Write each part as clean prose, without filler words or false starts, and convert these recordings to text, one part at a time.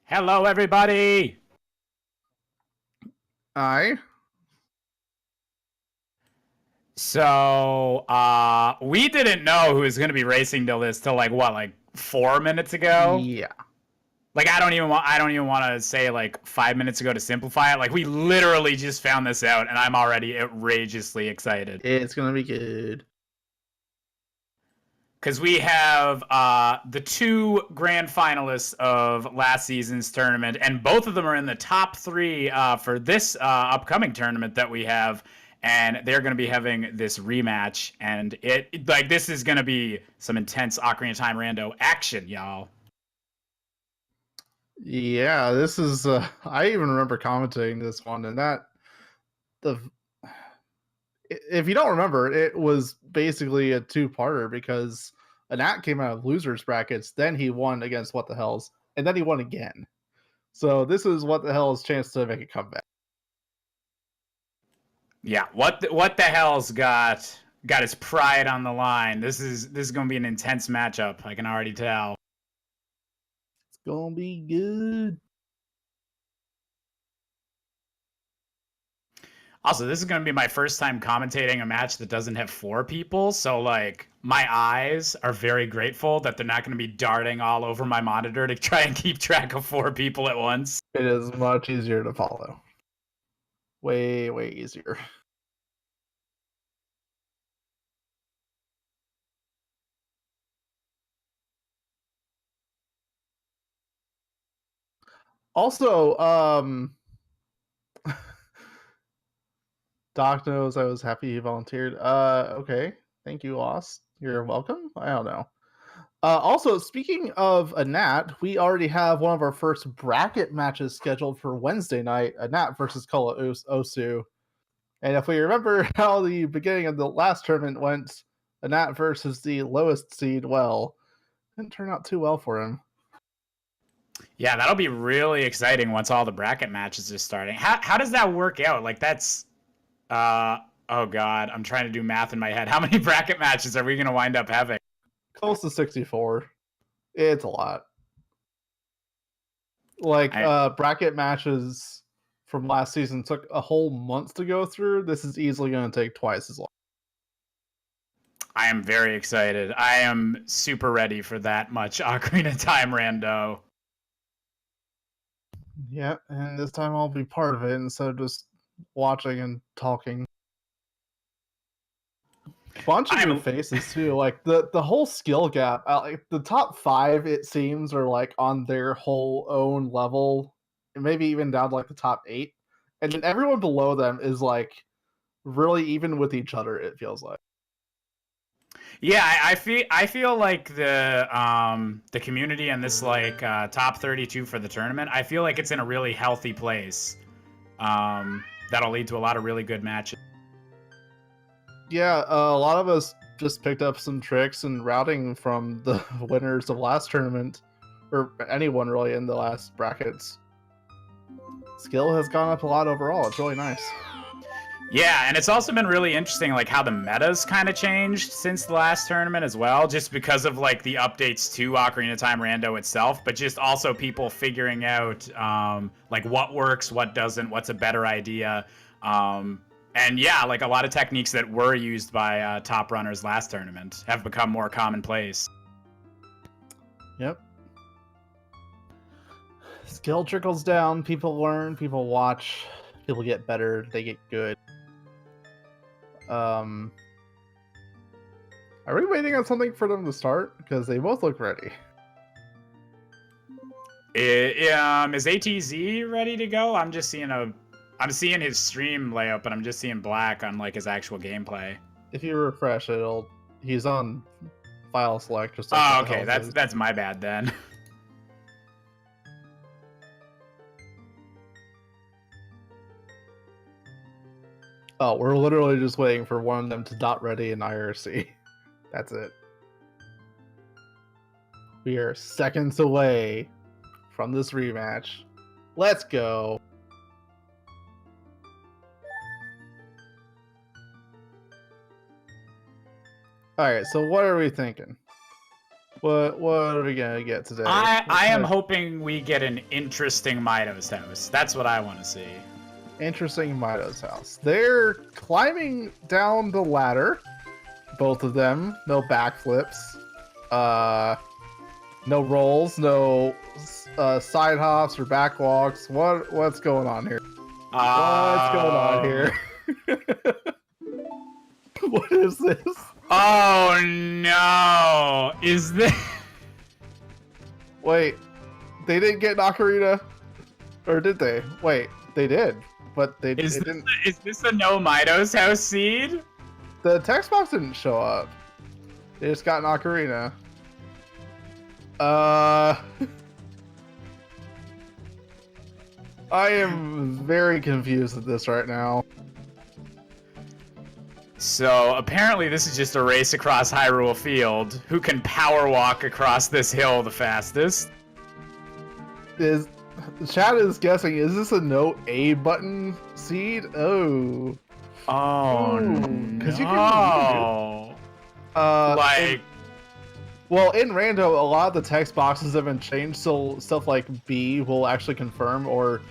Hello, everybody. Aye. So, we didn't know who was going to be racing till this till like 4 minutes ago. Yeah. Like I don't even want to say like 5 minutes ago to simplify it. Like we literally just found this out, and I'm already outrageously excited It's gonna be good. because we have the two grand finalists of last season's tournament, and both of them are in the top three for this upcoming tournament that we have. And they're going to be having this rematch, and this is going to be some intense Ocarina of Time rando action, y'all. Yeah, this is I even remember commenting this one, and that the if you don't remember, it was basically a two-parter because Anat came out of losers brackets, then he won against What the Hells, and then he won again. So this is What the Hell's chance to make a comeback. Yeah, what the hell's got his pride on the line? This is going to be an intense matchup. I can already tell. It's gonna be good. Also, this is going to be my first time commentating a match that doesn't have four people, so like my eyes are very grateful that they're not going to be darting all over my monitor to try and keep track of four people at once. It is much easier to follow. Way, way easier. Also, Doc knows I was happy he volunteered. Okay. Thank you, Lost. You're welcome. I don't know. Also, speaking of a Nat, we already have one of our first bracket matches scheduled for Wednesday night, a Nat versus Kola Osu. And if we remember how the beginning of the last tournament went, a Nat versus the lowest seed, well, didn't turn out too well for him. Yeah, that'll be really exciting once all the bracket matches are starting. How does that work out? Like that's uh oh god, I'm trying to do math in my head. How many bracket matches are we going to wind up having? Close to 64. It's a lot. Like I bracket matches from last season took a whole month to go through. This is easily going to take twice as long. I am very excited. I am super ready for that much Ocarina Time rando. Yeah, and this time I'll be part of it instead of just watching and talking. Bunch of new faces too. Like the whole skill gap. Like the top five, it seems, are like on their whole own level, and maybe even down to like the top eight, and then everyone below them is like really even with each other. It feels like. Yeah, I feel like the community and this like top 32 for the tournament. I feel like it's in a really healthy place. That'll lead to a lot of really good matches. Yeah, a lot of us just picked up some tricks and routing from the winners of last tournament, or anyone really in the last brackets. Skill has gone up a lot overall. It's really nice. Yeah, and it's also been really interesting, like how the meta's kind of changed since the last tournament as well, just because of like the updates to Ocarina of Time Rando itself, but just also people figuring out like what works, what doesn't, what's a better idea, and yeah, like a lot of techniques that were used by top runners last tournament have become more commonplace. Yep. Skill trickles down. People learn. People watch. People get better. They get good. Are we waiting on something for them to start? Because they both look ready. Is ATZ ready to go? I'm seeing his stream layout, but I'm just seeing black on like his actual gameplay. If you refresh, he's on file select. Just like okay, that's my bad then. Oh, we're literally just waiting for one of them to dot ready in IRC. That's it. We are seconds away from this rematch. Let's go. Alright, so what are we thinking? What are we gonna get today? I am hoping we get an interesting Mido's house. That's what I want to see. Interesting Mido's house. They're climbing down the ladder. Both of them. No backflips. No rolls. No side hops or backwalks. What's going on here? What's going on here? What is this? Oh no! Is this? Wait, they didn't get an ocarina, or did they? Wait, they did, but they didn't. Is this a no Mido's house seed? The text box didn't show up. They just got an ocarina. I am very confused at this right now. So apparently this is just a race across Hyrule Field. Who can power walk across this hill the fastest? The chat is guessing, is this a no A button seed? Oh. Oh, because you no. can in Rando, a lot of the text boxes have been changed, so stuff like B will actually confirm, or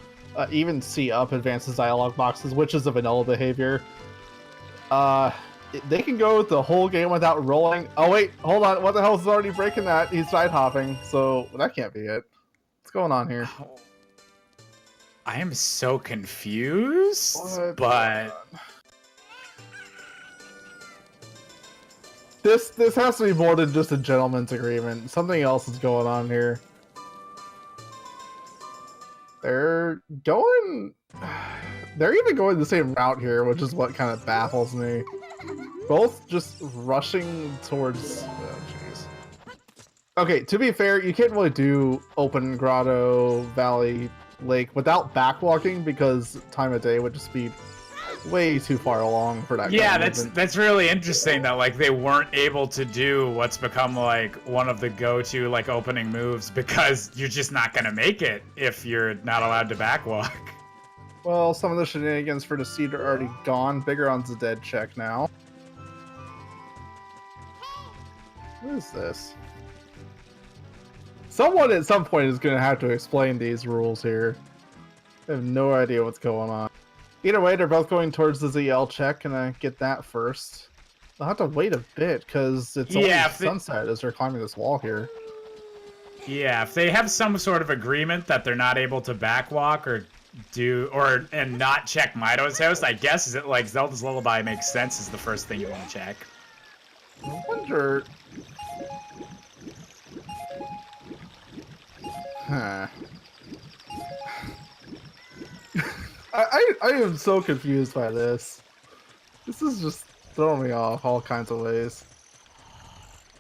even C up advances dialogue boxes, which is a vanilla behavior. They can go the whole game without rolling. Oh wait, hold on. What the hell is already breaking that? He's side hopping, so that can't be it. What's going on here? I am so confused, but this has to be more than just a gentleman's agreement. Something else is going on here. They're even going the same route here, which is what kind of baffles me. Both just rushing towards... Oh, jeez. Okay, to be fair, you can't really do open grotto, valley, lake without backwalking, because time of day would just be way too far along for that. Yeah, kind of that's really interesting that like they weren't able to do what's become like one of the go-to like opening moves, because you're just not gonna make it if you're not allowed to backwalk. Well, some of the shenanigans for the seed are already gone. Biggeron's a dead check now. What is this? Someone at some point is going to have to explain these rules here. I have no idea what's going on. Either way, they're both going towards the ZL check. Can I get that first? I'll have to wait a bit, because it's only sunset as they're climbing this wall here. Yeah, if they have some sort of agreement that they're not able to backwalk or and not check Mido's house, I guess is it like Zelda's Lullaby makes sense is the first thing you want to check. I wonder. Huh. I am so confused by this. This is just throwing me off all kinds of ways.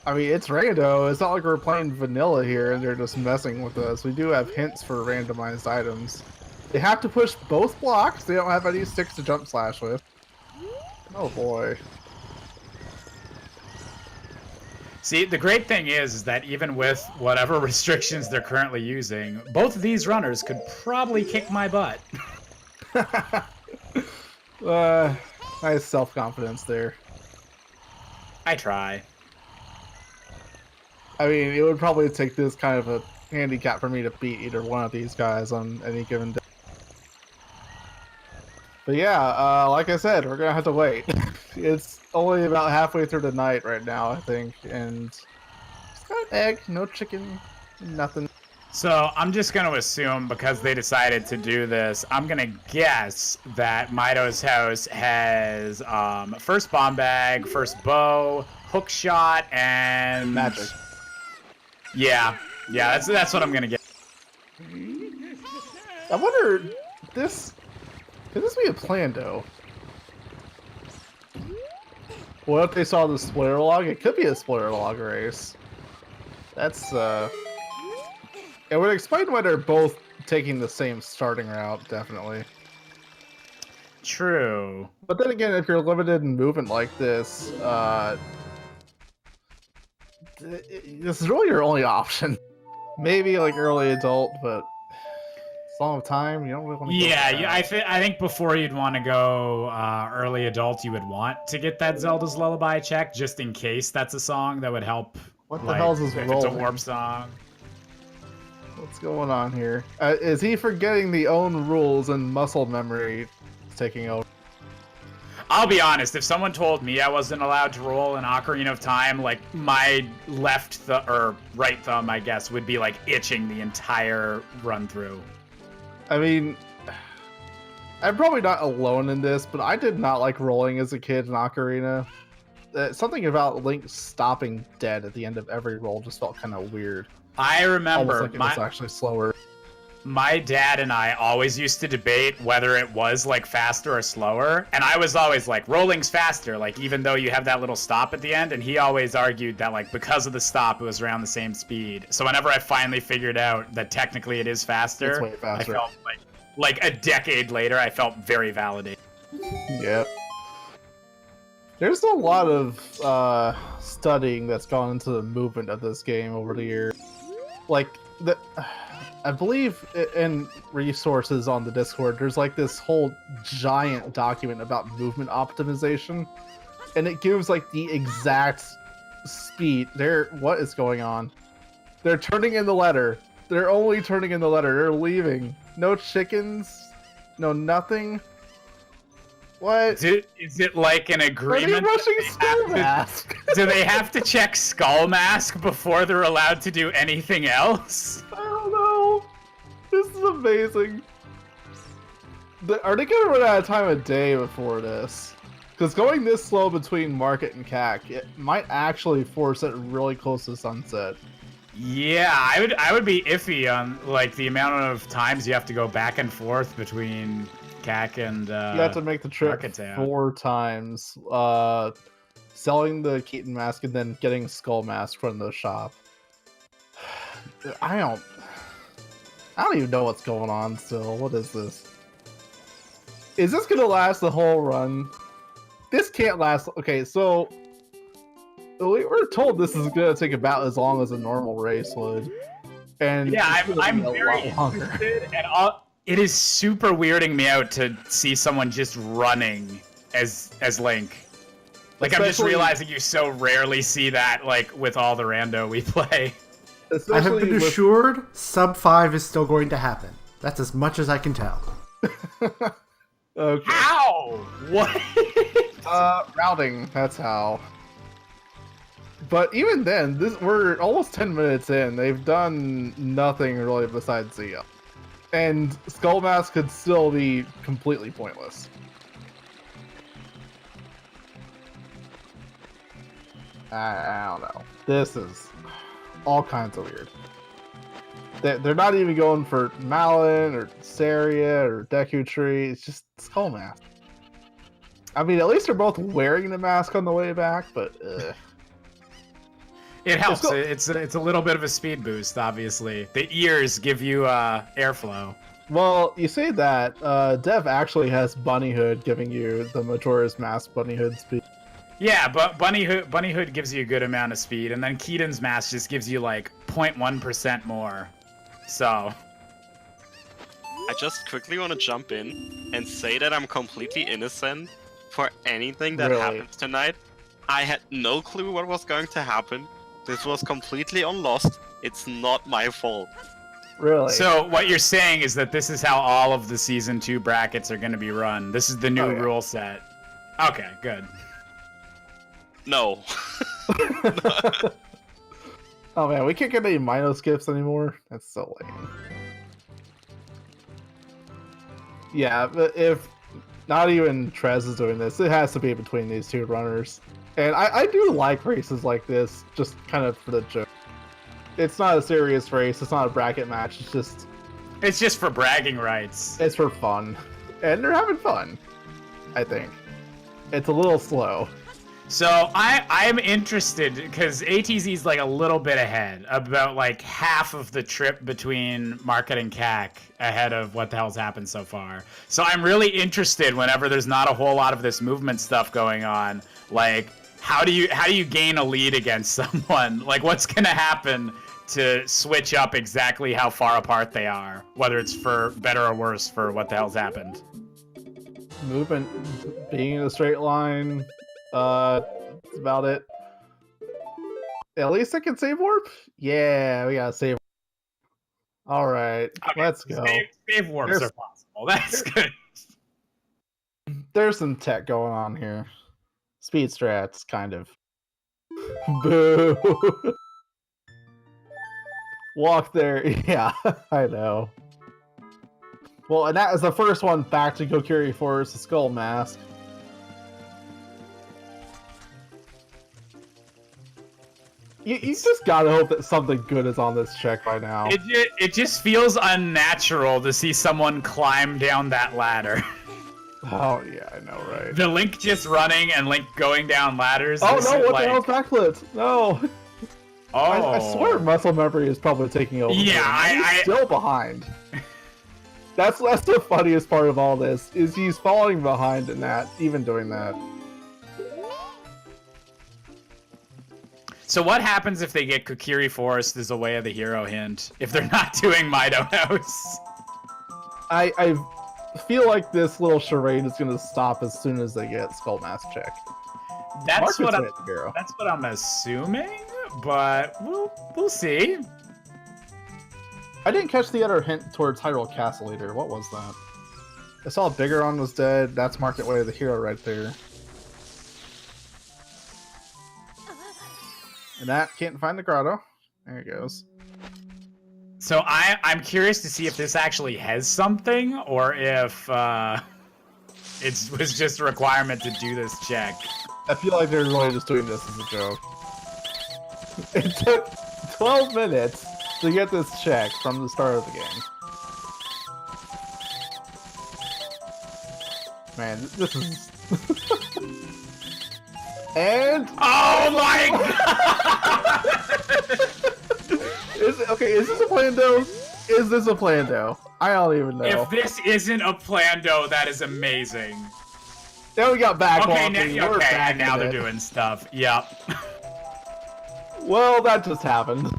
I mean, it's rando. It's not like we're playing vanilla here and they're just messing with us. We do have hints for randomized items. They have to push both blocks. They don't have any sticks to jump slash with. Oh boy. See, the great thing is that even with whatever restrictions they're currently using, both of these runners could probably kick my butt. Nice self-confidence there. I try. I mean, it would probably take this kind of a handicap for me to beat either one of these guys on any given day. But yeah, like I said, we're gonna have to wait. It's only about halfway through the night right now, I think, and just got an egg, no chicken, nothing. So I'm just going to assume, because they decided to do this, I'm going to guess that Mido's house has first bomb bag, first bow, hook shot, and... magic. Yeah, that's what I'm going to get. I wonder, could this be a Plando? What if they saw the spoiler log? It could be a spoiler log race. That's, it would explain why they're both taking the same starting route, definitely. True. But then again, if you're limited in movement like this, this is really your only option. Maybe like early adult, but Song of Time, you don't really want to go I think before you'd want to go early adult, you would want to get that Zelda's Lullaby check, just in case that's a song that would help What the hell's this if rolling? it's a warp song. What's going on here? Is he forgetting the own rules and muscle memory is taking over? I'll be honest, if someone told me I wasn't allowed to roll an Ocarina of Time, like, my right thumb, I guess, would be, like, itching the entire run-through. I mean, I'm probably not alone in this, but I did not like rolling as a kid in Ocarina. Something about Link stopping dead at the end of every roll just felt kind of weird. I remember almost like it was actually slower. My dad and I always used to debate whether it was like faster or slower, and I was always like, rolling's faster, like even though you have that little stop at the end, and he always argued that like because of the stop it was around the same speed. So whenever I finally figured out that technically it is faster, It's way faster. I felt like a decade later I felt very validated. Yep. There's a lot of studying that's gone into the movement of this game over the years. Like, I believe in resources on the Discord, there's like this whole giant document about movement optimization, and it gives like the exact speed. What is going on? They're turning in the letter. They're only turning in the letter. They're leaving. No chickens. No nothing. What? Is it like an agreement? Are they rushing Skull Mask? Do they have to check Skull Mask before they're allowed to do anything else? I don't know. This is amazing. Are they gonna run out of time a day before this? Because going this slow between Market and CAC, it might actually force it really close to sunset. Yeah, I would be iffy on like the amount of times you have to go back and forth between CAC and you have to make the trip 4 times. Selling the Keaton mask and then getting Skull Mask from the shop. I don't even know what's going on still. What is this? Is this gonna last the whole run? This can't last. Okay, so we were told this is gonna take about as long as a normal race would. And yeah, I'm very interested, and it is super weirding me out to see someone just running as Link. Like, I'm just realizing you so rarely see that, like, with all the rando we play. I have been assured sub 5 is still going to happen. That's as much as I can tell. Okay. How? What? Routing, that's how. But even then, we're almost 10 minutes in. They've done nothing really besides Zia. And Skull Mask could still be completely pointless. I don't know. This is all kinds of weird. They're not even going for Malin or Saria or Deku Tree. It's just Skull Mask. I mean, at least they're both wearing the mask on the way back, but it helps. It's a little bit of a speed boost, obviously. The ears give you airflow. Well, you say that. Dev actually has Bunny Hood giving you the Majora's Mask Bunny Hood speed. Yeah, but Bunny Hood gives you a good amount of speed, and then Keaton's Mask just gives you like 0.1% more. So I just quickly want to jump in and say that I'm completely innocent for anything that happens tonight. I had no clue what was going to happen. This was completely on Lost. It's not my fault. Really? So what you're saying is that this is how all of the Season 2 brackets are going to be run. This is the new rule set. Okay, good. No. Oh man, we can't get any Mino skips anymore? That's so lame. Yeah, but if not even Trez is doing this, it has to be between these two runners. And I do like races like this, just kind of for the joke. It's not a serious race, it's not a bracket match, it's just for bragging rights. It's for fun. And they're having fun, I think. It's a little slow. So I'm interested because ATZ's like a little bit ahead, about like half of the trip between Market and CAC ahead of what the hell's happened so far. So I'm really interested whenever there's not a whole lot of this movement stuff going on. Like, how do you gain a lead against someone? Like, what's gonna happen to switch up exactly how far apart they are, whether it's for better or worse for what the hell's happened? Movement, being in a straight line. That's about it. At least I can save warp? Yeah, we gotta save. Alright, Okay, let's go. Save warps are possible. That's good. There's some tech going on here. Speed strats, kind of. Boo! Walk there. Yeah, I know. Well, and that is the first one back to Kokiri Forest, the Skull Mask. You just gotta hope that something good is on this check by now. It just feels unnatural to see someone climb down that ladder. Oh, yeah, I know, right? The Link just running and Link going down ladders. Oh, no, what the hell's backflips? No! Oh. I swear muscle memory is probably taking over. Yeah, He's still behind. That's the funniest part of all this, is he's falling behind in that, even doing that. So what happens if they get Kokiri Forest as a Way of the Hero hint? If they're not doing Mido House? I feel like this little charade is going to stop as soon as they get Skull Mask check. That's what I'm assuming, but we'll see. I didn't catch the other hint towards Hyrule Castle either. What was that? I saw Bigoron was dead. That's Market Way of the Hero right there. And that can't find the grotto. There he goes. So I'm curious to see if this actually has something, or if it was just a requirement to do this check. I feel like they're really just doing this as a joke. It took 12 minutes to get this check from the start of the game. Man, this is... And... Oh my god! Is this a Plando? Is this a Plando? I don't even know. If this isn't a Plando, that is amazing. Now we got back Okay, walking. now they're doing stuff. Yep. Well, that just happened.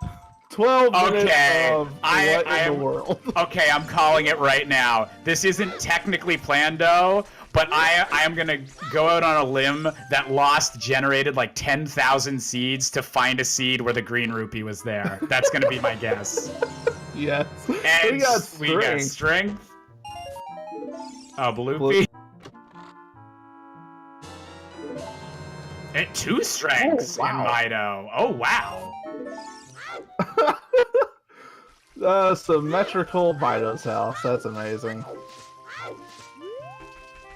12 minutes of what in the world? Okay, I'm calling it right now. This isn't technically Plando, but I am gonna go out on a limb that Lost generated like 10,000 seeds to find a seed where the green rupee was there. That's gonna be my guess. Yes. And we got strength. Oh, Bloopy. And 2 strengths in Mido. Oh, wow. Symmetrical Mido's house. That's amazing.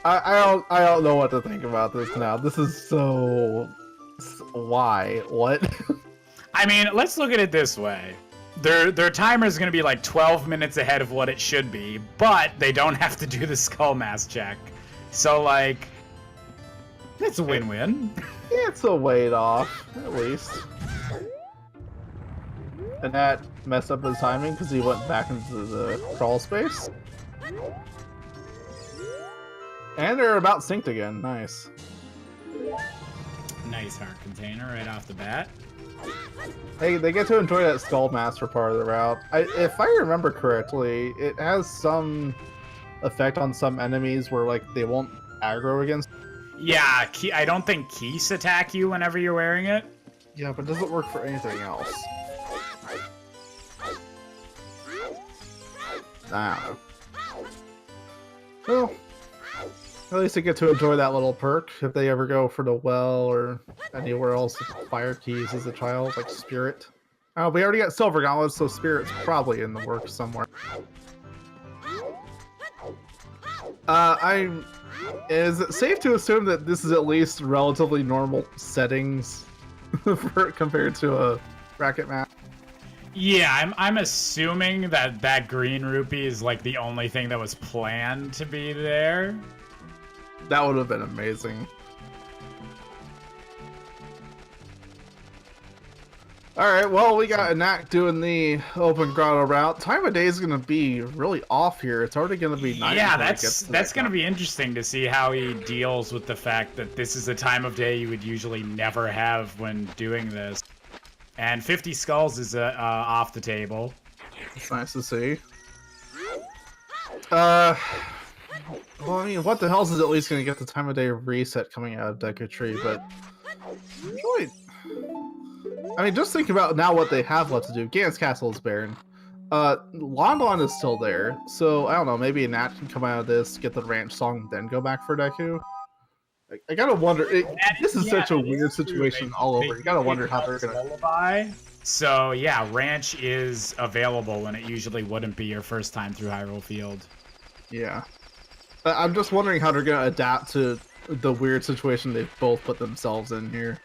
I don't know what to think about this now. This is so... Why? What? I mean, let's look at it this way. Their timer is going to be like 12 minutes ahead of what it should be, but they don't have to do the Skull Mask check. So, like, it's a win-win. It's a weight off, at least. And that messed up his timing because he went back into the crawl space. And they're about synced again. Nice. Nice heart container right off the bat. Hey, they get to enjoy that Skull Mask for part of the route. If I remember correctly, it has some effect on some enemies where like they won't aggro against. Yeah, I don't think Keese attack you whenever you're wearing it. Yeah, but it doesn't work for anything else. I don't know. Well, at least they get to enjoy that little perk if they ever go for the well or anywhere else with fire keys as a child, like Spirit. Oh, we already got Silver Gauntlets, so Spirit's probably in the works somewhere. Is it safe to assume that this is at least relatively normal settings compared to a bracket map? Yeah, I'm assuming that green rupee is like the only thing that was planned to be there. That would have been amazing. Alright, well, we got Anak doing the open grotto route. Time of day is going to be really off here. It's already going to be night. Yeah, that's going to be interesting to see how he deals with the fact that this is a time of day you would usually never have when doing this. And 50 skulls is off the table. It's nice to see. Well, I mean, what the hell is at least going to get the time of day reset coming out of Deku Tree, but... I mean, just think about now what they have left to do. Gans Castle is barren. London is still there, so I don't know. Maybe a Nat can come out of this, get the ranch song, then go back for Deku. I gotta wonder. This is such a weird situation all over. You gotta wonder how they're gonna. Lullaby. So yeah, ranch is available when it usually wouldn't be your first time through Hyrule Field. Yeah, I'm just wondering how they're gonna adapt to the weird situation they've both put themselves in here.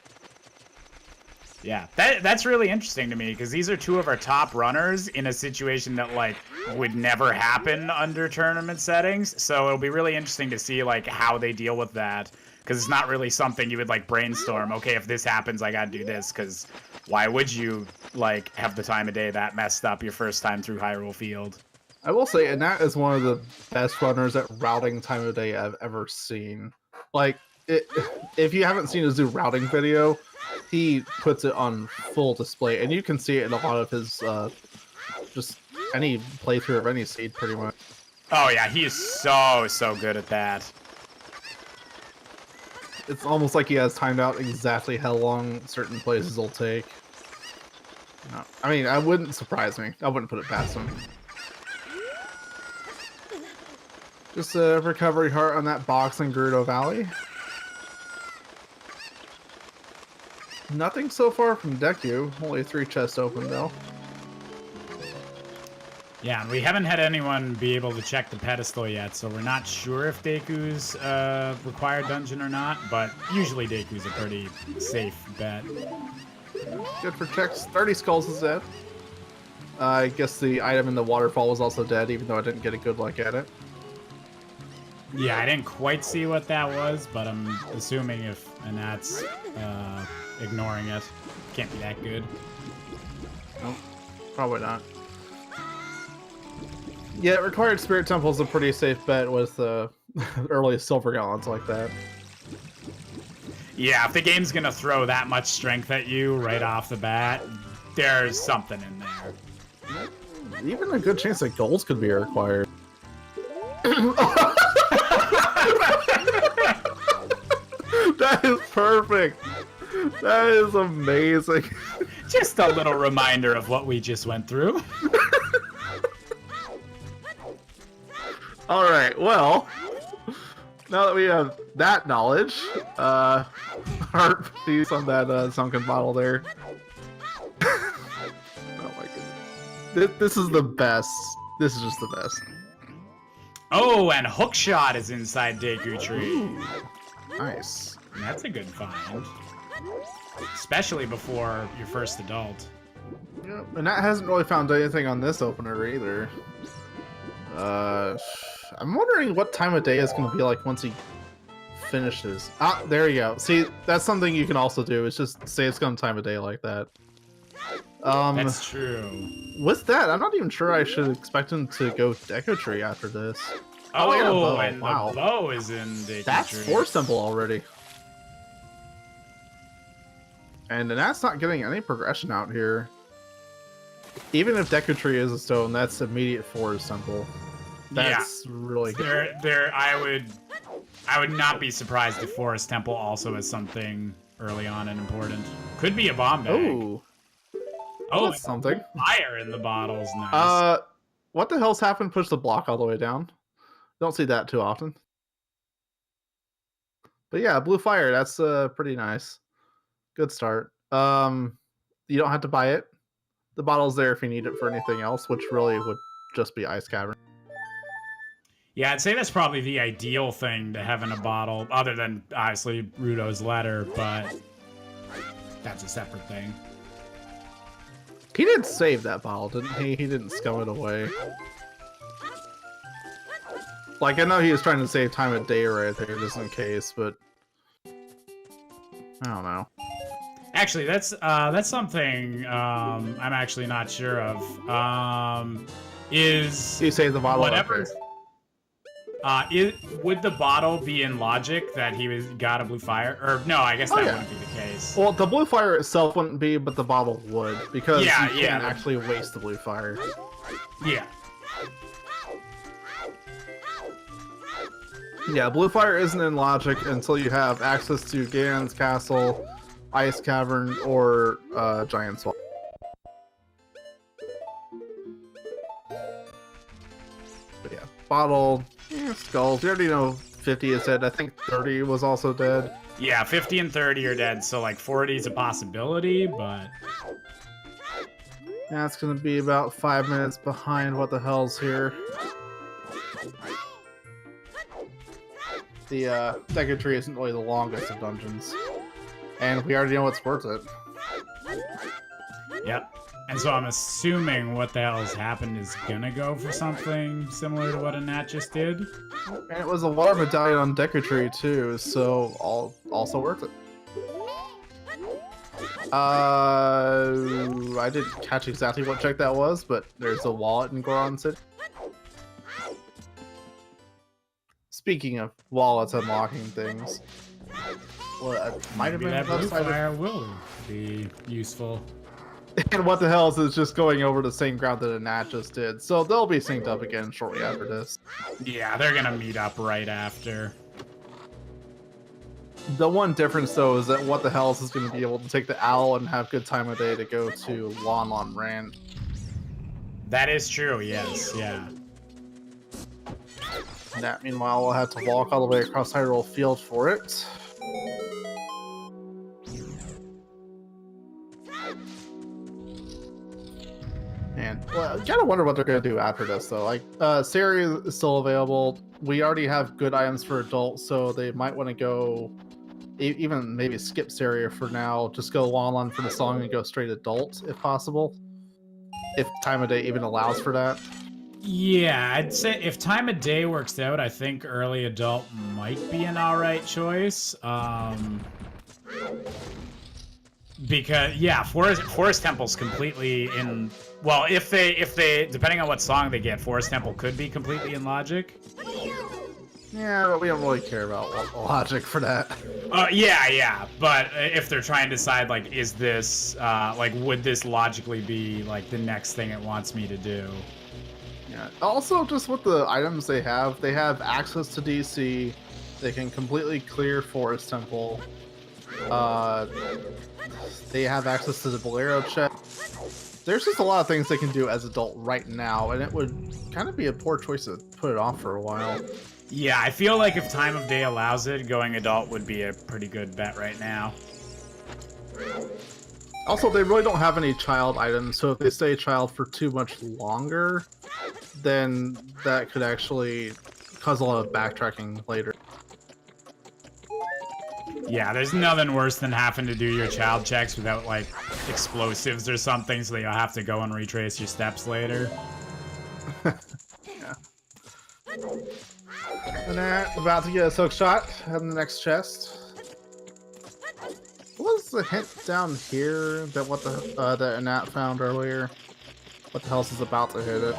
Yeah, that's really interesting to me because these are two of our top runners in a situation that like would never happen under tournament settings. So it'll be really interesting to see like how they deal with that because it's not really something you would like brainstorm. Okay, if this happens, I gotta do this because why would you like have the time of day that messed up your first time through Hyrule Field? I will say, and that is one of the best runners at routing time of day I've ever seen. Like, if you haven't seen a Zoo routing video, he puts it on full display, and you can see it in a lot of his, just any playthrough of any seed, pretty much. Oh yeah, he is so good at that. It's almost like he has timed out exactly how long certain places will take. No, I mean, I wouldn't surprise me. I wouldn't put it past him. Just a recovery heart on that box in Gerudo Valley. Nothing so far from Deku. Only 3 chests open though. Yeah, and we haven't had anyone be able to check the pedestal yet, so we're not sure if Deku's required dungeon or not, but usually Deku's a pretty safe bet. Good for checks. 30 skulls is dead. I guess the item in the waterfall was also dead, even though I didn't get a good look at it. Yeah, I didn't quite see what that was, but I'm assuming if Anat's ignoring it, can't be that good. Nope, probably not. Yeah, required spirit temple is a pretty safe bet with early silver gauntlets like that. Yeah, if the game's gonna throw that much strength at you right off the bat, there's something in there. Even a good chance that golds could be required. That is perfect. That is amazing. Just a little reminder of what we just went through. All right, well, now that we have that knowledge, heart piece on that sunken bottle there. Oh my goodness. This is the best. This is just the best. Oh, and Hookshot is inside Deku Tree. Ooh, nice. That's a good find. Especially before your first adult. Yep, and that hasn't really found anything on this opener either. I'm wondering what time of day it's going to be like once he finishes. Ah, there you go. See, that's something you can also do. Is just say it's going to time of day like that. That's true. With that, I'm not even sure I should expect him to go Deku Tree after this. Oh, I got a bow. and Wow. the bow is in Deku That's Tree. Force Temple already. And that's not getting any progression out here. Even if Deku Tree is a stone, that's immediate Forest Temple. That's really good. I would not be surprised if Forest Temple also has something early on and important. Could be a bomb bag. Ooh. Oh, That's something. Fire in the bottles. Nice. What the hell's happened? Push the block all the way down. Don't see that too often. But yeah, blue fire. That's pretty nice. Good start. You don't have to buy it. The bottle's there if you need it for anything else, which really would just be Ice Cavern. Yeah, I'd say that's probably the ideal thing to have in a bottle, other than obviously Rudo's letter, but that's a separate thing. He did save that bottle, didn't he? He didn't scum it away. Like, I know he was trying to save time of day right there, just in case, but I don't know. Actually, that's something I'm actually not sure of. Is He saved the bottle. whatever? Would the bottle be in logic that he got a blue fire? Or no, I guess that wouldn't be the case. Well, the blue fire itself wouldn't be, but the bottle would, because you can't yeah. actually waste the blue fire. Yeah. Yeah, blue fire isn't in logic until you have access to Ganon's castle, ice cavern or giant swamp. But yeah, bottle, skulls. You already know 50 is dead. I think 30 was also dead. Yeah, 50 and 30 are dead, so like 40 is a possibility, but That's gonna be about 5 minutes behind what the hell's here. The Deku Tree isn't really the longest of dungeons. And we already know it's worth it. yep. And so I'm assuming what the hell's happened is gonna go for something similar to what Anat just did. And it was a water medallion on Deku Tree too, so also worth it. I didn't catch exactly what check that was, but there's a wallet in Goron City. Speaking of wallets unlocking things, well, it might have Maybe been that blue outside fire will be useful. And what the hell is just going over the same ground that Anat just did, so they'll be synced up again shortly after this. Yeah, they're gonna meet up right after. The one difference, though, is that what the hell is going to be able to take the owl and have good time of day to go to Lon Lon Ranch. That is true, yes, yeah. Nat, meanwhile, will have to walk all the way across Hyrule Field for it. And, well, I gotta wonder what they're gonna do after this, though. Like, Sari is still available. We already have good items for adults, so they might want to go... even maybe skip Sari for now. Just go Lon Lon for the song and go straight adult, if possible. If time of day even allows for that. Yeah, I'd say if time of day works out, I think early adult might be an alright choice. Because yeah, Forest Temple's completely in. Well, if they depending on what song they get, Forest Temple could be completely in logic. Yeah, but we don't really care about logic for that. Yeah, but if they're trying to decide, like, is this, like, would this logically be, like, the next thing it wants me to do? Yeah. Also, just with the items they have access to DC. They can completely clear Forest Temple. They have access to the Bolero check. There's just a lot of things they can do as adult right now, and it would kind of be a poor choice to put it off for a while. Yeah, I feel like if time of day allows it, going adult would be a pretty good bet right now. Also, they really don't have any child items, so if they stay child for too much longer, then that could actually cause a lot of backtracking later. Yeah, there's nothing worse than having to do your child checks without, like, explosives or something, so that you'll have to go and retrace your steps later. Yeah. And that, about to get a soak shot in the next chest. What was the hint down here that what the that Anat found earlier? What the hell is about to hit it?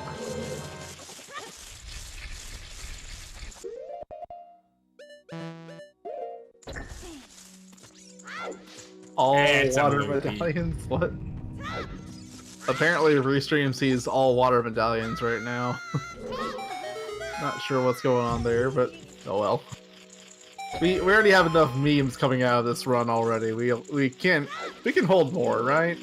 All water medallions? What? Apparently Restream sees all water medallions right now. Not sure what's going on there, but oh well. We already have enough memes coming out of this run already. We can hold more, right?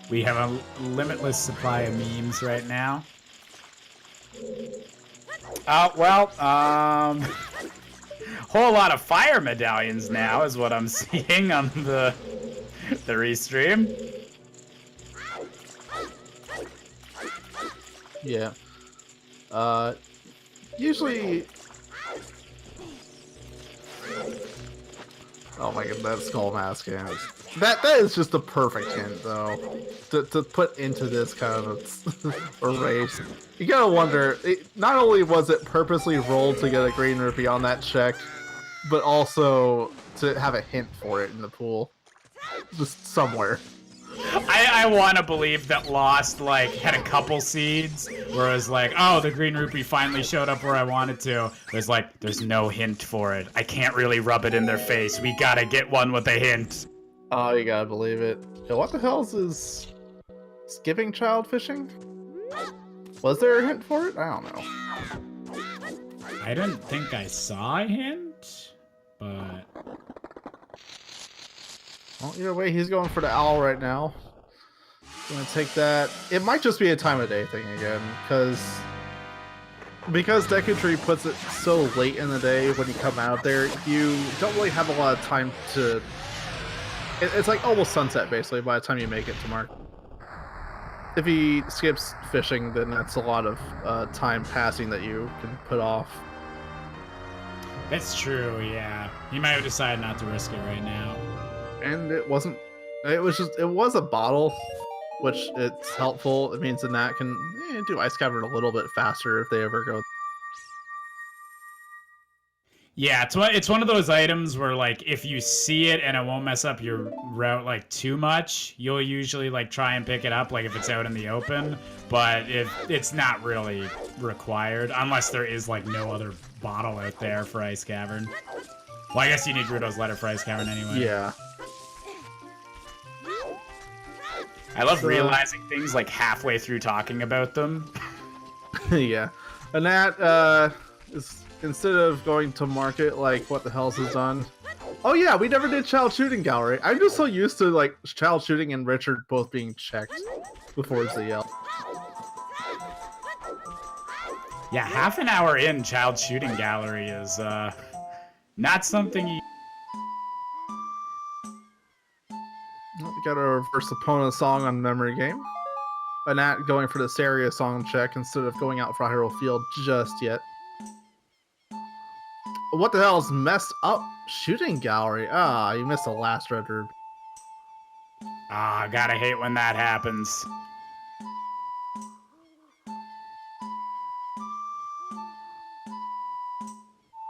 We have a limitless supply of memes right now. Whole lot of fire medallions now is what I'm seeing on the restream. Yeah. Usually... Oh my god, that skull mask hint. That is just the perfect hint, though, to put into this kind of a race. You gotta wonder, not only was it purposely rolled to get a green rupee on that check, but also to have a hint for it in the pool. Just somewhere. I want to believe that Lost, like, had a couple seeds where it was like, oh, the green rupee finally showed up where I wanted to. It was like, there's no hint for it. I can't really rub it in their face. We gotta get one with a hint. Oh, you gotta believe it. Yo, what the hell is skipping child fishing? Was there a hint for it? I don't know. I didn't think I saw a hint, but... Well, either way, he's going for the owl right now. Gonna take that. It might just be a time of day thing again, because Deku Tree puts it so late in the day when you come out there, you don't really have a lot of time to. It's like almost sunset basically by the time you make it to Mark. If he skips fishing, then that's a lot of time passing that you can put off. That's true, yeah. He might have decided not to risk it right now. And it wasn't. It was a bottle, which it's helpful. It means the Nat can do Ice Cavern a little bit faster if they ever go. Yeah, it's one of those items where, like, if you see it and it won't mess up your route, like, too much, you'll usually, like, try and pick it up, like, if it's out in the open. But it's not really required, unless there is, like, no other bottle out there for Ice Cavern. Well, I guess you need Ruto's Letter for Ice Cavern anyway. Yeah. I love realizing things, like, halfway through talking about them. Yeah. And that, is... Instead of going to market, like, what the hell's is done? Oh yeah, we never did Child Shooting Gallery. I'm just so used to, like, Child Shooting and Richard both being checked before ZL. Yeah, half an hour in, Child Shooting Gallery is, not something you... We got a reverse opponent song on Memory Game. Anat going for this area song check instead of going out for Hyrule Field just yet. What the hell is messed up Shooting Gallery? Ah, you missed the last red herb. Ah, gotta hate when that happens.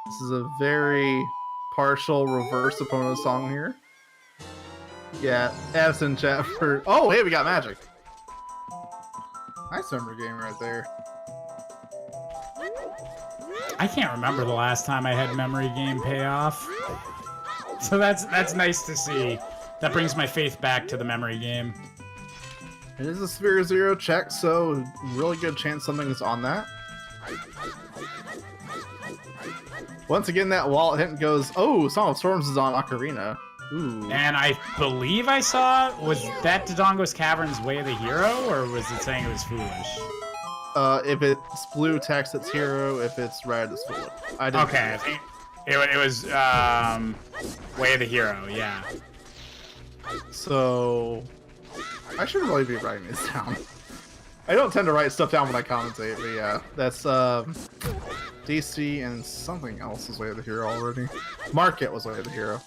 This is a very partial reverse opponent song here. Yeah, Addison chat for... Oh, hey, we got magic. Nice Memory Game right there. I can't remember the last time I had Memory Game pay off. So that's nice to see. That brings my faith back to the Memory Game. It is a Sphere Zero check, so really good chance something's on that. Once again, that wallet hint goes, oh, Song of Storms is on Ocarina. Ooh. And I believe I saw, was that Dodongo's Cavern's Way of the Hero, or was it saying it was foolish? If it's blue text, it's hero. If it's red, it's foolish. Okay, I think it was Way of the Hero, yeah. So I should really be writing this down. I don't tend to write stuff down when I commentate, but yeah, that's DC and something else is Way of the Hero already. Market was Way of the Hero.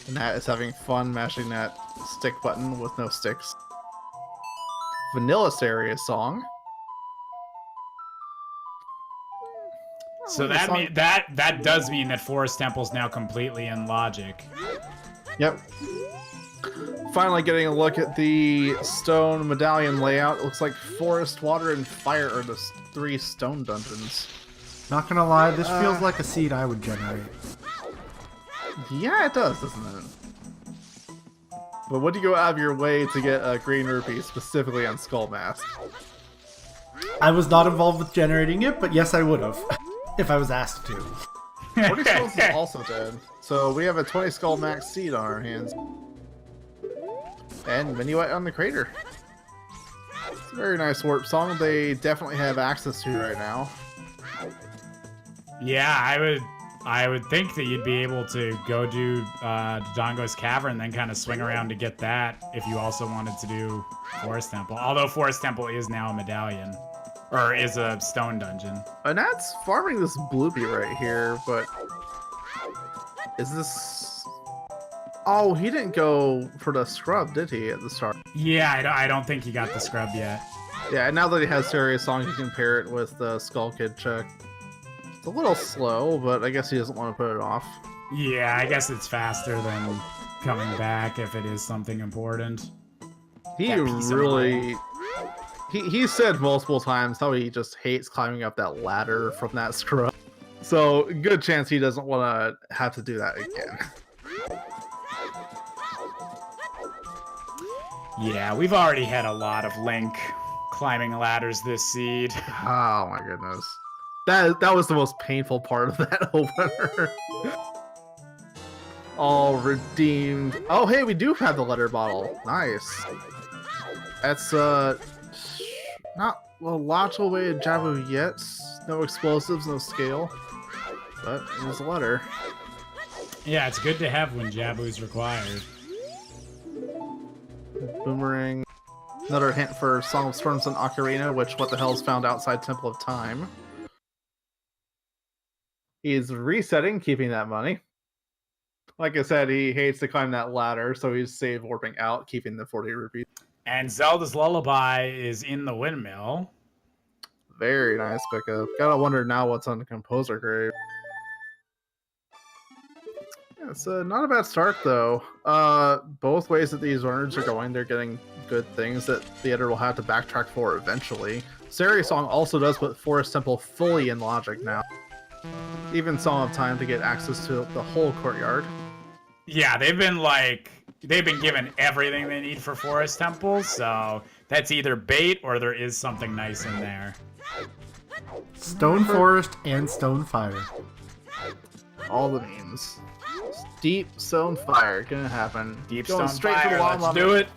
And Nat is having fun mashing that stick button with no sticks. Vanilla Area song. So that does mean that Forest Temple's now completely in logic. Yep. Finally getting a look at the stone medallion layout. It looks like forest, water, and fire are the 3 stone dungeons. Not gonna lie, this feels like a seed I would generate. Yeah, it does, doesn't it? But would you go out of your way to get a green rupee specifically on Skull Mask? I was not involved with generating it, but yes, I would have. If I was asked to. 40 skulls is also dead. So we have a 20 skull max seed on our hands. And Minuet on the crater. It's a very nice warp song they definitely have access to right now. Yeah, I would think that you'd be able to go do Dodongo's Cavern, then kind of swing around to get that if you also wanted to do Forest Temple. Although Forest Temple is now a medallion. Or is a stone dungeon. Anat's farming this Bloopy right here, but... Is this... Oh, he didn't go for the scrub, did he, at the start? Yeah, I don't think he got the scrub yet. Yeah, and now that he has serious song, he can pair it with the Skull Kid check. It's a little slow, but I guess he doesn't want to put it off. Yeah, I guess it's faster than coming back if it is something important. He really... He said multiple times how he just hates climbing up that ladder from that scrub. So, good chance he doesn't want to have to do that again. Yeah, we've already had a lot of Link climbing ladders this seed. Oh my goodness. That was the most painful part of that opener. All redeemed. Oh, hey, we do have the letter bottle. Nice. That's not a logical way to Jabu yet. No explosives, no scale. But it was a letter. Yeah, it's good to have when Jabu is required. Boomerang. Another hint for Song of Storms and Ocarina, which what the hell is found outside Temple of Time. He's resetting, keeping that money. Like I said, he hates to climb that ladder, so he's save warping out, keeping the 40 rupees. And Zelda's Lullaby is in the windmill. Very nice pickup. Gotta wonder now what's on the composer grave. Yeah, it's not a bad start, though. Both ways that these runners are going, they're getting good things that the editor will have to backtrack for eventually. Sari Song also does put Forest Temple fully in logic now. Even Song of Time to get access to the whole courtyard. Yeah, they've been given everything they need for Forest Temples, so that's either bait or there is something nice in there. Stone Forest and Stone Fire. All the memes. Deep Stone Fire, gonna happen. Deep Going Stone straight Fire, for the long let's run. do it.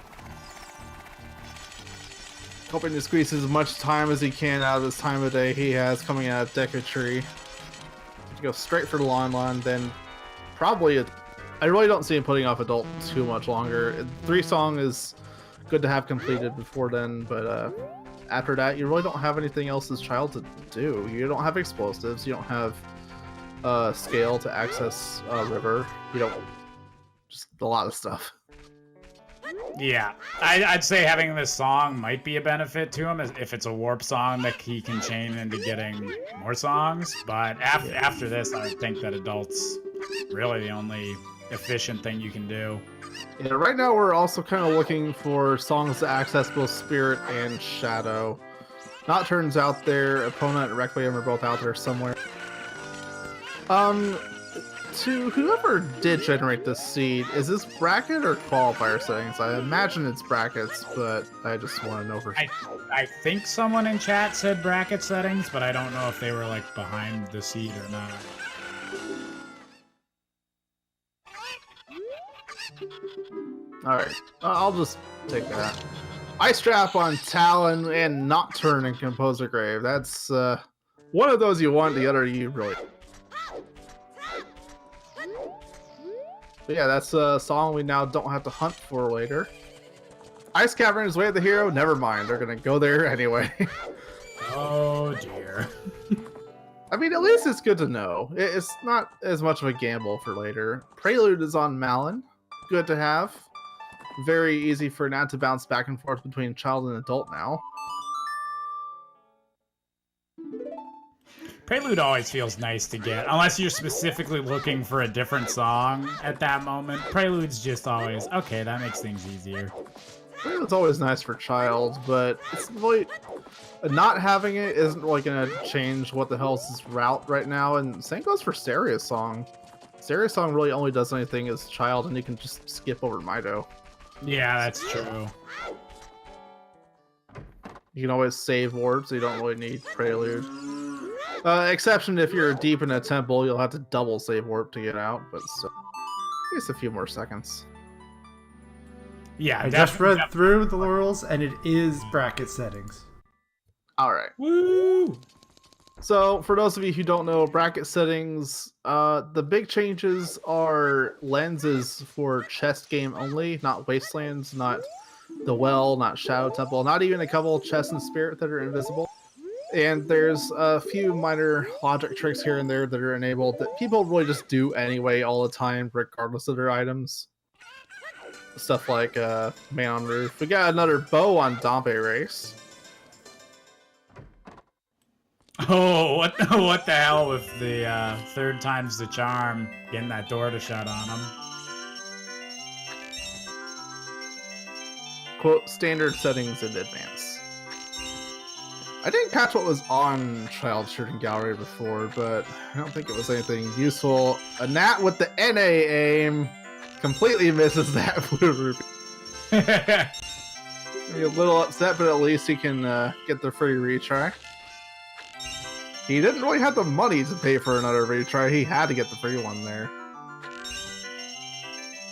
Hoping to squeeze as much time as he can out of this time of day he has coming out of Deku Tree. Go straight for the long, then probably I really don't see him putting off Adult too much longer. 3 song is good to have completed before then, but after that you really don't have anything else as Child to do. You don't have explosives, you don't have scale to access river, you don't, just a lot of stuff. Yeah, I'd say having this song might be a benefit to him if it's a warp song that he can chain into getting more songs. But after this, I think that Adult's really the only efficient thing you can do. Yeah, right now we're also kind of looking for songs to access both Spirit and Shadow. Nocturne's out there, Opponent and Requiem are both out there somewhere. To whoever did generate this seed, is this bracket or qualifier settings? I imagine it's brackets, but I just want to know for sure. I think someone in chat said bracket settings, but I don't know if they were like behind the seed or not. Alright, I'll just take that. Ice Trap on Talon and Nocturne and Composer Grave. That's one of those you want, the other you really. But yeah, that's a song we now don't have to hunt for later. Ice Cavern is way of the hero. Never mind, they're gonna go there anyway. Oh dear. I mean, at least it's good to know. It's not as much of a gamble for later. Prelude is on Malin. Good to have. Very easy for Nat to bounce back and forth between child and adult now. Prelude always feels nice to get, unless you're specifically looking for a different song at that moment. Prelude's just always, okay, that makes things easier. Prelude's always nice for child, but it's really... Not having it isn't really going to change what the hell's his route right now, and same goes for Stereo's Song. Stereo's Song really only does anything as child, and you can just skip over Mido. Yeah, that's true. You can always save warp, so you don't really need Prelude. Exception if you're deep in a temple, you'll have to double save warp to get out, but so, at least a few more seconds. Yeah, I just read through the rules, and it is bracket settings. Alright. Woo! So, for those of you who don't know, bracket settings, the big changes are lenses for chest game only, not Wastelands, not the Well, not Shadow Temple, not even a couple Chest and Spirit that are invisible. And there's a few minor logic tricks here and there that are enabled that people really just do anyway all the time, regardless of their items. Stuff like Man on Roof. We got another bow on Dompe Race. Oh, what the hell with the third time's the charm, getting that door to shut on him. Quote, standard settings in advance. I didn't catch what was on Child Shooting Gallery before, but I don't think it was anything useful. A Nat with the NA aim completely misses that blue ruby. Maybe a little upset, but at least he can get the free retry. He didn't really have the money to pay for another retry. He had to get the free one there.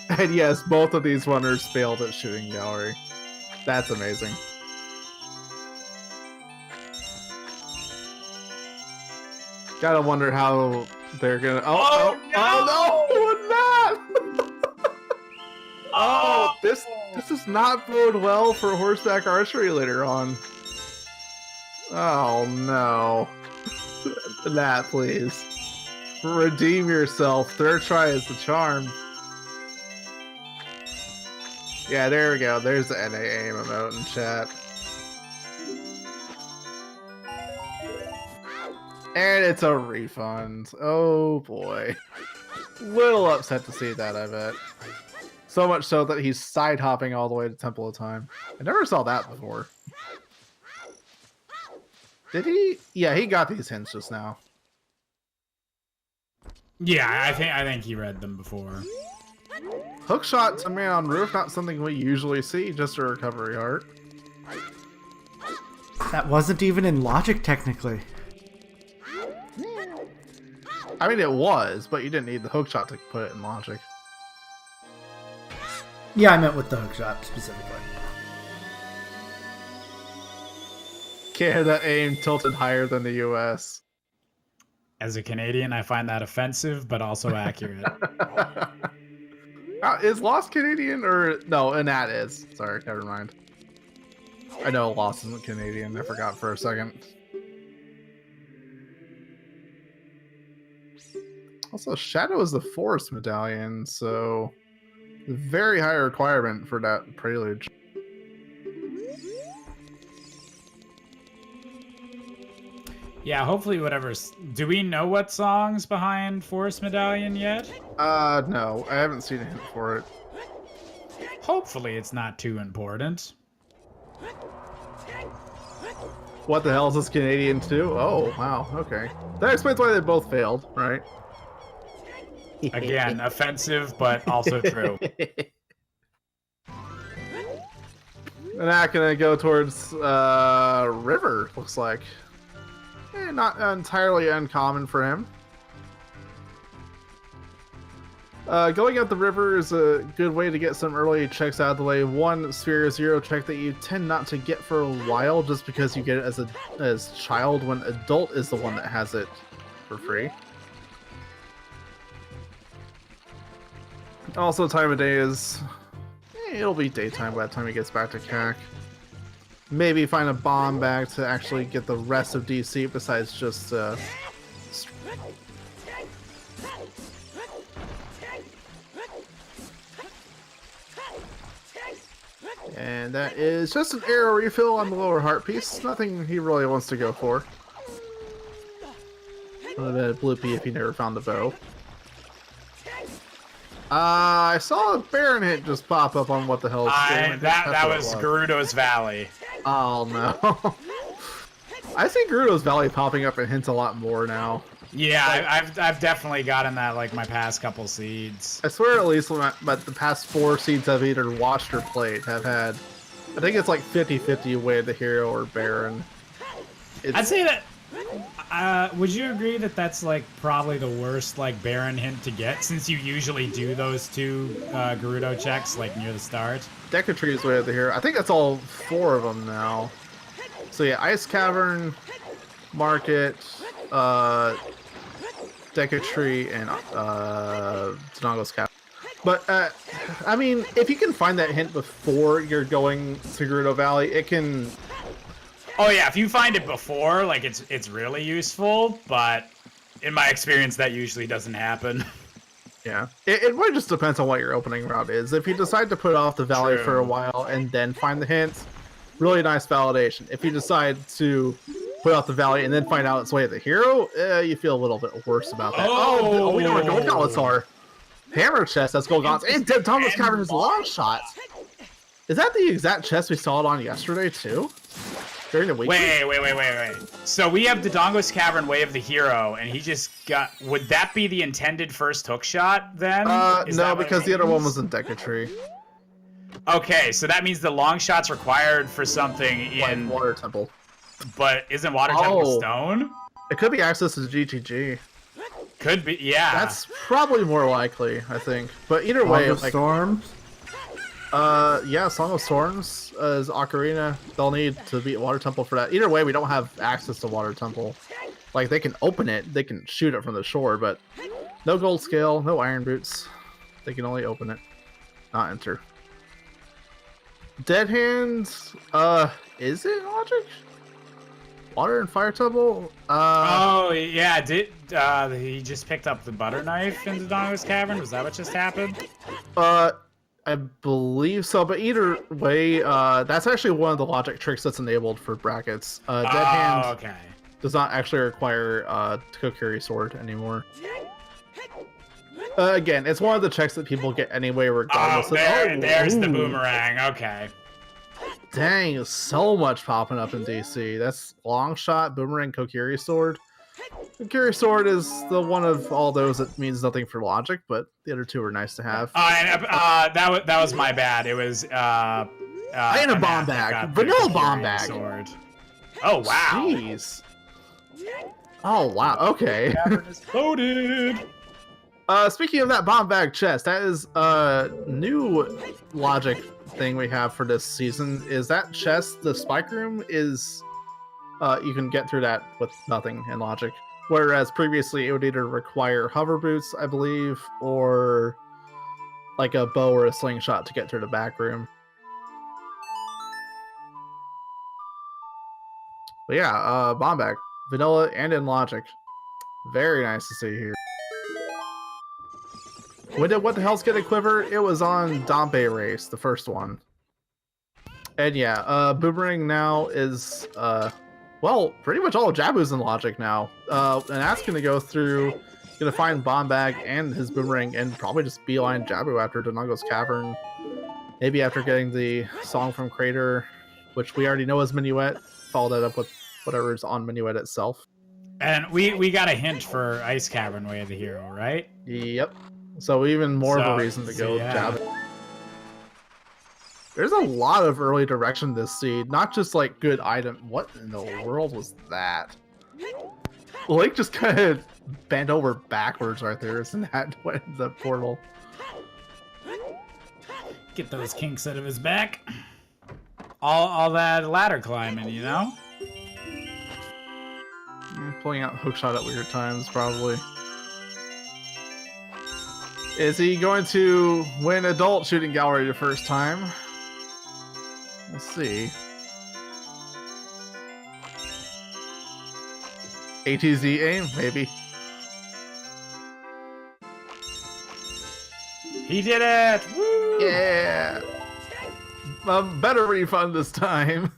And yes, both of these runners failed at shooting gallery. That's amazing. Gotta wonder how they're gonna. Oh no! Oh, this does not bode well for horseback archery later on. Oh no. That, please. Redeem yourself. Third try is the charm. Yeah, there we go. There's the NA aim emote in chat. And it's a refund. Oh boy. Little upset to see that, I bet. So much so that he's side hopping all the way to Temple of Time. I never saw that before. Did he? Yeah, he got these hints just now. Yeah, I think he read them before. Hookshot to man on roof, not something we usually see, just a recovery art. That wasn't even in logic, technically. I mean, it was, but you didn't need the hookshot to put it in logic. Yeah, I meant with the hookshot specifically. Canada aim tilted higher than the US. As a Canadian, I find that offensive, but also accurate. Is Lost Canadian or no? Anat is. Sorry, never mind. I know Lost isn't Canadian. I forgot for a second. Also, Shadow is the forest medallion, so very high requirement for that prelude. Yeah, hopefully whatever's... Do we know what song's behind Forest Medallion yet? No. I haven't seen a hint for it. Hopefully it's not too important. What the hell is this Canadian too? Oh, wow. Okay. That explains why they both failed, right? Again, offensive, but also true. We're not gonna go towards River, looks like. Not entirely uncommon for him. Going up the river is a good way to get some early checks out of the way. One Sphere Zero check that you tend not to get for a while just because you get it as child, when adult is the one that has it for free. Also, time of day is... it'll be daytime by the time he gets back to CAC. Maybe find a bomb bag to actually get the rest of DC besides just... And that is just an arrow refill on the lower heart piece. Nothing he really wants to go for. A little bit of bloopy if he never found the bow. I saw a Baron hit just pop up on what the hell is going on. That was Gerudo's Valley. Oh no. I see Gerudo's Valley popping up in hints a lot more now. Yeah, I've definitely gotten that like my past couple seeds. I swear at least but the past 4 seeds I've either watched or played have had, I think it's like 50-50 away the hero or Baron. I'd say that, would you agree that that's like probably the worst like Baron hint to get, since you usually do those 2 Gerudo checks like near the start? Decatry is way over here. I think that's all 4 of them now. So yeah, Ice Cavern, Market, Decatry, and Tenango's Cavern. But, I mean, if you can find that hint before you're going to Gerudo Valley, it can... Oh yeah, if you find it before, like it's really useful, but in my experience that usually doesn't happen. Yeah. It really just depends on what your opening route is. If you decide to put off the Valley for a while and then find the hints, really nice validation. If you decide to put out the Valley and then find out it's way of the hero, you feel a little bit worse about that. Oh, we know where Gold Gauntlets are. Hammer chest, that's Gold Gauntlets. And Thomas Cavern's long shots. Is that the exact chest we saw it on yesterday, too? During the week? Wait. So we have Dodongo's Cavern, Way of the Hero, and he just got... Would that be the intended first hook shot, then? No, because the other one was in Decatry. Okay, so that means the long shot's required for something in... Like Water Temple. But isn't Water Temple stone? It could be access to GTG. Could be, yeah. That's probably more likely, I think. But either way, Song of Storms. yeah, Song of Storms is Ocarina. They'll need to beat Water Temple for that. Either way, we don't have access to Water Temple. Like, they can open it, they can shoot it from the shore, but no gold scale, no iron boots. They can only open it, not enter. Dead Hand, is it Logic? Water and Fire Temple? Oh, yeah, he just picked up the butter knife in Dodongo's Cavern? Was that what just happened? I believe so, but either way, that's actually one of the logic tricks that's enabled for brackets. Dead Hand okay. does not actually require Kokiri Sword anymore. Again, it's one of the checks that people get anyway, regardless. There's the boomerang. Okay. Dang, so much popping up in DC. That's Long Shot, Boomerang, Kokiri Sword. Kokiri Sword is the one of all those that means nothing for logic, but the other two are nice to have. That was my bad. It was and a bomb bag, vanilla bomb bag. Sword. Oh wow. Jeez. Oh wow. Okay. Cavern is loaded. Speaking of that bomb bag chest, that is a new logic thing we have for this season. Is that chest, the spike room, is you can get through that with nothing in logic. Whereas previously it would either require hover boots, I believe, or like a bow or a slingshot to get through the back room. But yeah, bomb bag, vanilla and in logic. Very nice to see here. When did What the Hell's Get a Quiver? It was on Dompe Race, the first one. And yeah, Boomerang now is, well, pretty much all of Jabu's in logic now. And that's going to go through, going to find Bomb Bag and his Boomerang and probably just beeline Jabu after Dodongo's Cavern. Maybe after getting the song from Crater, which we already know is Minuet, follow that up with whatever's on Minuet itself. And we got a hint for Ice Cavern Way of the Hero, right? Yep. So even more of a reason to go Jabu. There's a lot of early direction this seed, not just like good item. What in the world was that? Link just kind of bent over backwards right there. Isn't that what the portal? Get those kinks out of his back. All that ladder climbing, you know? Pulling out hookshot at weird times, probably. Is he going to win adult shooting gallery the first time? We'll see. ATZ aim, maybe. He did it! Woo! Yeah! A better refund this time.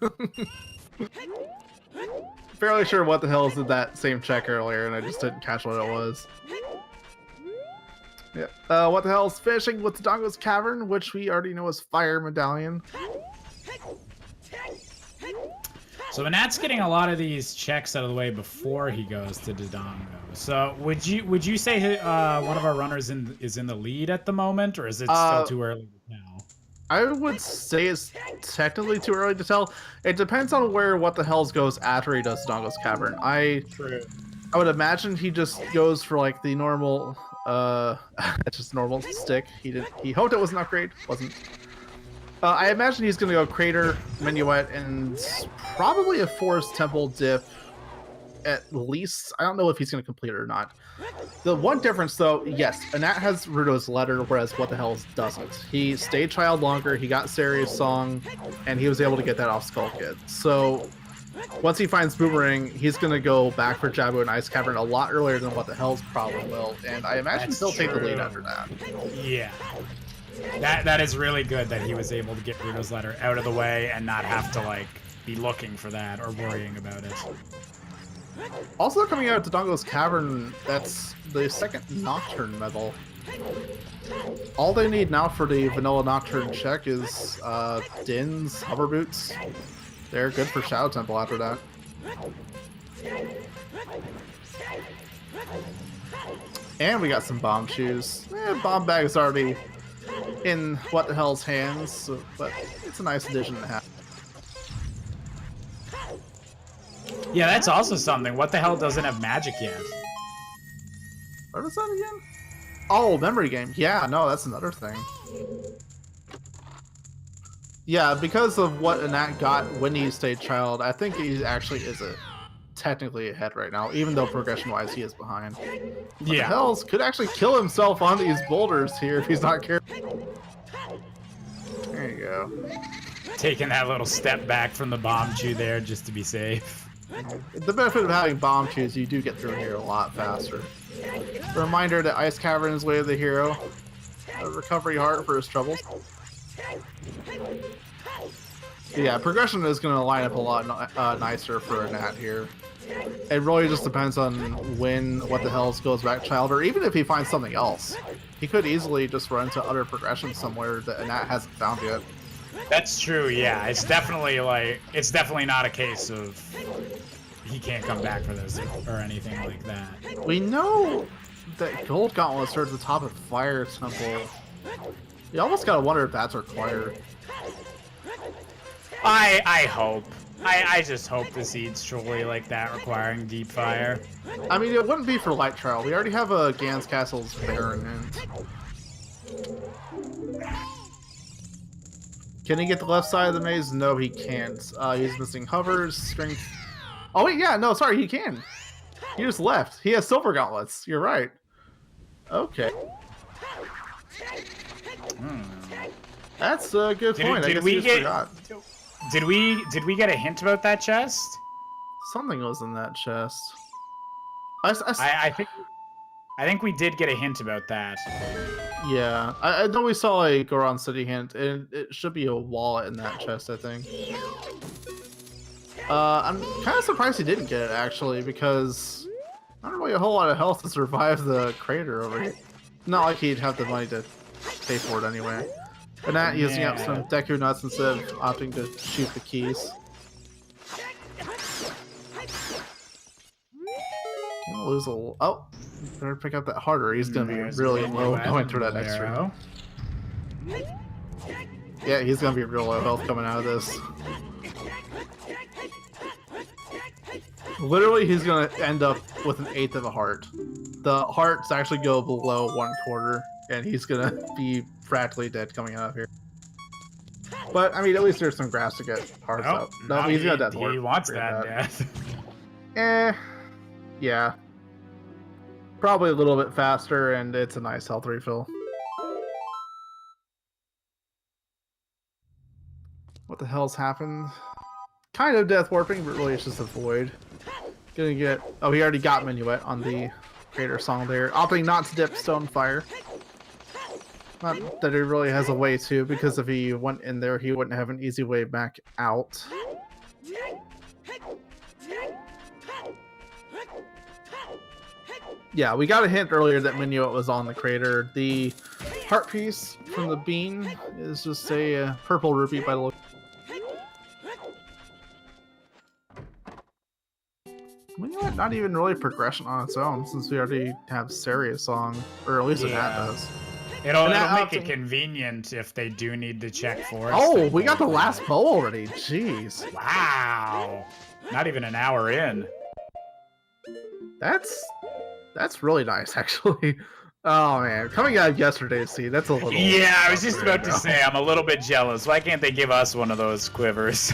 Fairly sure What the Hell did that same check earlier, and I just didn't catch what it was. Yeah. What the Hell's finishing with Dodongo's Cavern, which we already know is Fire Medallion. So Anat's getting a lot of these checks out of the way before he goes to Dodongo. So would you say one of our runners is in the lead at the moment, or is it still too early now? I would say it's technically too early to tell. It depends on where What the Hell's goes after he does Dodongo's Cavern. I would imagine he just goes for like the normal, just normal stick. He hoped it was an upgrade, wasn't. I imagine he's gonna go Crater, Minuet, and probably a Forest Temple dip. At least, I don't know if he's gonna complete it or not. The one difference, though, yes, Anat has Rudo's letter, whereas What the Hell's doesn't. He stayed child longer. He got Saria's song, and he was able to get that off Skull Kid. So once he finds Boomerang, he's gonna go back for Jabu and Ice Cavern a lot earlier than What the Hell's probably will, and I imagine he'll take the lead after that. Yeah. That is really good that he was able to get Rudo's letter out of the way and not have to like be looking for that or worrying about it. Also coming out to Dodongo's Cavern, that's the second Nocturne medal. All they need now for the vanilla Nocturne check is Din's hover boots. They're good for Shadow Temple after that. And we got some bomb shoes. Bomb bag is already in What the Hell's hands, but it's a nice addition to have. Yeah, that's also something. What the hell doesn't have magic yet? What was that again? Oh, memory game. Yeah, no, that's another thing. Yeah, because of what Anat got when he stayed child, I think he actually is technically ahead right now, even though progression-wise he is behind. But the Hells could actually kill himself on these boulders here if he's not careful. There you go. Taking that little step back from the bomb chew there just to be safe. The benefit of having bomb chews, you do get through here a lot faster. Reminder that Ice Cavern is way of the hero. A recovery heart for his troubles. Yeah, progression is going to line up a lot nicer for a Nat here. It really just depends on what the Hells goes back child, or even if he finds something else. He could easily just run into other progression somewhere that a Nat hasn't found yet. That's true, yeah. It's definitely not a case of he can't come back for this or anything like that. We know that Gold Gauntlets are at the top of Fire Temple. You almost gotta wonder if that's required. I hope. I just hope the seed's truly like that, requiring deep fire. I mean, it wouldn't be for Light Trial. We already have a Gans Castle's Baron Hint. Can he get the left side of the maze? No, he can't. He's missing hovers, strength. Oh wait, yeah, no, sorry, he can. He just left. He has Silver Gauntlets. You're right. Okay. That's a good point. I guess we forgot. Did we get a hint about that chest? Something was in that chest. I think we did get a hint about that. Yeah, I know we saw a Goron City hint, and it should be a wallet in that chest, I think. I'm kind of surprised he didn't get it, actually, because not really a whole lot of health to survive the crater over here. Not like he'd have the money to pay for it anyway. But not using up some Deku Nuts instead of opting to shoot the keys. Gonna lose a little. Oh, better pick up that harder. He's gonna be really low going through that next round. Yeah, he's gonna be real low health coming out of this. Literally, he's gonna end up with an eighth of a heart. The hearts actually go below 1/4, and he's gonna be practically dead coming out of here. But I mean, at least there's some grass to get hearts out. No, he's gonna death ward. He wants that death. Yeah. Probably a little bit faster, and it's a nice health refill. What the hell's happened? Kind of death warping, but really it's just a void. Gonna get... Oh, he already got Minuet on the Creator Song there. Opting not to dip Stonefire. Not that he really has a way to, because if he went in there, he wouldn't have an easy way back out. Yeah, we got a hint earlier that Minuet was on the crater. The heart piece from the bean is just a purple rupee by the look. Minuet not even really progression on its own, since we already have Saria's song, or at least it does. It'll make it convenient if they do need to check for us. Oh, we got the last bow already. Jeez. Wow. Not even an hour in. That's really nice, actually. Oh man, coming out of yesterday's seed, that's a little... Yeah, I was just about to say, I'm a little bit jealous. Why can't they give us one of those quivers?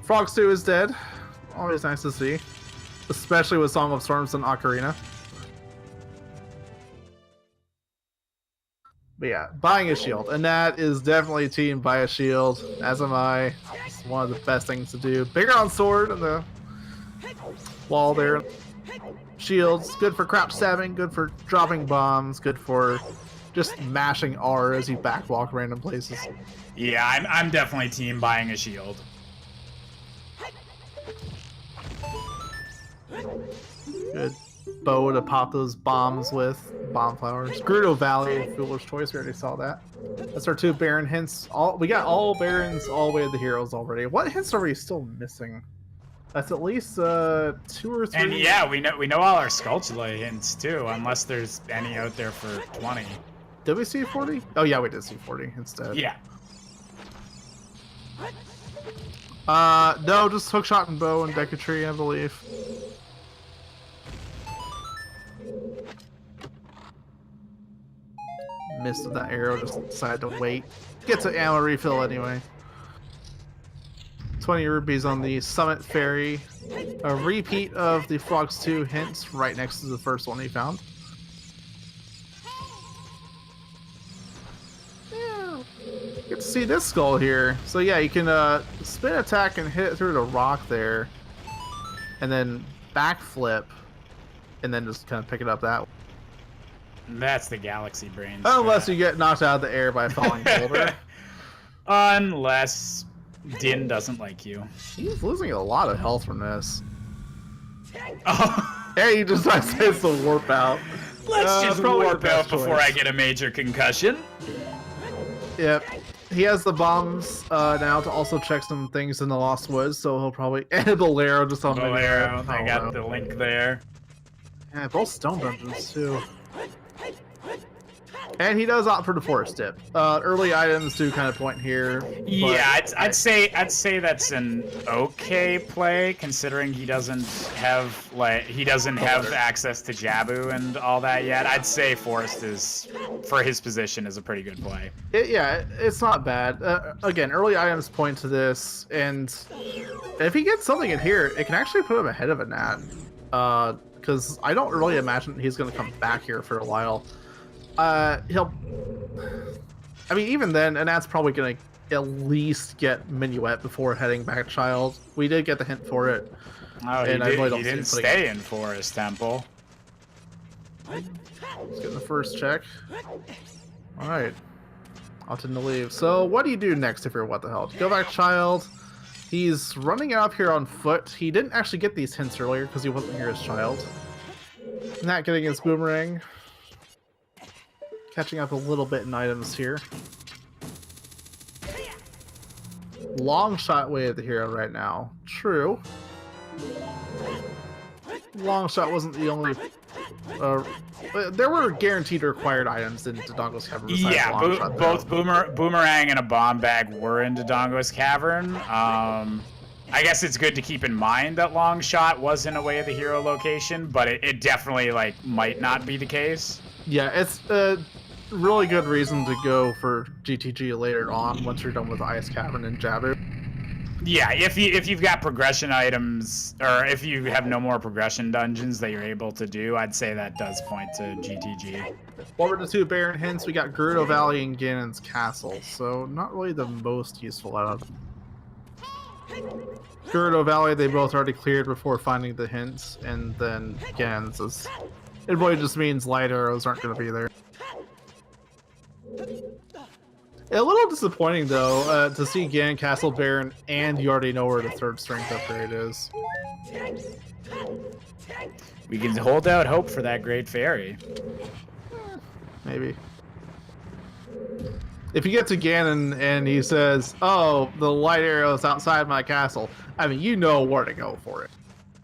Frog Stew is dead. Always nice to see. Especially with Song of Storms and Ocarina. But yeah, buying a shield. And that is definitely team buy a shield, as am I. It's one of the best things to do. Bigger on sword and the wall there. Shields, good for crouch stabbing, good for dropping bombs, good for just mashing R as you backwalk random places. Yeah, I'm definitely team buying a shield. Good bow to pop those bombs with. Bomb flowers. Gerudo Valley, foolish choice, we already saw that. That's our 2 Baron hints. We got all Barons all the way to the heroes already. What hints are we still missing? That's at least 2 or 3. And yeah, we know all our Skulltula hints too, unless there's any out there for 20. Did we see 40? Oh yeah, we did see 40 instead. Yeah. No, just hookshot and bow and Decatry, I believe. Missed with that arrow, just decided to wait. Gets an ammo refill anyway. 20 rupees on the Summit Ferry. A repeat of the Frogs 2 hints right next to the first one he found. Yeah, get to see this skull here. So yeah, you can spin attack and hit it through the rock there. And then backflip. And then just kind of pick it up that way. That's the galaxy brains. Unless you get knocked out of the air by a falling boulder. Unless Din doesn't like you. He's losing a lot of health from this. Oh. Hey, you just says the warp out. Let's just probably warp the out best before choice. I get a major concussion. Yep. He has the bombs now to also check some things in the Lost Woods, so he'll probably and Bolero just on Bolero, the I got the link there. Yeah, both stone dungeons too. And he does opt for the forest dip. Early items do kind of point here. Yeah, I'd say that's an okay play considering he doesn't have access to Jabu and all that yet. I'd say Forest is for his position is a pretty good play. It's not bad. Again, early items point to this, and if he gets something in here, it can actually put him ahead of a Nat. Because I don't really imagine he's going to come back here for a while. Even then, Anat's probably gonna at least get Minuet before heading back Child. We did get the hint for it. Oh, and he didn't stay in Forest Temple. Let's get the first check. Alright. Opting to leave. So, what do you do next if you're What the Hell? Go back Child. He's running up here on foot. He didn't actually get these hints earlier because he wasn't here as Child. Not getting his boomerang. Catching up a little bit in items here. Long shot way of the hero right now. True. Long shot wasn't the only. There were guaranteed required items in Dodongo's Cavern. Yeah, both boomerang and a bomb bag were in Dodongo's Cavern. I guess it's good to keep in mind that long shot was in a way of the hero location, but it definitely might not be the case. Yeah, it's really good reason to go for GTG later on once you're done with Ice Cavern and Jabu. Yeah, if you've got progression items, or if you have no more progression dungeons that you're able to do, I'd say that does point to GTG. What were the two Baron hints? We got Gerudo Valley and Ganon's Castle, so not really the most useful out of them. Gerudo Valley, they both already cleared before finding the hints, and then Ganon's is... It really just means light arrows aren't going to be there. A little disappointing though to see Ganon Castle Baron and you already know where the third strength upgrade is. We can hold out hope for that Great Fairy. Maybe. If you get to Ganon and he says, "Oh, the light arrow is outside my castle," I mean, you know where to go for it.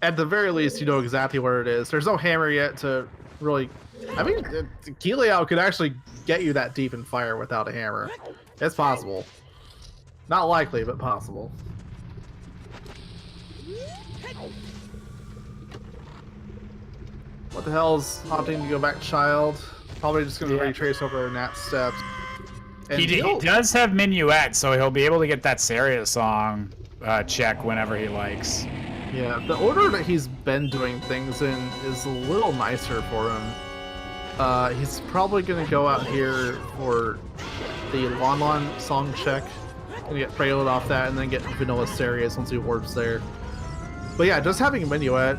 At the very least, you know exactly where it is. There's no hammer yet to really... I mean, Kiliao could actually get you that deep in fire without a hammer. It's possible. Not likely, but possible. What the hell's opting to go back Child? Probably just going to retrace over Nat's steps. And He does have Minuet, so he'll be able to get that Saria song check whenever he likes. Yeah, the order that he's been doing things in is a little nicer for him. He's probably going to go out here for the Lon Lon song check and get Prelude off that and then get Vanilla Sarias once he warps there. But yeah, just having Minuet,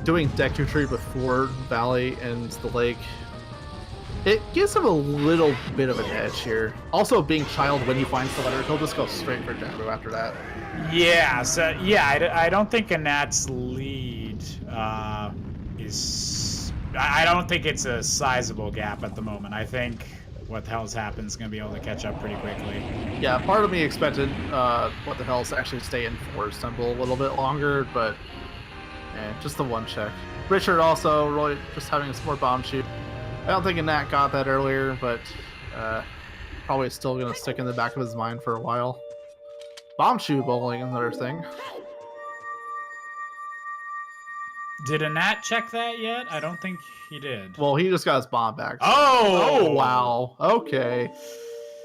doing Decutry before Valley and the lake, it gives him a little bit of an edge here. Also, being Child, when he finds the letter, he'll just go straight for Jabu after that. Yeah, so yeah, I don't think Anat's lead is... I don't think it's a sizable gap at the moment. I think What the Hell's Happened is going to be able to catch up pretty quickly. Yeah, part of me expected What the Hell's to actually stay in Forest Temple a little bit longer, but just the one check. Richard also really just having some more bomb shoot. I don't think Anat got that earlier, but probably still going to stick in the back of his mind for a while. Bomb shoe bowling is another thing. Did Anat check that yet? I don't think he did. Well, he just got his bomb back. So. Oh! Oh, wow. Okay.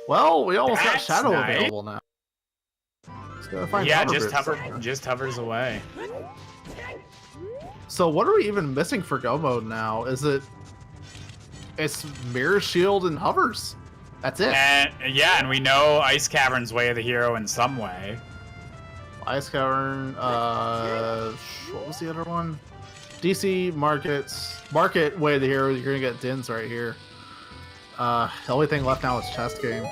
Well, we almost got That's Shadow nice. available now. Just gotta find Yeah, hover just boots hover, somewhere. just hovers away. So what are we even missing for Go mode now? It's Mirror Shield and hovers. That's it. And yeah, and we know Ice Cavern's Way of the Hero in some way. Ice Cavern, what was the other one? DC Market Way of the Hero, you're gonna get Dins right here. The only thing left now is Chest Game.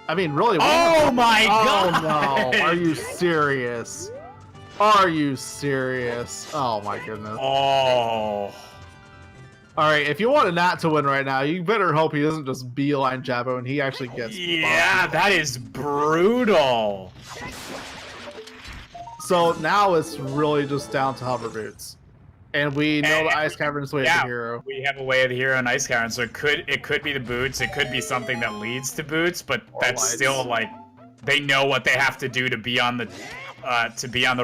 I mean, really, Oh my god! Oh no, are you serious? Are you serious? Oh my goodness. Oh. Alright, if you want a Nat to win right now, you better hope he doesn't just beeline Jabbo and he actually gets Yeah, bombed. that is brutal. So now it's really just down to hover boots. And we know the Ice Cavern's Way of the Hero. We have a Way of the Hero in Ice Cavern, so it could be the boots, it could be something that leads to boots, but that's lights. still like they know what they have to do to be on the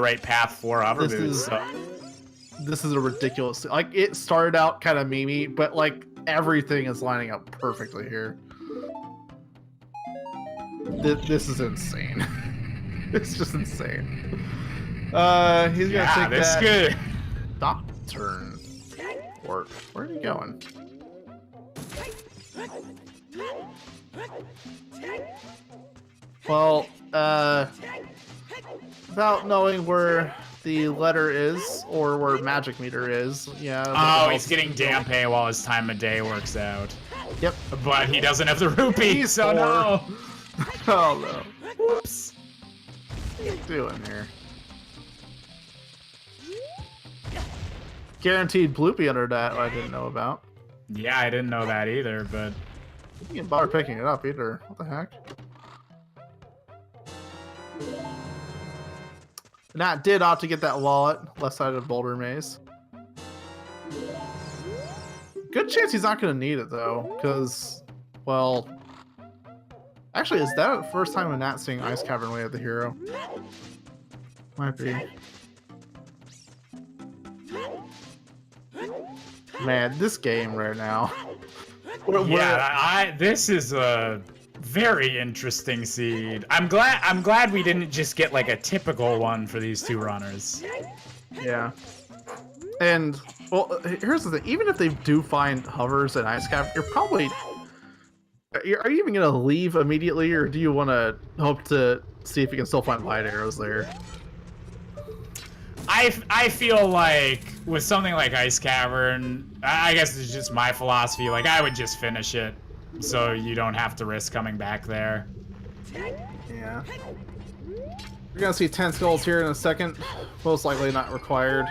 right path for hover boots. This is a ridiculous. Like, it started out kind of memey, but like everything is lining up perfectly here. This is insane. It's just insane. He's gonna take this that. good. Nocturne. Or where are you going? Well, without knowing where the letter is or where magic meter is, yeah. Oh, he's getting Dampe while his time of day works out. Yep. But he doesn't have the rupee, so no. Oh no. Whoops. What are you doing here? Guaranteed bloopy under that I didn't know about. Yeah, I didn't know that either, but You didn't bother picking it up either. What the heck? Nat did opt to get that wallet left side of Boulder Maze. Good chance he's not going to need it though, because, well, actually, is that the first time I'm not seeing Ice Cavern Way of the Hero? Might be. Man, this game right now. This is a very interesting seed. I'm glad we didn't just get like a typical one for these two runners. Yeah. And, well, here's the thing. Even if they do find hovers and Ice Cavern, you're probably... Are you even going to leave immediately, or do you want to hope to see if you can still find light arrows there? I feel like with something like Ice Cavern, I guess it's just my philosophy, like I would just finish it so you don't have to risk coming back there. Yeah. We're going to see 10 skulls here in a second. Most likely not required.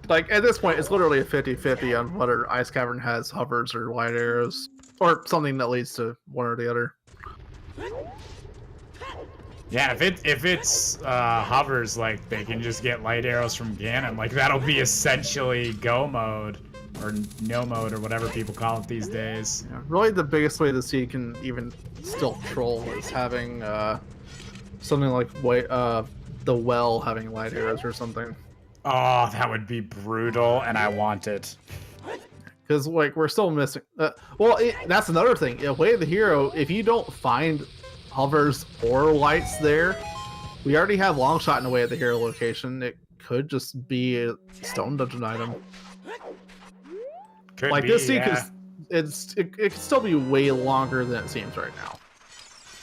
Like, at this point, it's literally a 50-50 on whether Ice Cavern has hovers or light arrows. Or something that leads to one or the other. Yeah, if it's hovers, like they can just get light arrows from Ganon, like that'll be essentially go mode or no mode or whatever people call it these days. Yeah, really, the biggest way the seed can even still troll is having something like the well having light arrows or something. Oh, that would be brutal, and I want it. Because like we're still missing. That's another thing. Way of the Hero, if you don't find hovers or lights there, we already have long shot in the Way of the Hero location. It could just be a stone dungeon item. Could like be, this seed yeah. it could still be way longer than it seems right now.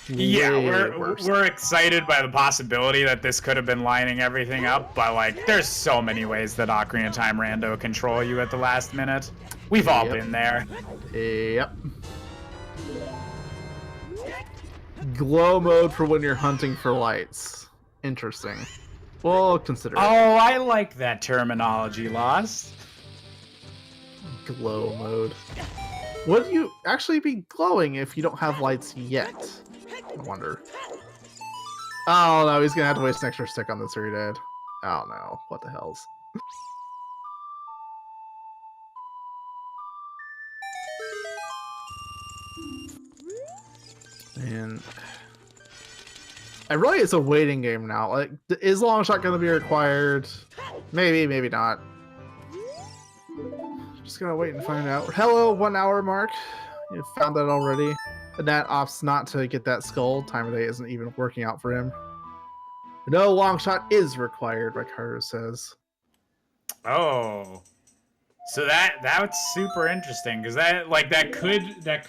Yeah, Way worse. we're excited by the possibility that this could have been lining everything up, but like there's so many ways that Ocarina of Time rando control you at the last minute. We've all been there. Yep. Glow mode for when you're hunting for lights. Interesting. We'll consider it. Oh, I like that terminology, Lost. Glow mode. Would you actually be glowing if you don't have lights yet? I wonder. Oh no, he's gonna have to waste an extra stick on this or he dead. Oh no, what the hells? And really, it's a waiting game now. Like, is long shot going to be required? Maybe, maybe not. Just gonna wait and find out. Hello, 1 hour mark. You found that already. And that opts not to get that skull. Time of day isn't even working out for him. No long shot is required, Ricardo says. Oh. So that's super interesting because that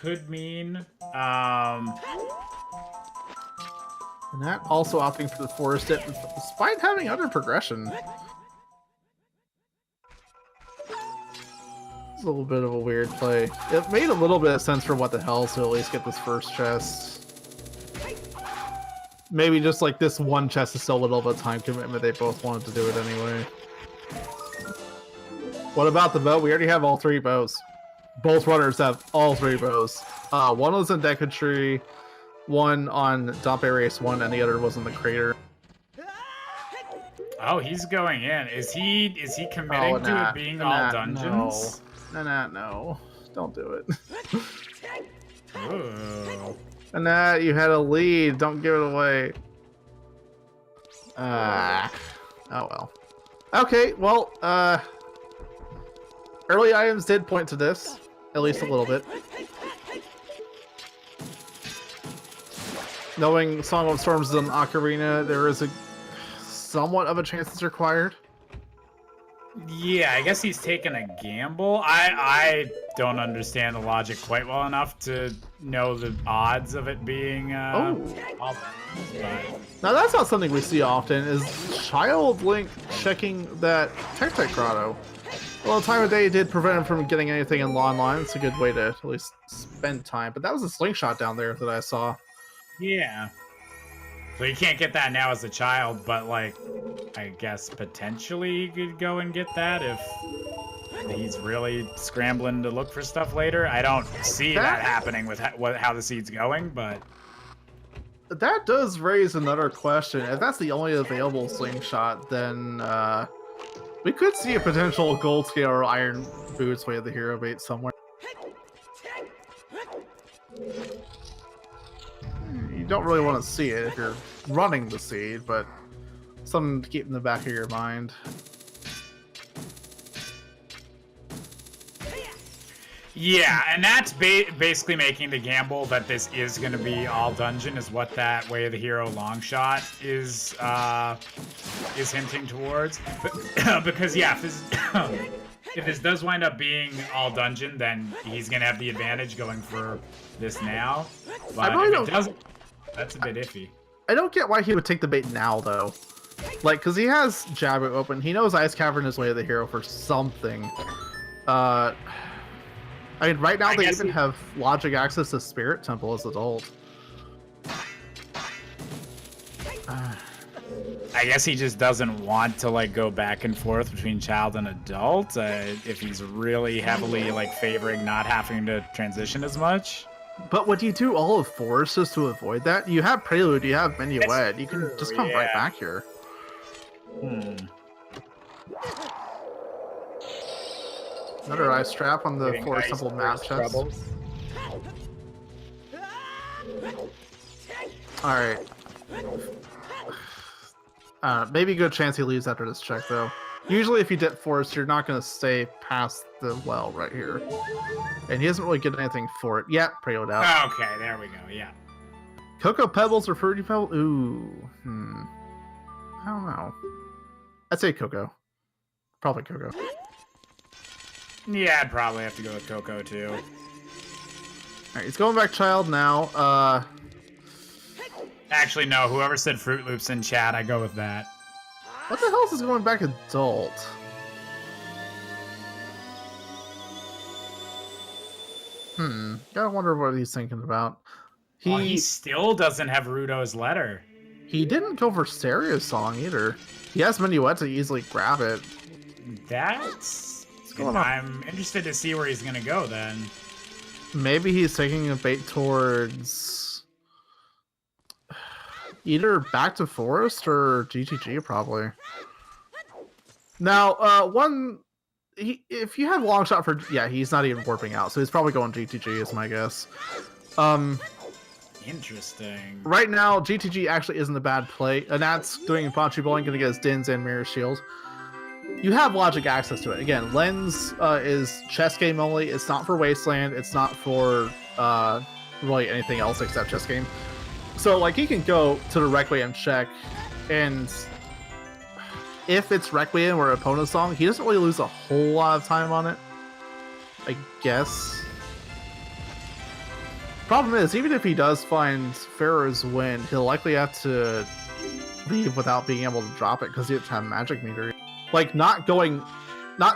could mean And that also opting for the forest dip despite having under progression. It's a little bit of a weird play. It made a little bit of sense for what the hell to at least get this first chest. Maybe just like this one chest is still a little bit of time commitment. They both wanted to do it anyway. What about the bow? We already have all 3 bows. Both runners have all 3 bows. One was in Deku Tree, one on Dompe Race 1, and the other was in the crater. oh, he's going in. Is he committing to it being all dungeons? No. Don't do it. Ooh. Annette, you had a lead. Don't give it away. Oh well. Okay, well, early items did point to this, at least a little bit. Knowing Song of Storms is an ocarina, there is a somewhat of a chance it's required. Yeah, I guess he's taking a gamble. I don't understand the logic quite well enough to know the odds of it being Oh. but Now that's not something we see often, is Child Link checking that Tech Grotto. Well, the time of day did prevent him from getting anything in lawn line. It's a good way to at least spend time. But that was a slingshot down there that I saw. yeah. So you can't get that now as a child, but like, I guess potentially he could go and get that if he's really scrambling to look for stuff later. I don't see that happening with how the seed's going, but that does raise another question. If that's the only available slingshot, then we could see a potential gold scale or iron boots way of the hero bait somewhere. You don't really want to see it if you're running the seed, but something to keep in the back of your mind. yeah, and that's basically making the gamble that this is going to be all dungeon is what that Way of the Hero long shot is hinting towards. But, because yeah, if this does wind up being all dungeon, then he's going to have the advantage going for this now. But if it doesn't, that's a bit iffy. I don't get why he would take the bait now, though. Like, because he has Jabu open. He knows Ice Cavern is Way of the Hero for something. I mean, right now they even have logic access to Spirit Temple as adult. I guess he just doesn't want to like go back and forth between child and adult if he's really heavily like favoring not having to transition as much. But would you do all of Forest just to avoid that? You have Prelude, you have Minuet. You can just come right back here. Another ice trap on the Forest Temple map chest. Alright. Maybe a good chance he leaves after this check, though. Usually if you dip Forest, you're not going to stay past the well right here. And he doesn't really get anything for it. Yeah, Prelude out. Okay, there we go, yeah. Cocoa Pebbles or Fruity Pebbles? Ooh. I don't know. I'd say Cocoa. Probably Cocoa. Yeah, I'd probably have to go with Coco too. Alright, he's going back child now. Actually, no, whoever said Fruit Loops in chat, I go with that. What the hell is going back adult? Gotta wonder what he's thinking about. He still doesn't have Rudo's letter. He didn't go for Stereo's song either. He has Minuet to easily grab it. That's... going on? I'm interested to see where he's gonna go then. Maybe he's taking a bait towards either back to Forest or GTG probably. Now, if you have long shot for, yeah, he's not even warping out, so he's probably going GTG is my guess. Interesting. Right now, GTG actually isn't a bad play. Anat's doing Bocce Bowling, going to get his Dins and Mirror Shield. You have logic access to it. Again, Lens is chess game only. It's not for Wasteland. It's not for really anything else except chess game. So, like, he can go to the Requiem check, and if it's Requiem or opponent's song, he doesn't really lose a whole lot of time on it, I guess. Problem is, even if he does find Pharaoh's Wind, he'll likely have to leave without being able to drop it because he doesn't have Magic Meter. Like, not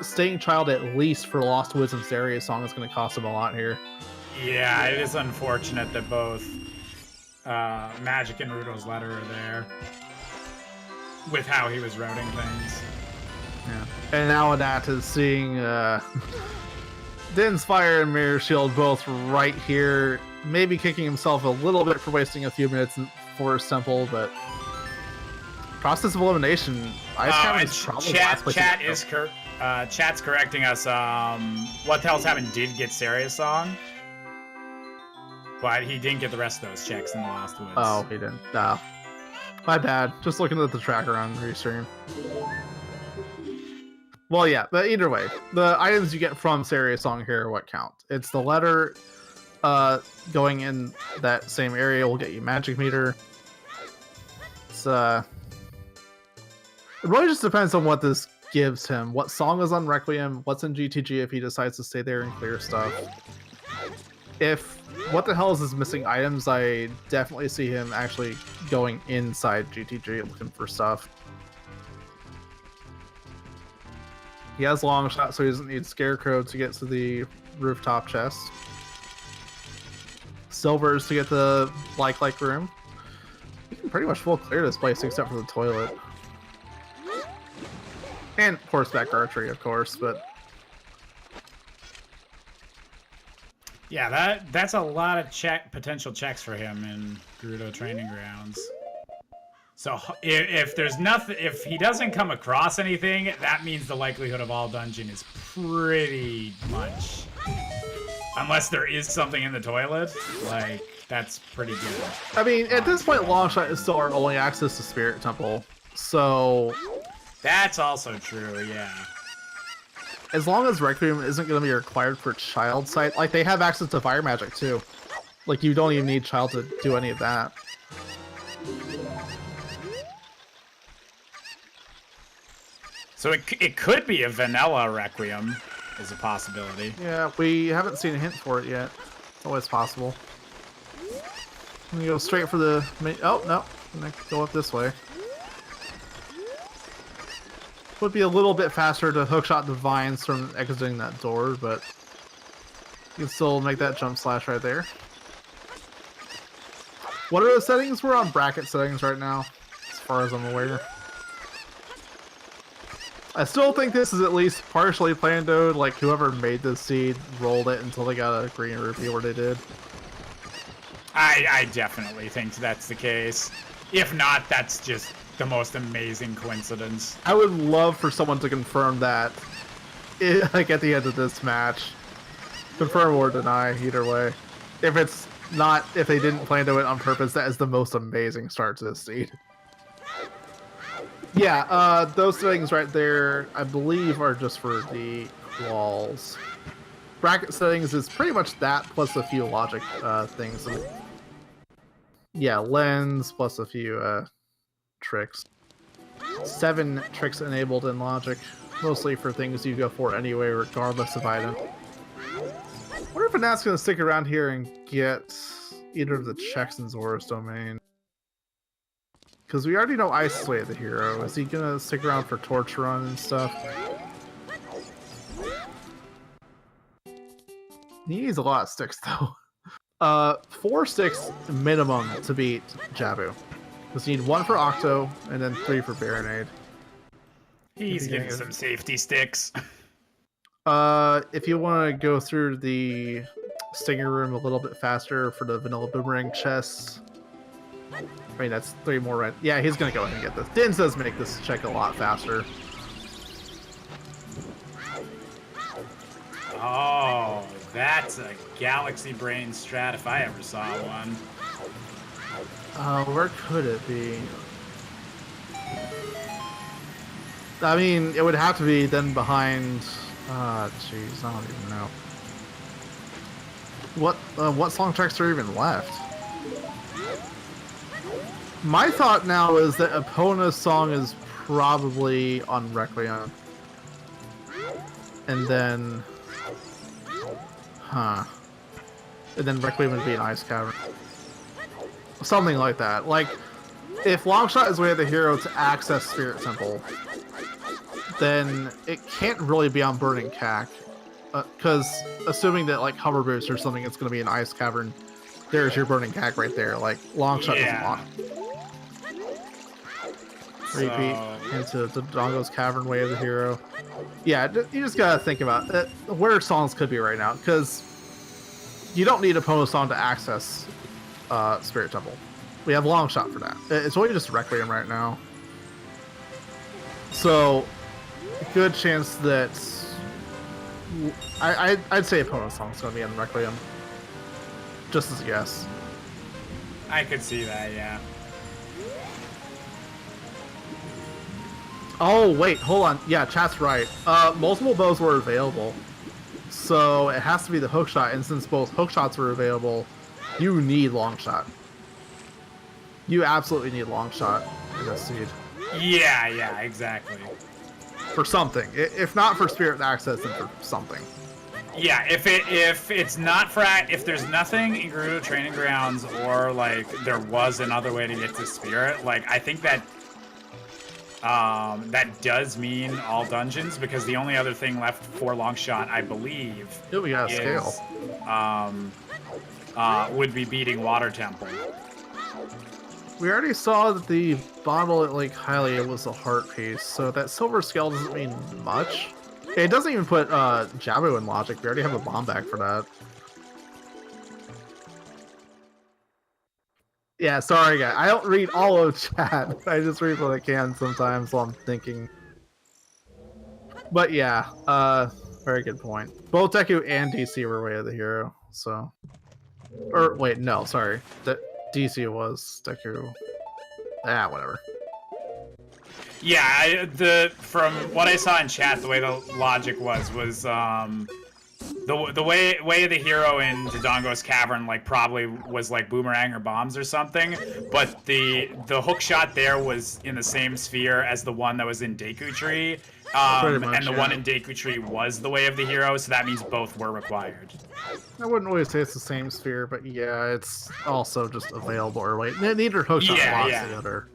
staying child at least for Lost Wisdom's area song is going to cost him a lot here. Yeah, it is unfortunate that both Magic and Rudo's letter are there with how he was routing things. Yeah. And now Anat is seeing Din's Fire and Mirror Shield both right here. Maybe kicking himself a little bit for wasting a few minutes in Forest Temple, but process of elimination. Chat's correcting us. What the hell's happened? Did get Serious Song, but he didn't get the rest of those checks in the last woods. Oh, he didn't. No, my bad. Just looking at the tracker on Restream. Well, yeah, but either way, the items you get from Serious Song here are what count. It's the letter going in that same area will get you Magic Meter. It's it really just depends on what this gives him. What song is on Requiem, what's in GTG if he decides to stay there and clear stuff. If what the hell is his missing items, I definitely see him actually going inside GTG looking for stuff. He has long shot, so he doesn't need Scarecrow to get to the rooftop chest. Silvers to get the like room. You can pretty much full clear this place except for the toilet. And horseback archery, of course, but yeah, that's a lot of potential checks for him in Gerudo Training Grounds. So if there's nothing, if he doesn't come across anything, that means the likelihood of all dungeon is pretty much, unless there is something in the toilet, like that's pretty good. I mean, at this point, Longshot is still our only access to Spirit Temple, so that's also true, yeah. As long as Requiem isn't going to be required for Child Sight, like they have access to Fire Magic too. Like you don't even need Child to do any of that. So it could be a vanilla Requiem, is a possibility. Yeah, we haven't seen a hint for it yet. It's always possible. I'm gonna go straight for the main. Oh no, I'm gonna go up this way. Would be a little bit faster to hookshot the vines from exiting that door, but you can still make that jump slash right there. What are the settings? We're on bracket settings right now, as far as I'm aware. I still think this is at least partially planned though, like whoever made this seed rolled it until they got a green rupee or they did. I definitely think that's the case. If not, that's just the most amazing coincidence. I would love for someone to confirm that, like at the end of this match. Confirm or deny, either way. If it's not, if they didn't plan to do it on purpose, that is the most amazing start to this seed. Yeah, those settings right there, I believe, are just for the walls. Bracket settings is pretty much that plus a few logic things. Yeah, lens plus a few tricks. 7 tricks enabled in logic, mostly for things you go for anyway, regardless of item. I wonder if Anat's going to stick around here and get either of the checks in Zora's Domain. Because we already know Ice is the hero. Is he going to stick around for Torch Run and stuff? He needs a lot of sticks, though. 4 sticks minimum to beat Jabu. Because you need 1 for Octo, and then 3 for Baronade. He's getting some safety sticks. If you want to go through the Stinger Room a little bit faster for the Vanilla Boomerang chests... I mean, that's 3 more red. Yeah, he's going to go ahead and get this. Dins does make this check a lot faster. Oh, that's a Galaxy Brain strat if I ever saw one. Where could it be? I mean, it would have to be then behind. Jeez, I don't even know. What song tracks are even left? My thought now is that Epona's song is probably on Requiem. And then... And then Requiem would be an Ice Cavern. Something like that. Like, if Longshot is Way of the Hero to access Spirit Temple, then it can't really be on Burning Cack. Because assuming that, like, Hover Boost or something, it's going to be an Ice Cavern, there's your Burning Cack right there. Like, Longshot doesn't want it. Repeat into Dodongo's Cavern, Way of the Hero. Yeah, you just gotta think about it, where songs could be right now, because you don't need a Pono song to access Spirit Temple. We have Longshot for that. It's only just Requiem right now. So, good chance that I'd say a Pono song's gonna be on Requiem. Just as a guess. I could see that, yeah. Oh, wait, hold on. Yeah, chat's right. Multiple bows were available. So it has to be the hookshot, and since both hookshots were available, you need Longshot. You absolutely need Longshot in this seed. Yeah, exactly. For something. If not for Spirit Access, then for something. Yeah, if it's not for if there's nothing in Gerudo Training Grounds, or like there was another way to get to Spirit, like I think that that does mean all dungeons, because the only other thing left for Longshot, I believe, we got a is, scale. Would be beating Water Temple. We already saw that the bottle at Lake Hylia was a heart piece, so that silver scale doesn't mean much. It doesn't even put Jabu in logic. We already have a bomb back for that. Yeah, sorry guys. I don't read all of chat. I just read what I can sometimes while I'm thinking. But yeah, very good point. Both Deku and DC were Way of the Hero, so... Or, wait, no, sorry. DC was Deku. Whatever. Yeah, from what I saw in chat, the way the logic was the way of the hero in Dodongo's Cavern like probably was like boomerang or bombs or something, but the hook shot there was in the same sphere as the one that was in Deku Tree, and the one in Deku Tree was the way of the hero, so that means both were required. I wouldn't always say it's the same sphere, but yeah, it's also just available. Or wait, neither hook shot blocks the other.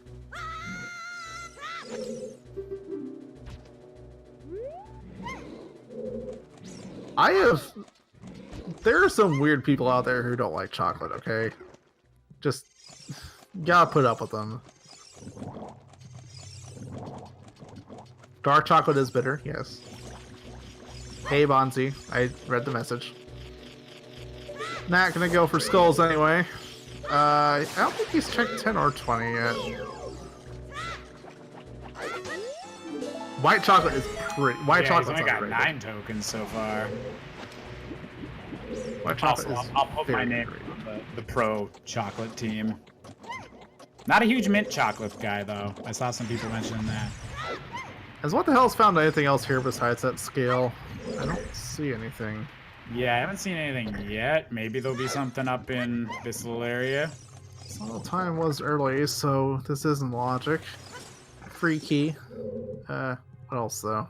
There are some weird people out there who don't like chocolate, okay? Just gotta put up with them. Dark chocolate is bitter, yes. Hey Bonzi, I read the message. Not gonna go for skulls anyway. I don't think he's checked 10 or 20 yet. White chocolate is pretty. White chocolate's only got 9 tokens so far. White chocolate I'll put my name on the pro chocolate team. Not a huge mint chocolate guy though. I saw some people mentioning that. Has What the Hell's found anything else here besides that scale? I don't see anything. Yeah, I haven't seen anything yet. Maybe there'll be something up in this little area. Well, time was early, so this isn't logic. Free key. What else though?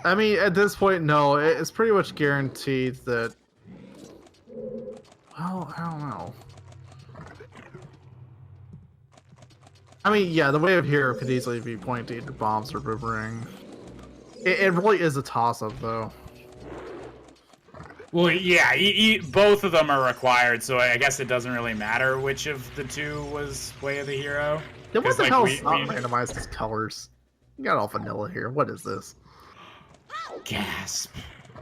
I mean, at this point, no. It's pretty much guaranteed that... Well, I don't know. I mean, yeah, the Way of Hero could easily be pointing to bombs or boomerang. It really is a toss-up, though. Well, yeah, both of them are required, so I guess it doesn't really matter which of the two was Way of the Hero. Then what the hell is not randomized as colors? You got all vanilla here. What is this? Gasp.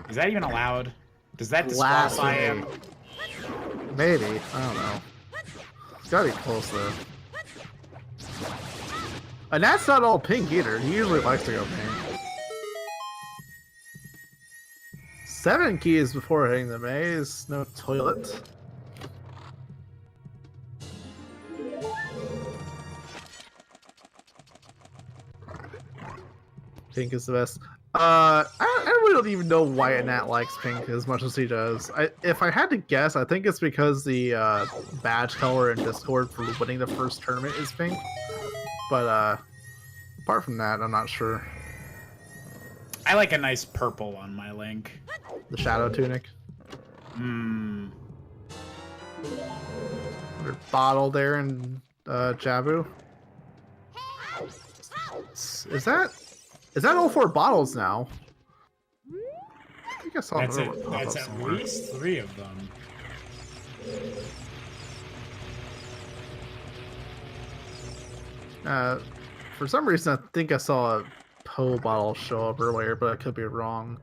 Is that even allowed? Does that disqualify him? Maybe. I don't know. It's gotta be close, though. And that's not all pink either. He usually likes to go pink. 7 keys before hitting the maze. No toilet. Pink is the best. I really don't even know why Annette likes pink as much as he does. If I had to guess, I think it's because the badge color in Discord for winning the first tournament is pink. But apart from that, I'm not sure. I like a nice purple on my Link. The Shadow Tunic. Hmm. Bottle there and Jabu. Is that all 4 bottles now? I think I saw That's another one pop That's up at somewhere. least 3 of them. For some reason, I think I saw a Poe bottle show up earlier, but I could be wrong.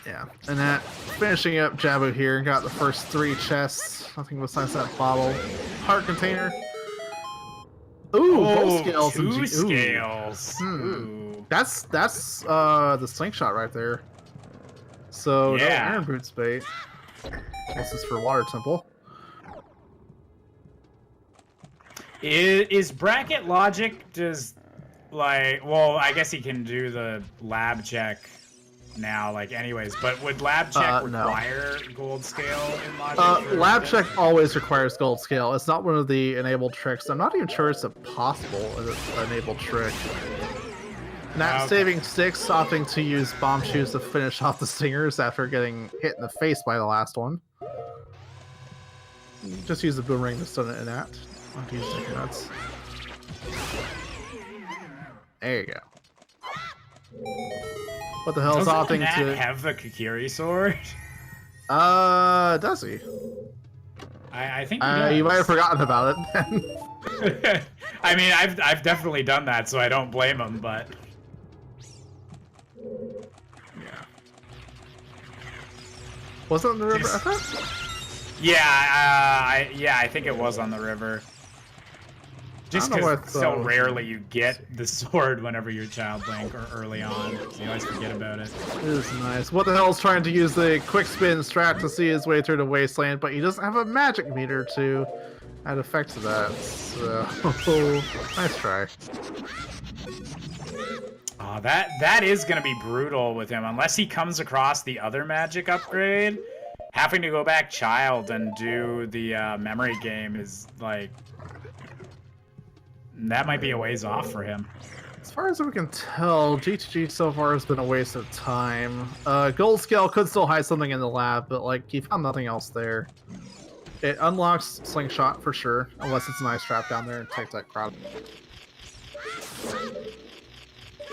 Yeah, and that finishing up Jabu here, got the first 3 chests. Nothing besides that bottle. Heart container. Ooh, both scales. 2 and scales. Hmm. Ooh. That's the slingshot right there. So Yeah. no Iron Boots bait. This is for Water Temple. Is bracket logic just like, well, I guess he can do the lab check now, like anyways, but would lab check No. require gold scale in logic? Lab check always requires gold scale. It's not one of the enabled tricks. I'm not even sure it's a possible enabled trick. Not Okay. saving 6, opting to use bomb shoes to finish off the stingers after getting hit in the face by the last one. Just use the boomerang to stun it in that. Don't use sticker nuts. There you go. What the hell is Doesn't opting Nat to? have the Kakiri sword? Does he? I think he does. You might have forgotten about it. I mean, I've definitely done that, so I don't blame him. But Yeah. Was it on the river? I thought. yeah, I think it was on the river. Just I don't know because what, so rarely you get the sword whenever you're Child Link or early on, so you always forget about it. It is nice. What the hell is trying to use the quick spin strat to see his way through the wasteland, but he doesn't have a magic meter to add effect to that. So, nice try. That is gonna be brutal with him unless he comes across the other magic upgrade. Having to go back Child and do the memory game is like, that might be a ways off for him. As far as we can tell, GTG so far has been a waste of time. Gold Scale could still hide something in the lab, but like he found nothing else there. It unlocks Slingshot for sure, unless it's an ice trap down there and take that crowd.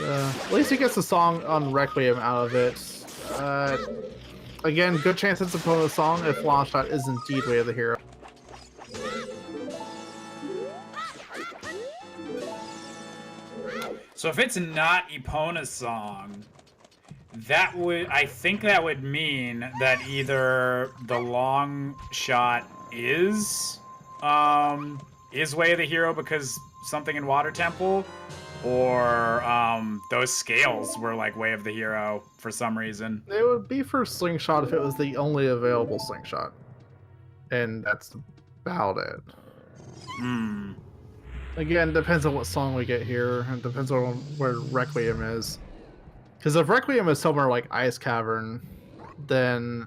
At least he gets the song on Requiem out of it. Again, good chance it's a bonus song if Longshot is indeed Way of the Hero. So if it's not Epona's song, I think that would mean that either the long shot is Way of the Hero because something in Water Temple, or those scales were like Way of the Hero for some reason. It would be for Slingshot if it was the only available Slingshot. And that's about it. Hmm. Again, depends on what song we get here, and depends on where Requiem is. Because if Requiem is somewhere like Ice Cavern, then...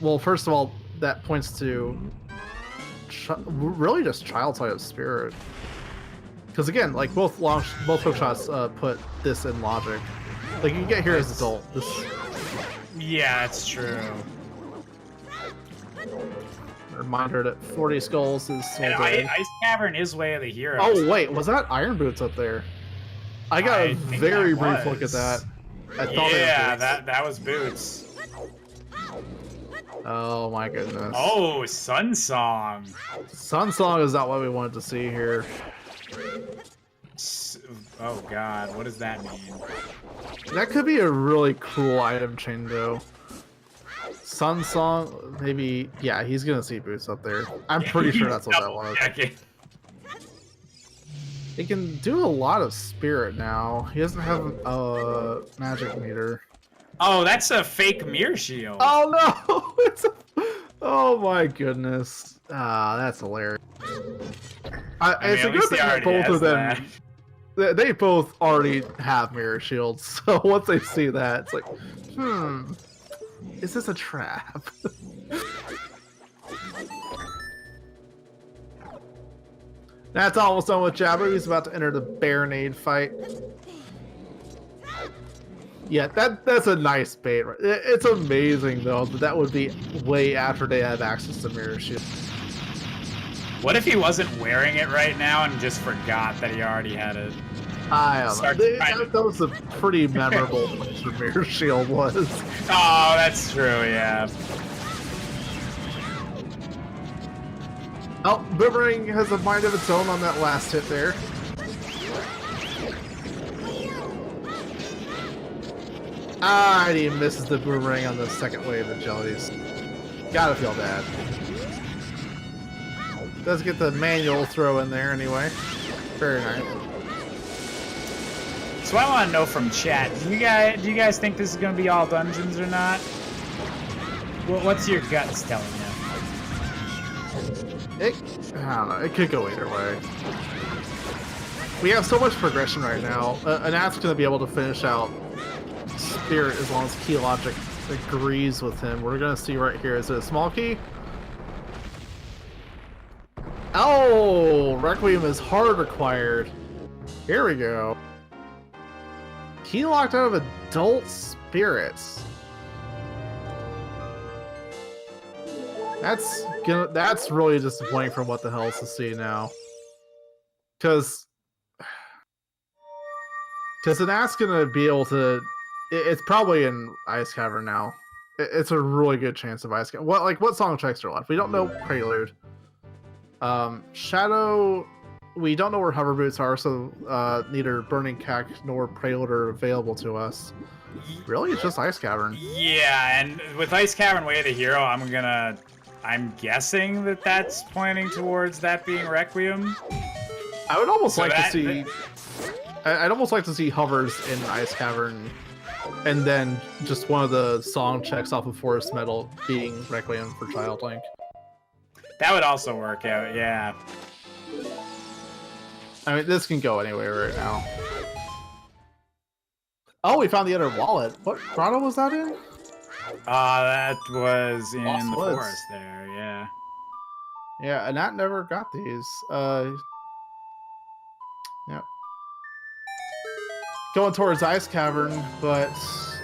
Well, first of all, that points to... really just Child Side of Spirit. Because again, like both hookshots put this in logic. Like you get here as adult. This... Yeah, it's true. Reminder that 40 skulls is still And dead. Ice Cavern is Way of the Hero. Oh wait, was that Iron Boots up there? I got a think very that brief look at was. that. I thought Yeah, they were Boots. that was Boots. Oh my goodness. Oh, Sun Song. Sun Song is not what we wanted to see here. Oh god, what does that mean? That could be a really cool item chain though. Sun Song, maybe, yeah, he's gonna see Boots up there. I'm pretty sure that's what that was. Okay. He can do a lot of spirit now. He doesn't have a magic meter. Oh, that's a fake mirror shield. Oh no! Oh my goodness. Ah, that's hilarious. It's a good thing that both of them. They both already have mirror shields, so once they see that, it's like, is this a trap? That's almost done with Jabber. He's about to enter the Baronade fight. Yeah, that's a nice bait. It's amazing though that would be way after they have access to mirror shield. What if he wasn't wearing it right now and just forgot that he already had it? I don't know. That was a pretty memorable place where mirror shield was. Oh, that's true. Yeah. Oh, Boomerang has a mind of its own on that last hit there. Ah, and he misses the Boomerang on the second wave of jellies. Gotta feel bad. Does get the manual throw in there anyway. Very nice. So I want to know from chat, do you guys think this is going to be all dungeons or not? What's your guts telling you? I don't know. It could go either way. We have so much progression right now. Anat's going to be able to finish out Spirit as long as Key Logic agrees with him. We're going to see right here. Is it a small key? Oh! Requiem is hard required. Here we go. Key locked out of Adult Spirits. That's really disappointing from what the hell to see now. Because Anat's gonna be able to. It's probably in Ice Cavern now. It's a really good chance of Ice Cavern. What song checks are left? We don't know Prelude. Shadow. We don't know where hover boots are, so neither Burning Cack nor Prelude are available to us. Really, it's just Ice Cavern. Yeah, and with Ice Cavern Way of the Hero, I'm guessing that's pointing towards that being Requiem. I would almost I'd almost like to see hovers in Ice Cavern, and then just one of the song checks off of Forest Metal being Requiem for Child Link. That would also work out, yeah. I mean, this can go anywhere right now. Oh, we found the other wallet. What grotto was that in? That was in Lost the Woods. forest there, yeah. Yeah, and that never got these. Yep. Going towards Ice Cavern,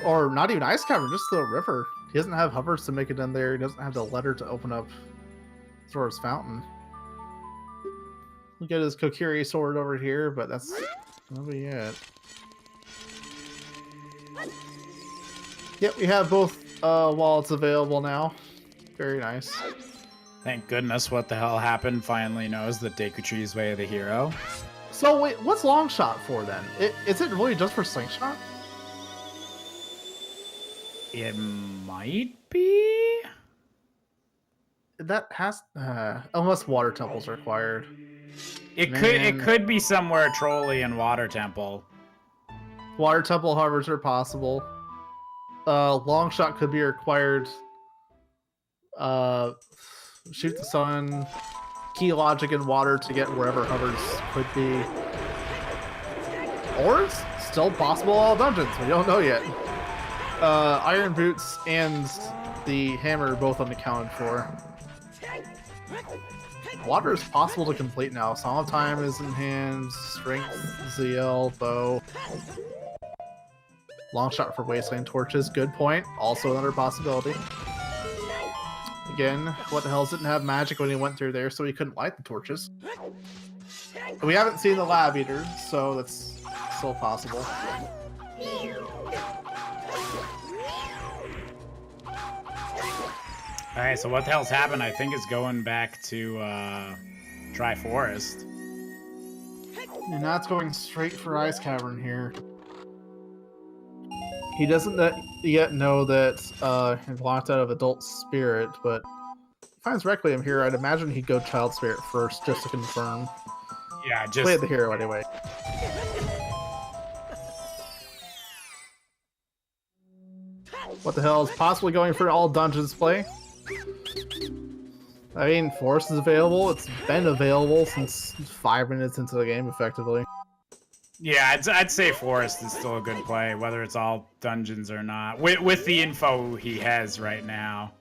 or not even Ice Cavern, just the river. He doesn't have hovers to make it in there. He doesn't have the letter to open up Thor's Fountain. We'll get his Kokiri sword over here, but that's gonna be it. Yep, we have both wallets available now. Very nice. Thank goodness what the hell happened finally knows the Deku-Tree's Way of the Hero. So wait, what's long shot for then? Is it really just for slingshot? It might be? That has unless water temple's required. It could be somewhere Trolley and Water Temple. Water temple hovers are possible. Long shot could be required. Shoot the sun, Key Logic and water to get wherever hovers could be. Or it's still possible all dungeons. We don't know yet. Iron Boots and the hammer are both unaccounted for. Water is possible to complete now. Song of Time is in hand. Strength, ZL, bow. Long shot for Wasteland Torches. Good point. Also another possibility. Again, what the hell didn't have magic when he went through there, so he couldn't light the torches. We haven't seen the Lab Eater, so that's still possible. Alright, so what the hell's happened? I think it's going back to Triforest. And that's going straight for Ice Cavern here. He doesn't yet know that he's locked out of Adult Spirit, but if he finds Requiem here, I'd imagine he'd go Child Spirit first just to confirm. Yeah, Play just the hero anyway. What the hell is possibly going for all dungeons play? I mean, Force is available. It's been available since 5 minutes into the game, effectively. yeah, I'd say Forest is still a good play, whether it's all dungeons or not. With the info he has right now.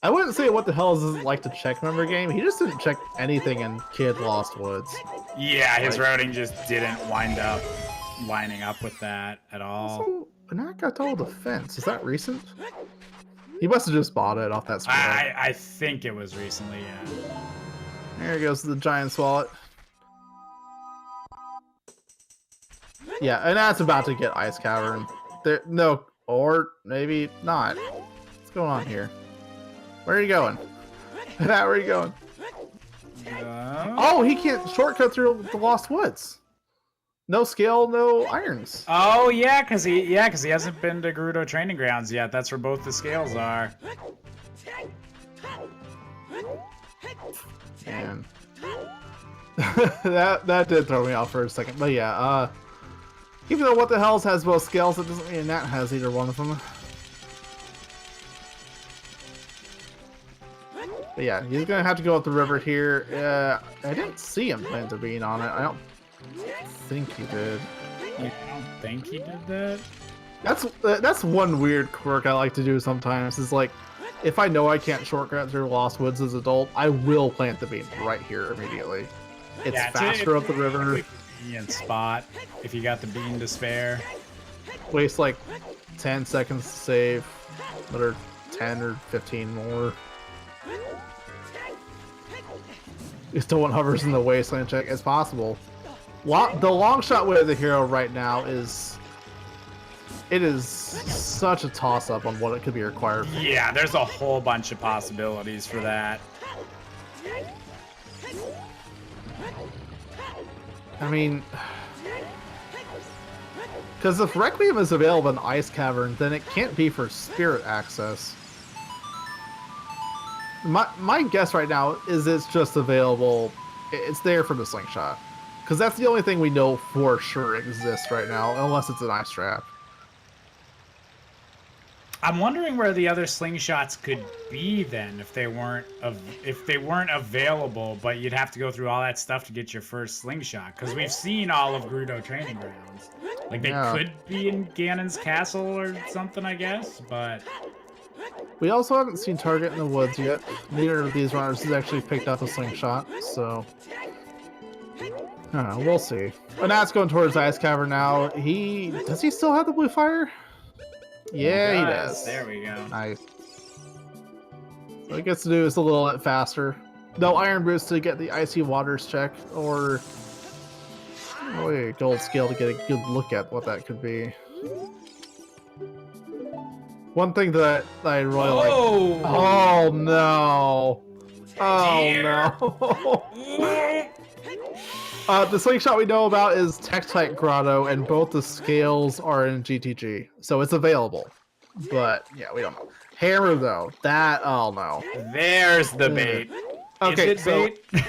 I wouldn't say what the hell is this like to check member game. He just didn't check anything in Kid Lost Woods. Yeah, his routing just didn't wind up lining up with that at all. Also, Anak got total defense. Is that recent? He must have just bought it off that spread. I think it was recently, yeah. There goes the Giant's wallet. Yeah, and that's about to get Ice Cavern. There, no, or maybe not. What's going on here? Where are you going? Where are you going? Oh, he can't shortcut through the Lost Woods. No scale, no irons. Oh yeah, cause he hasn't been to Gerudo Training Grounds yet. That's where both the scales are. Man, that did throw me off for a second. But yeah, even though What the Hells has both scales, it doesn't mean Nat has either one of them. But yeah, he's gonna have to go up the river here. I didn't see him plant a bean on it. I don't think he did. You don't think he did that? That's one weird quirk I like to do sometimes. Is like, if I know I can't shortcut through Lost Woods as an adult, I will plant the bean right here immediately. It's faster up the river. Convenient spot if you got the bean to spare. Waste like 10 seconds to save, another 10 or 15 more. You still want hovers in the wasteland check as possible. The long shot way of the hero right now is such a toss up on what it could be required for. Yeah, there's a whole bunch of possibilities for that. I mean, because if Requiem is available in Ice Cavern, then it can't be for Spirit access. My guess right now is it's just available. It's there for the slingshot, because that's the only thing we know for sure exists right now, unless it's an ice trap. I'm wondering where the other slingshots could be then if they weren't available, but you'd have to go through all that stuff to get your first slingshot. Because we've seen all of Gerudo Training Grounds. Like they could be in Ganon's castle or something, I guess, but we also haven't seen Target in the Woods yet. Neither of these runners has actually picked up a slingshot, so I don't know, we'll see. But now it's going towards Ice Cavern now. Does he still have the blue fire? Yeah, he does. There we go. Nice. So he gets to do this a little bit faster. No Iron Boots to get the Icy Waters check, or a gold scale to get a good look at what that could be. One thing that I really like. Oh no! Oh no! The slingshot we know about is Tektite Grotto, and both the scales are in GTG, so it's available. But yeah, we don't know. Hammer though, oh no. There's the bait. Okay, is it bait?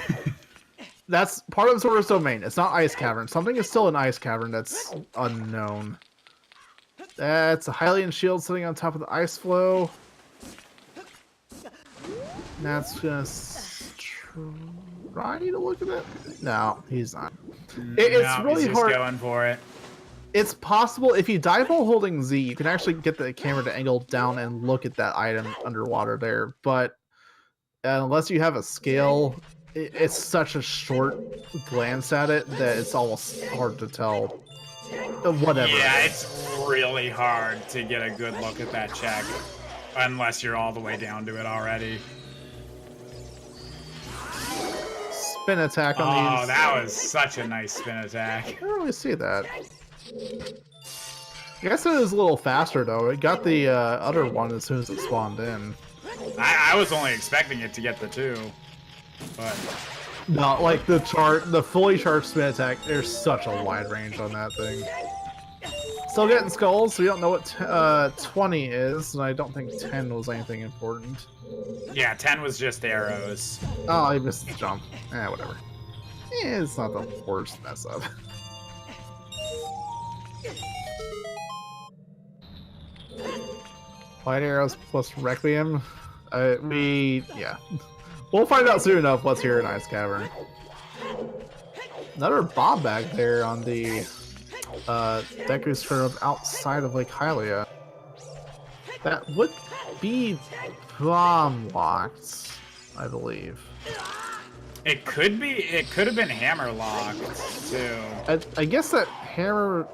That's part of Zora's domain. It's not Ice Cavern. Something is still in Ice Cavern that's unknown. That's a Hylian shield sitting on top of the ice flow. That's just try to look at it. No, he's not. It's really he's hard. Just going for it. It's possible if you dive while holding Z, you can actually get the camera to angle down and look at that item underwater there. But unless you have a scale, it's such a short glance at it that it's almost hard to tell. Whatever. Yeah, it's really hard to get a good look at that check unless you're all the way down to it already. Spin attack on these. Oh, that was such a nice spin attack. I don't really see that. I guess it is a little faster though. It got the other one as soon as it spawned in. I was only expecting it to get the 2, but no, like the fully charged spin attack. There's such a wide range on that thing. Still getting skulls, so we don't know what 20 is, and I don't think 10 was anything important. yeah, 10 was just arrows. Oh, I missed the jump. Whatever. It's not the worst mess up. Light arrows plus Requiem. Yeah. We'll find out soon enough what's here in Ice Cavern. Another bomb bag there on the Deku's curve outside of Lake Hylia. That would be bomb locked, I believe. It could be. It could have been hammer locked too. I guess that hammer.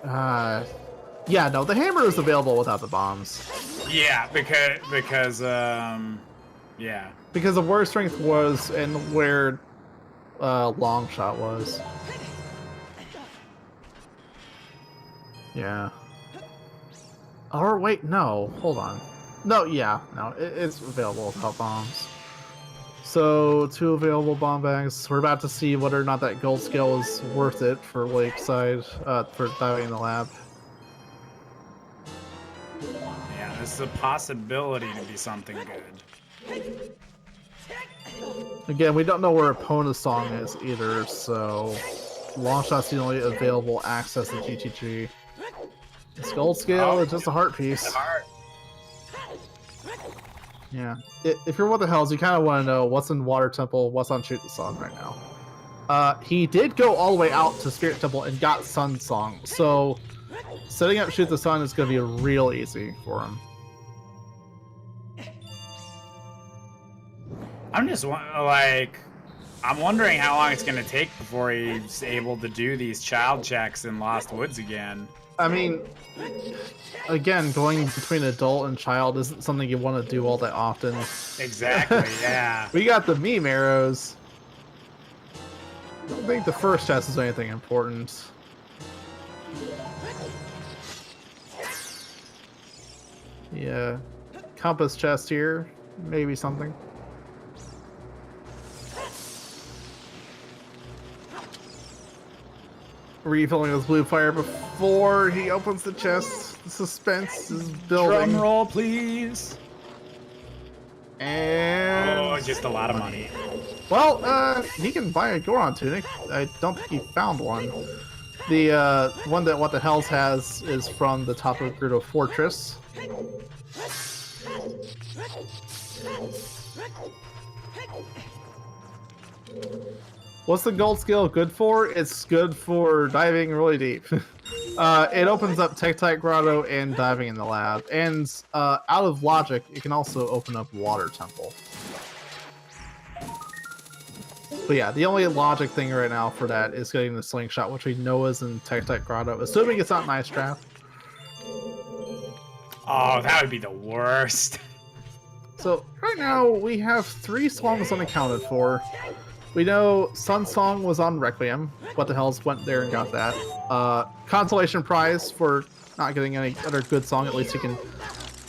Yeah, no, the hammer is available without the bombs. Yeah, because yeah. Because of where strength was and where long shot was. Yeah. Or wait, no, hold on. No, yeah, no, it's available without bombs. So 2 available bomb bags. We're about to see whether or not that gold scale is worth it for Lakeside, for diving in the lab. Yeah, this is a possibility to be something good. Again, we don't know where Epona's song is either, so Longshot's the only available access to GTG. This gold scale is just a heart piece. Yeah. If you're What the Hells, you kind of want to know what's in Water Temple, what's on Shoot the Sun right now. He did go all the way out to Spirit Temple and got Sun Song, so setting up Shoot the Sun is going to be real easy for him. I'm just like, I'm wondering how long it's going to take before he's able to do these child checks in Lost Woods again. I mean, again, going between adult and child isn't something you want to do all that often. Exactly, yeah. We got the meme arrows. I don't think the first test is anything important. Yeah. Compass chest here. Maybe something. Refilling his blue fire before he opens the chest. The suspense is building. Drum roll, please. And just a lot of money. well, he can buy a Goron tunic. I don't think he found one. The one that What the Hells has is from the top of Gerudo Fortress. What's the gold scale good for? It's good for diving really deep. It opens up Tektite Grotto and diving in the lab. And out of logic, it can also open up Water Temple. But yeah, the only logic thing right now for that is getting the slingshot, which we know is in Tektite Grotto, assuming it's not Nice Trap. Oh, that would be the worst. So right now we have 3 songs unaccounted for. We know Sun Song was on Requiem. What the Hells went there and got that. Consolation prize for not getting any other good song. At least you can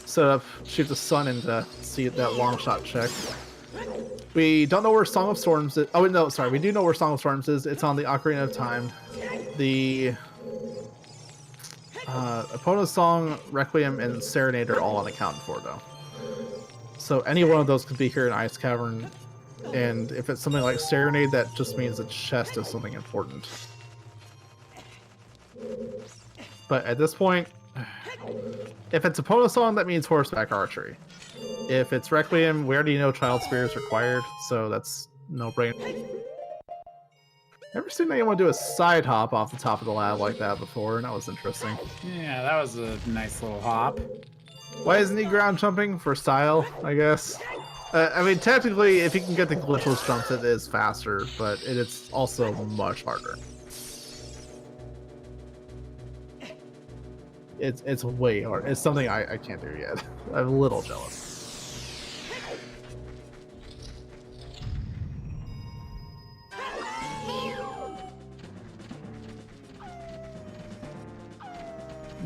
set up Shoot the Sun and see that long shot check. We don't know where Song of Storms is. Oh, no, sorry. We do know where Song of Storms is. It's on the Ocarina of Time. The Epona's Song, Requiem, and Serenade are all unaccounted for, though. So any one of those could be here in Ice Cavern. And if it's something like Serenade, that just means the chest is something important. But at this point, if it's Epona's Song, that means horseback archery. If it's Requiem, we already know Child Spear is required, so that's no brainer. Never seen anyone do a side hop off the top of the lab like that before, and that was interesting. Yeah, that was a nice little hop. Why isn't he ground jumping? For style, I guess. I mean, technically, if you can get the glitchless jumps, it is faster, but it's also much harder. It's way hard. It's something I can't do yet. I'm a little jealous.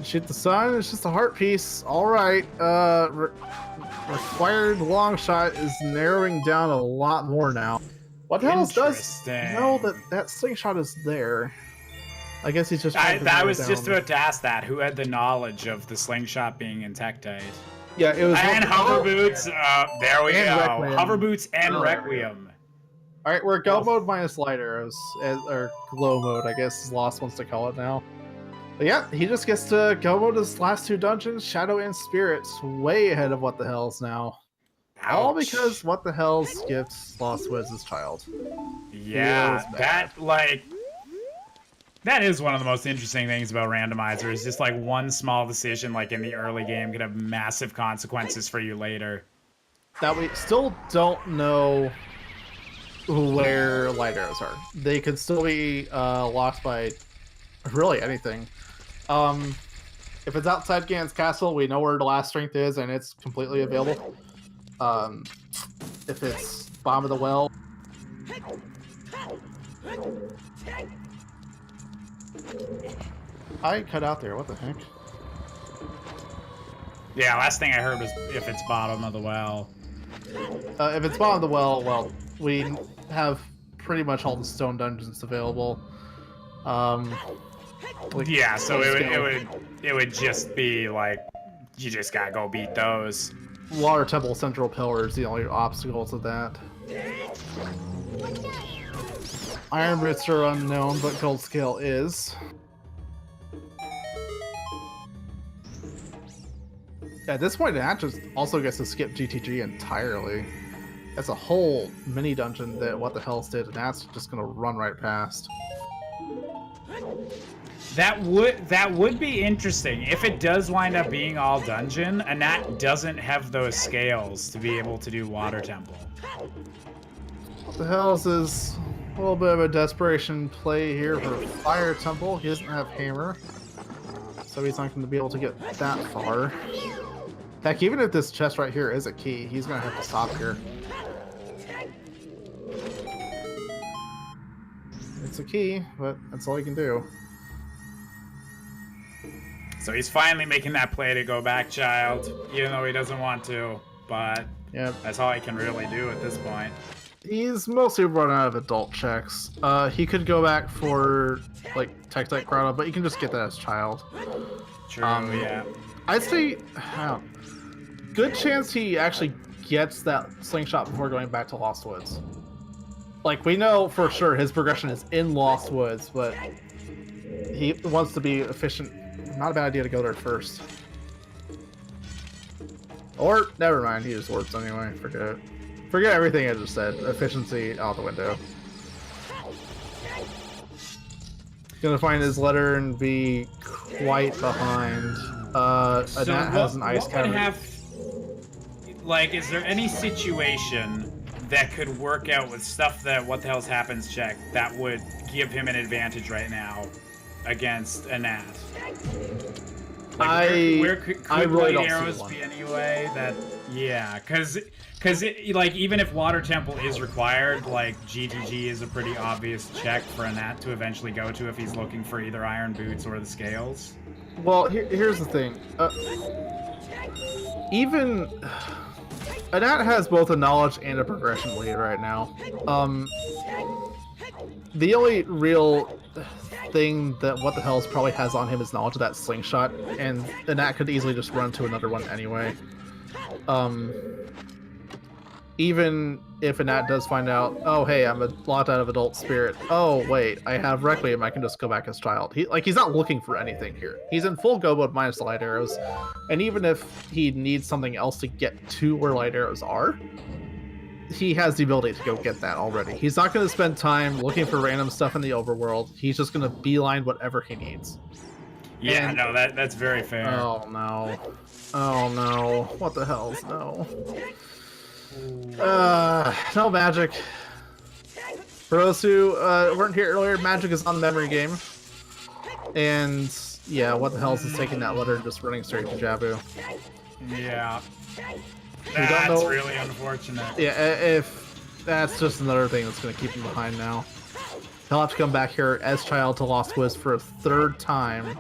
Shoot the Sun, it's just a heart piece. Alright, required long shot is narrowing down a lot more now. What the hell does know that slingshot is there? I guess he's just I was just about to ask that. Who had the knowledge of the slingshot being in Tektite? Yeah, it was. And hover boots. There we go. Requiem. Hover boots and Requiem. All right, we're go mode minus light arrows, or glow mode, I guess Lost wants to call it now. But yeah, he just gets to go mode his last 2 dungeons, Shadow and Spirit, way ahead of What the Hell's now. All Ouch. because What the Hell skipped Lost Wiz' his child. Yeah, that is one of the most interesting things about randomizer, is just like one small decision like in the early game can have massive consequences for you later. Now we still don't know where light arrows are. They could still be locked by really anything. If it's outside Gan's castle, we know where the last strength is and it's completely available. If it's Bomb of the Well, I cut out there. What the heck? Yeah, last thing I heard was if it's bottom of the well. If it's Bomb of the Well, we have pretty much all the stone dungeons available. Yeah, so it would just be like you just gotta go beat those. Water Temple Central Pillar is the only obstacle to that. Iron Boots are unknown, but Gold Scale is. At this point, it just also gets to skip GTG entirely. That's a whole mini dungeon that What the Hell's did, and that's just gonna run right past. That would be interesting if it does wind up being all dungeon, and that doesn't have those scales to be able to do Water Temple. What the Hell's is a little bit of a desperation play here for Fire Temple. He doesn't have Hammer, so he's not going to be able to get that far. Heck, even if this chest right here is a key, he's going to have to stop here. It's a key, but that's all he can do. So he's finally making that play to go back, child, even though he doesn't want to, but Yep. that's all he can really do at this point. He's mostly run out of adult checks. He could go back for, like, Tech Grotto, but you can just get that as child. True, yeah. I'd say, good chance he actually gets that slingshot before going back to Lost Woods. Like, we know for sure his progression is in Lost Woods, but he wants to be efficient. Not a bad idea to go there first. Or, never mind, he just warps anyway. Forget it. Forget everything I just said. Efficiency out the window. Gonna find his letter and be quite behind. Annette has an ice cavern. Like, is there any situation that could work out with stuff that What the Hell's Happens check that would give him an advantage right now against Annette? Like, where could really light don't arrows see one. be anyway? That, yeah, because like, even if Water Temple is required, like, GTG is a pretty obvious check for Annette to eventually go to if he's looking for either Iron Boots or the Scales. Well, here's the thing. Even Annette has both a knowledge and a progression lead right now. The only real thing that What the Hell's probably has on him is knowledge of that slingshot, and Annette could easily just run to another one anyway. Even if Annette does find out, oh hey, I'm locked out of Adult Spirit. Oh wait, I have Requiem. I can just go back as child. He's not looking for anything here. He's in full go mode minus the light arrows, and even if he needs something else to get to where light arrows are, he has the ability to go get that already. He's not going to spend time looking for random stuff in the overworld. He's just going to beeline whatever he needs. Yeah, And- no, that's very fair. Oh no. Oh no. What the hell's no? No magic. For those who weren't here earlier, magic is on the memory game. And yeah, What the hell's is taking that letter and just running straight to Jabu. Yeah. don't That's know- really unfortunate. Yeah, if that's just another thing that's going to keep him behind now. He'll have to come back here as child to Lost Wiz for a third time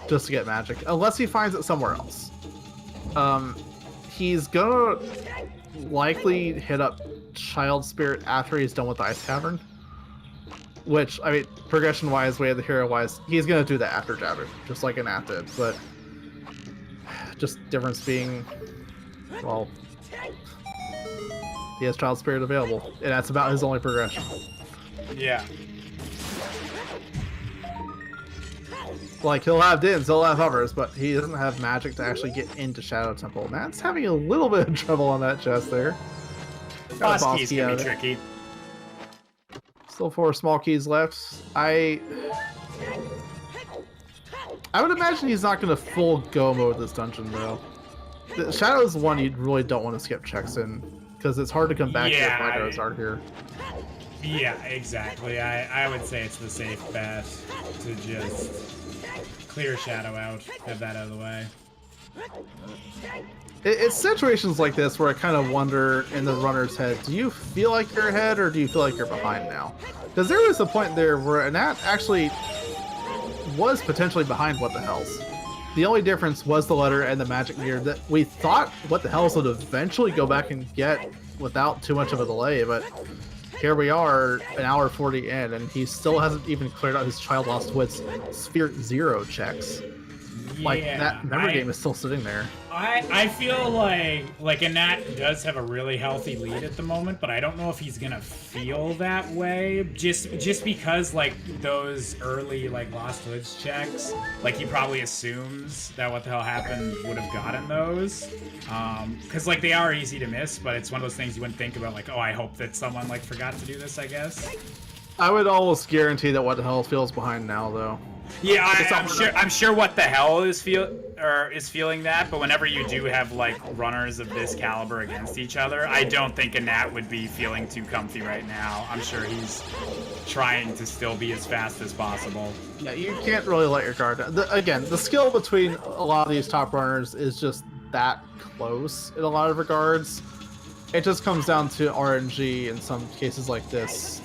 just to get magic, unless he finds it somewhere else. He's gonna likely hit up Child Spirit after he's done with the Ice Cavern. Which, I mean, progression-wise, way of the hero-wise, he's gonna do that after Jabu, just like Annette did, but just difference being, well, He has Child Spirit available, and that's about his only progression. Yeah. Like, he'll have Dins, he'll have hovers, but he doesn't have magic to actually get into Shadow Temple. Matt's having a little bit of trouble on that chest there. Got a Boss keys key can out be of it. tricky. Still 4 small keys left. I would imagine he's not going to full go mode this dungeon, though. The Shadow's one you really don't want to skip checks in, because it's hard to come back Yeah, to if Lighters are here. Yeah, exactly. I would say it's the safe bet to just clear Shadow out, get that out of the way. It's situations like this where I kind of wonder in the runner's head, do you feel like you're ahead or do you feel like you're behind now? Because there was a point there where Anat actually was potentially behind What the Hells. The only difference was the letter and the magic meter that we thought What the Hells would eventually go back and get without too much of a delay, but here we are, an hour 40 in, and he still hasn't even cleared out his Child Lost Wits Sphere 0 checks. Like, that memory game is still sitting there. I feel like Anat does have a really healthy lead at the moment, but I don't know if he's gonna feel that way. Just because like those early like Lost Woods checks, like he probably assumes that What the Hell Happened would have gotten those. Cause like they are easy to miss, but it's one of those things you wouldn't think about like, oh, I hope that someone like forgot to do this, I guess. I would almost guarantee that What the Hell feels behind now, though. Yeah, I'm sure What the Hell is feeling that, but whenever you do have like runners of this caliber against each other, I don't think Anat would be feeling too comfy right now. I'm sure he's trying to still be as fast as possible. Yeah, you can't really let your guard down. Again, the skill between a lot of these top runners is just that close in a lot of regards. It just comes down to RNG in some cases like this.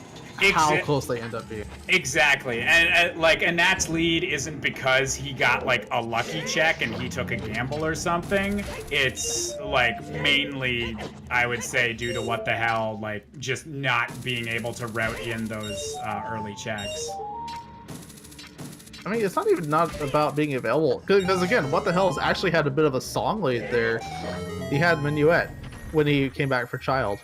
How close they end up being. Exactly, and like Anat's lead isn't because he got like a lucky check and he took a gamble or something. It's like mainly, I would say, due to What the Hell, like just not being able to route in those early checks. I mean, it's not even not about being available, because again, What the Hell's actually had a bit of a song lead there. He had Minuet when he came back for Child.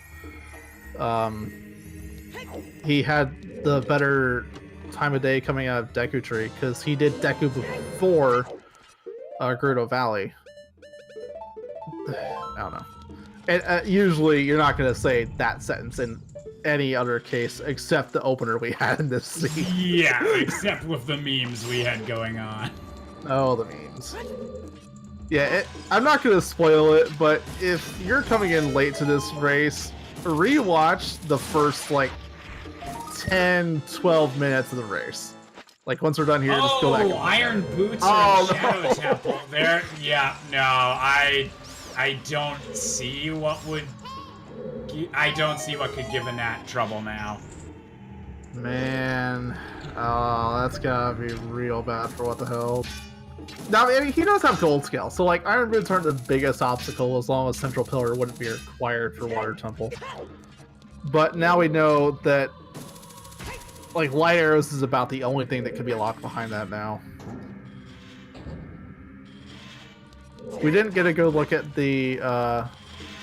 He had the better time of day coming out of Deku Tree because he did Deku before Gerudo Valley. I don't know. And usually you're not going to say that sentence in any other case except the opener we had in this scene. Yeah, except with the memes we had going on. Oh, the memes. Yeah, I'm not going to spoil it, but if you're coming in late to this race, rewatch the first, like, 10-12 minutes of the race. Like, once we're done here, just go back and Iron Boots Oh, and Shadow no. Temple. There, yeah, no, I don't see what would... I don't see what could give Anat trouble now. Man, oh, that's gotta be real bad for What the Hell. Now, I mean, he does have gold scale, so like Iron Boots aren't the biggest obstacle as long as Central Pillar wouldn't be required for Water Temple. But now we know that like Light Arrows is about the only thing that could be locked behind that now. We didn't get a good look at the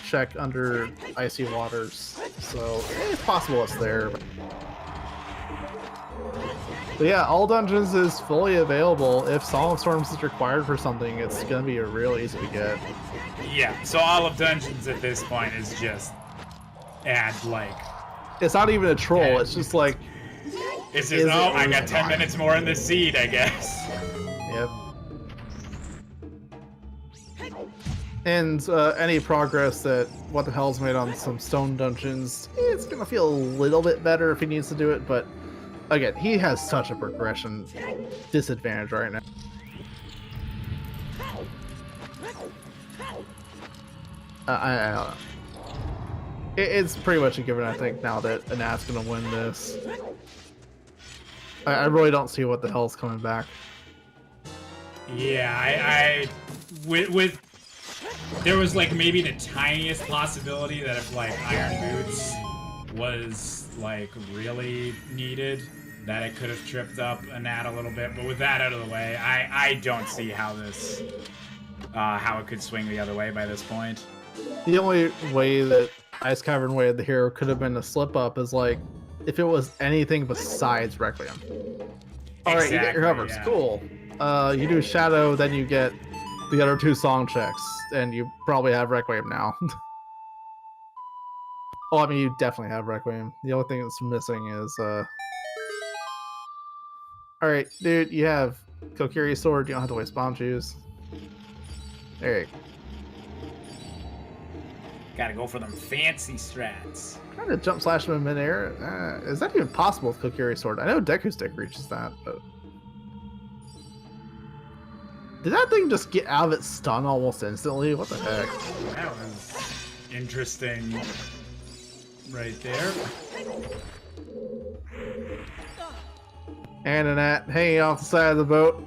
check under Icy Waters, so it's possible it's there. But yeah, all dungeons is fully available. If Song of Storms is required for something, it's gonna be real easy to get. Yeah, so all of Dungeons at this point is just add like... It's not even a troll, it's just like... It's just, oh, I got 10 minutes more in the seed, I guess. Yep. And any progress that What the Hell's made on some stone dungeons, it's gonna feel a little bit better if he needs to do it, but again, he has such a progression disadvantage right now. I don't know. It's pretty much a given, I think, now that Anat's gonna win this. I really don't see What the Hell's coming back. Yeah, with there was like maybe the tiniest possibility that if like Iron Boots was like really needed, that it could have tripped up Anat a little bit. But with that out of the way, I don't see how this how it could swing the other way by this point. The only way that Ice Cavern Way of the Hero could have been a slip up is like if it was anything besides Requiem. All right, you get your hovers. Yeah. Cool. You do Shadow, then you get the other 2 song checks, and you probably have Requiem now. Oh, I mean, you definitely have Requiem. The only thing that's missing is all right, dude, you have Kokiri Sword. You don't have to waste bomb juice. There you go. Gotta go for them fancy strats. Trying to jump slash him in midair. Is that even possible with Kokiri Sword? I know Deku Stick reaches that, but did that thing just get out of its stun almost instantly? What the heck? That was interesting right there. And Annette hanging off the side of the boat.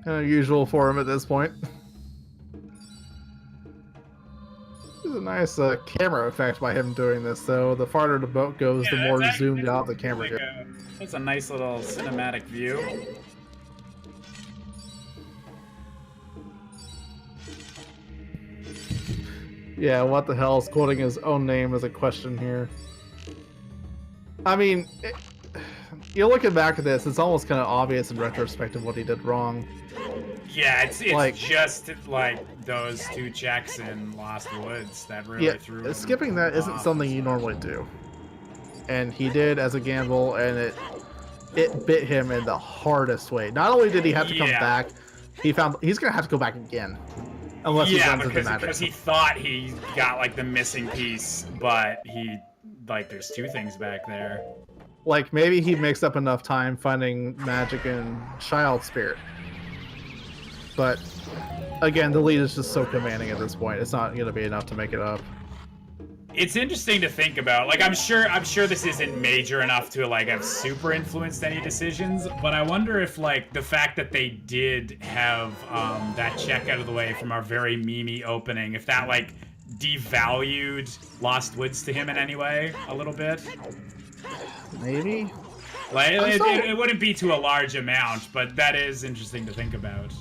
Unusual for him at this point. This is a nice camera effect by him doing this, though. The farther the boat goes, the more zoomed out the camera gets. That's a nice little cinematic view. Yeah, what the hell is quoting his own name as a question here? I mean, you're looking back at this, it's almost kind of obvious in retrospect of what he did wrong. Yeah, it's like, just like those 2 checks in Lost Woods that really threw him skipping that isn't off. something you normally do. And he did as a gamble, and it bit him in the hardest way. Not only did he have to come back, he's gonna have to go back again. Unless he runs into magic. Because he thought he got like the missing piece, but there's 2 things back there. Like maybe he mixed up enough time finding magic and child spirit. But again, the lead is just so commanding at this point. It's not gonna be enough to make it up. It's interesting to think about. Like I'm sure this isn't major enough to like have super influenced any decisions, but I wonder if like the fact that they did have that check out of the way from our very memey opening, if that like devalued Lost Woods to him in any way a little bit. Maybe. Like it wouldn't be to a large amount, but that is interesting to think about.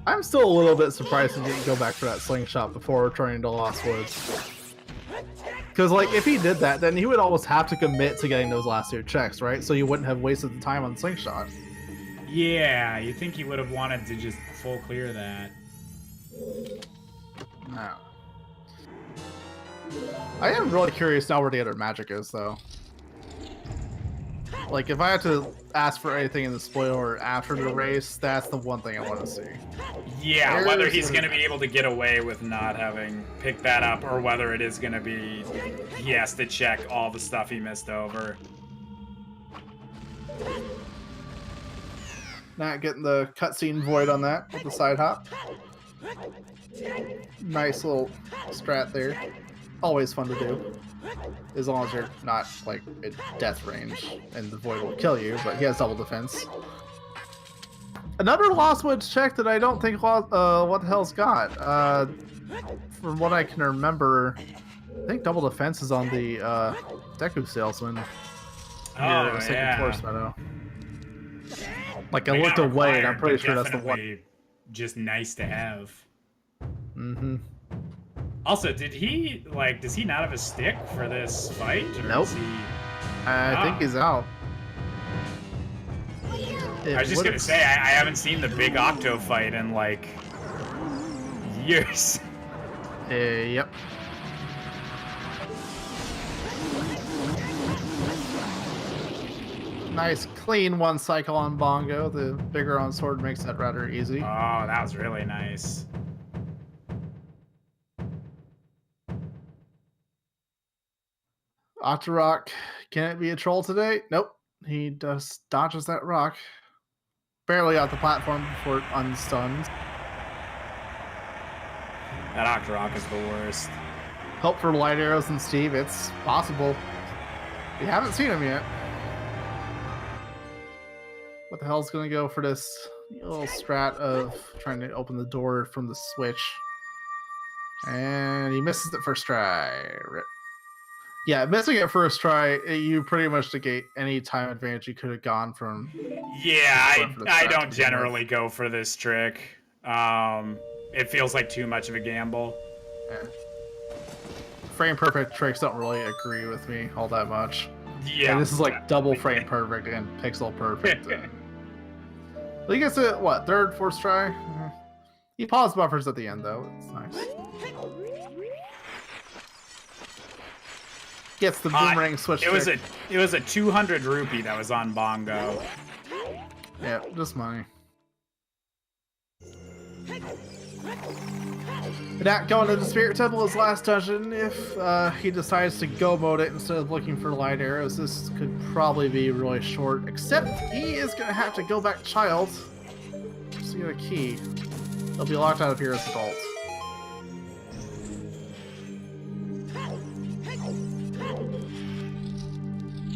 I'm still a little bit surprised he didn't go back for that slingshot before returning to Lost Woods. Because, like, if he did that, then he would almost have to commit to getting those last 2 checks, right? So you wouldn't have wasted the time on slingshot. Yeah, you think he would have wanted to just full clear that. No. I am really curious now where the other magic is, though. Like, if I had to ask for anything in the spoiler after the race, that's the one thing I want to see. Yeah, whether he's going to be able to get away with not having picked that up, or whether it is going to be he has to check all the stuff he missed over. Not getting the cutscene void on that with the side hop. Nice little strat there. Always fun to do. As long as you're not, like, at death range, and the void will kill you, but he has double defense. Another Lost Woods check that I don't think what the hell's got. From what I can remember, I think double defense is on the Deku Salesman. Oh, Second Force Meadow. Like, I looked away, and I'm pretty sure that's the one. Just nice to have. Mm-hmm. Also, does he not have a stick for this fight? Or Nope. is he... I think he's out. I was just gonna say, I haven't seen the big Octo fight in, like, years. Yep. Nice, clean 1 cycle on Bongo. The bigger on sword makes that rather easy. Oh, that was really nice. Octorok, can it be a troll today? Nope. He just dodges that rock. Barely off the platform before it unstuns. That Octorok is the worst. Hope for light arrows and Steve. It's possible. You haven't seen him yet. What the hell's gonna go for this little strat of trying to open the door from the switch? And he misses it first try. Rip. Yeah, missing it first try, you pretty much negate any time advantage you could have gone from. Yeah, I don't generally go for this trick. It feels like too much of a gamble. Yeah. frame perfect tricks don't really agree with me all that much. Yeah, And this is like double frame perfect and pixel perfect. Well, he gets it, what, third, fourth try? He paused buffers at the end, though. It's nice. Gets the boomerang switch. It was a 200 rupee that was on Bongo. Yeah, just money. Not going to the Spirit Temple his last dungeon. If he decides to go mode it instead of looking for light arrows, this could probably be really short. Except he is going to have to go back child. Just get a key. They'll be locked out of here as adults.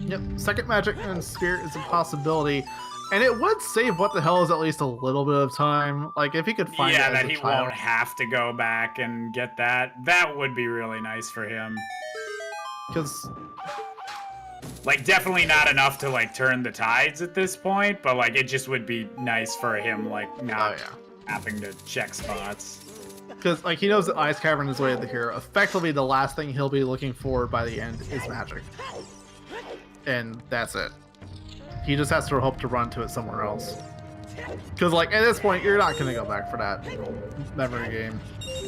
Yep, second magic and spirit is a possibility. And it would save what the hell is at least a little bit of time. Like, if he could find it as that a he child. won't have to go back and get that. That would be really nice for him. Because, like, definitely not enough to, like, turn the tides at this point, but, like, it just would be nice for him, like, not having to check spots. Because, like, he knows that Ice Cavern is way of the hero. Effectively, the last thing he'll be looking for by the end is magic. And that's it. He just has to hope to run to it somewhere else. Because, like, at this point, you're not going to go back for that memory game.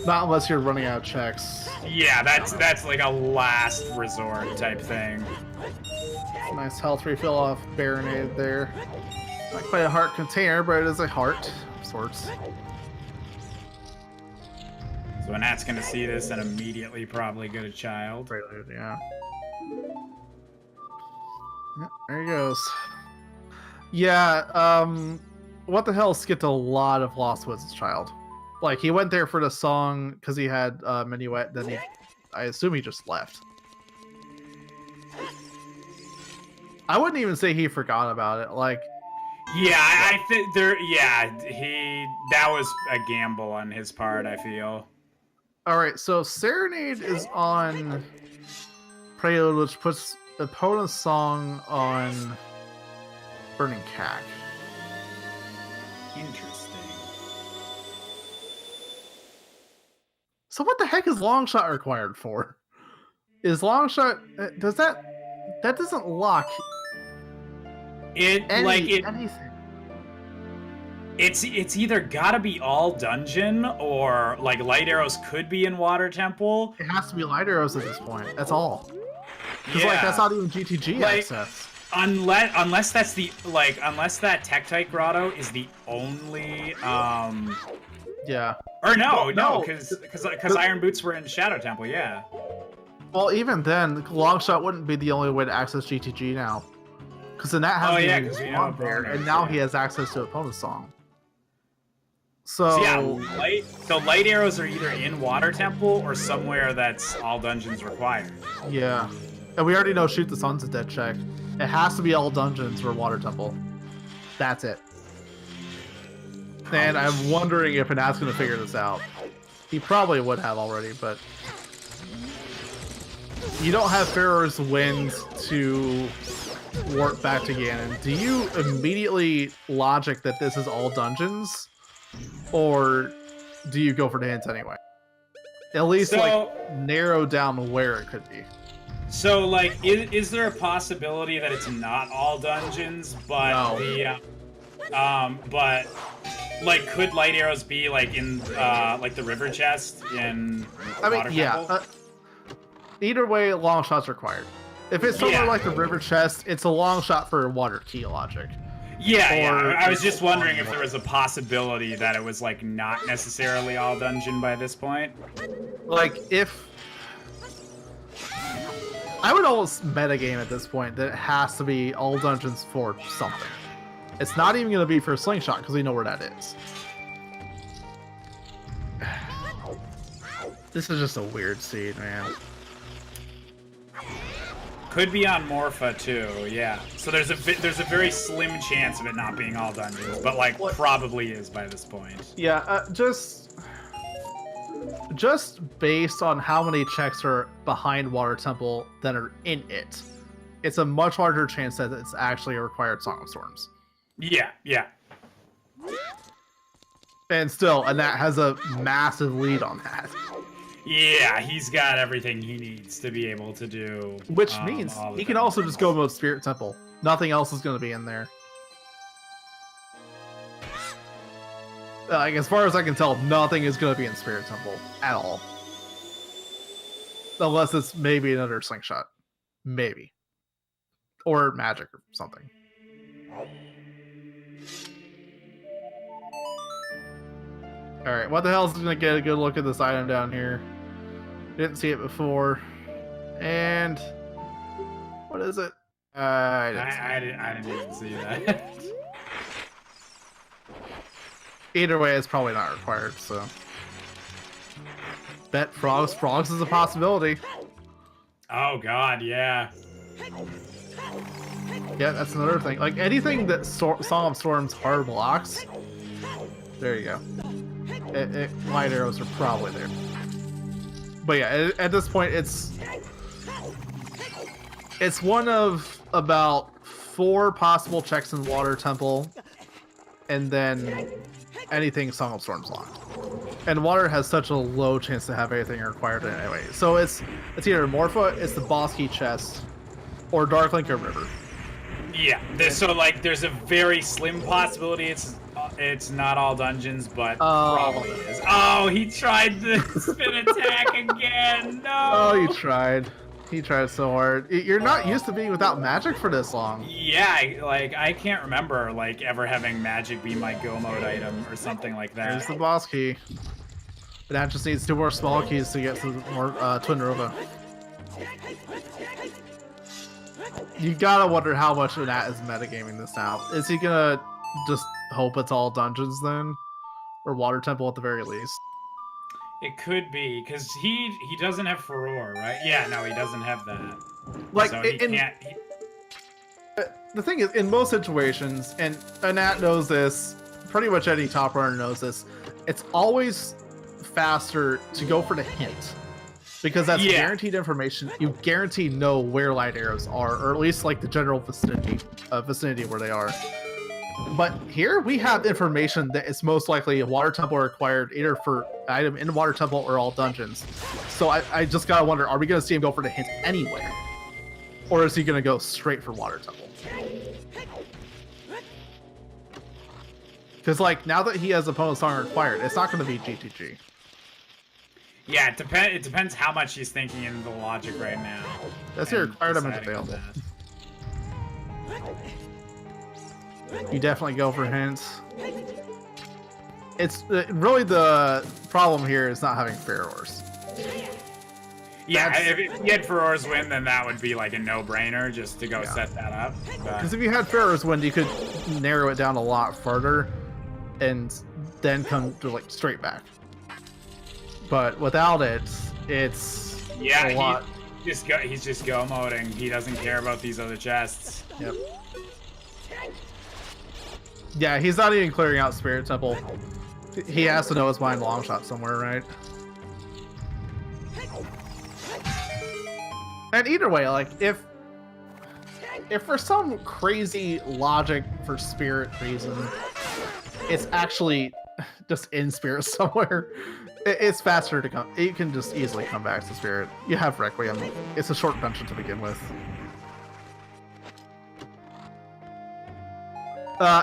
Not unless you're running out of checks. Yeah, that's like a last resort type thing. Nice health refill off Baronade there. Not quite a heart container, but it is a heart of sorts. So Nat's going to see this and immediately probably go to child. Prelude, yeah. Yep, there he goes. Yeah, what the hell skipped a lot of Lost Woods as child. Like, he went there for the song because he had Minuet, then I assume he just left. I wouldn't even say he forgot about it. Like, yeah, I think that was a gamble on his part, I feel. Alright, so Serenade is on Prelude, which puts opponent's song on Burning Cack. Interesting. So what the heck is Longshot required for? Is Longshot... does that doesn't lock anything. It's either gotta be all dungeon or like light arrows could be in Water Temple. It has to be light arrows at this point. That's all. Because like that's not even GTG access. Unless that's the unless that Tektite Grotto is the only yeah. Or no, because Iron Boots were in Shadow Temple, yeah. Well, even then, Longshot wouldn't be the only way to access GTG now. Because then that has on there, and now he has access to opponent's song. So light arrows are either in Water Temple or somewhere that's all dungeons required. Yeah. And we already know Shoot the Sun's a dead check. It has to be all dungeons or Water Temple. That's it. And I'm wondering if Anat's going to figure this out. He probably would have already, but... You don't have Pharaoh's Wind to warp back to Ganon. Do you immediately logic that this is all dungeons? Or do you go for the hints anyway? At least, narrow down where it could be. So, like, is there a possibility that it's not all dungeons, but but like, could light arrows be like in like the river chest in Water Temple? Either way, long shot's required. If it's somewhere like the river chest, it's a long shot for water key logic. Yeah. I was just wondering if there was a possibility that it was like not necessarily all dungeon by this point. Like, if I would almost metagame at this point that it has to be all dungeons for something. It's not even going to be for Slingshot because we know where that is. This is just a weird seed, man. Could be on Morpha too, yeah. So there's a very slim chance of it not being all dungeons, but like probably is by this point. Yeah, just based on how many checks are behind Water Temple that are in it, it's a much larger chance that it's actually a required Song of Storms. Yeah. And still, and that has a massive lead on that. Yeah, he's got everything he needs to be able to do. Which means all the he can things. also just go mode Spirit Temple. Nothing else is going to be in there. Like, as far as I can tell, nothing is going to be in Spirit Temple at all. Unless it's maybe another slingshot. Maybe. Or magic or something. Alright, what the hell is going to get a good look at this item down here? Didn't see it before. And... what is it? I didn't even see that. Either way, it's probably not required, so... Bet frogs. Frogs is a possibility. Oh god, yeah. Yeah, that's another thing. Like, anything that Song of Storms hard blocks... There you go. Light arrows are probably there. But yeah, at this point, it's one of about 4 possible checks in Water Temple, and then anything Song of Storms locked. And Water has such a low chance to have anything required anyway. So it's either Morpha, it's the boss key chest, or Darklink or River. Yeah, so like there's a very slim possibility it's not all dungeons, but probably is. Oh, he tried the spin attack again. No. Oh, you tried. He tried so hard. You're not used to being without magic for this long. Yeah, I can't remember like ever having magic be my go mode item or something like that. There's the boss key. That just needs 2 more small keys to get some more Twin Rova. You gotta wonder how much of that is metagaming this now. Is he gonna just hope it's all dungeons then? Or Water Temple at the very least? It could be, because he doesn't have Furore, right? Yeah, no, he doesn't have that. Like, so he can't... The thing is, in most situations, and Anat knows this, pretty much any top runner knows this, it's always faster to go for the hint. Because that's guaranteed information. You guarantee know where light arrows are, or at least like the general vicinity where they are. But here we have information that is most likely a Water Temple required either for item in Water Temple or all dungeons. So I just gotta wonder, are we gonna see him go for the hint anywhere? Or is he gonna go straight for Water Temple? Because like now that he has opponent song required, it's not gonna be GTG. Yeah, it depends how much he's thinking in the logic right now. That's the required item available. You definitely go for hints. It's really the problem here is not having Furores. Yeah, if you had Furore's Wind, then that would be like a no-brainer just to go set that up. Because if you had Furore's Wind, you could narrow it down a lot further and then come to like straight back. But without it, it's a lot. He's just go moding. He doesn't care about these other chests. Yep. Yeah, he's not even clearing out Spirit Temple. He has to know his blind long shot somewhere, right? And either way, like if for some crazy logic for spirit reason, it's actually just in spirit somewhere, it's faster to come. You can just easily come back to spirit. You have Requiem. It's a short dungeon to begin with.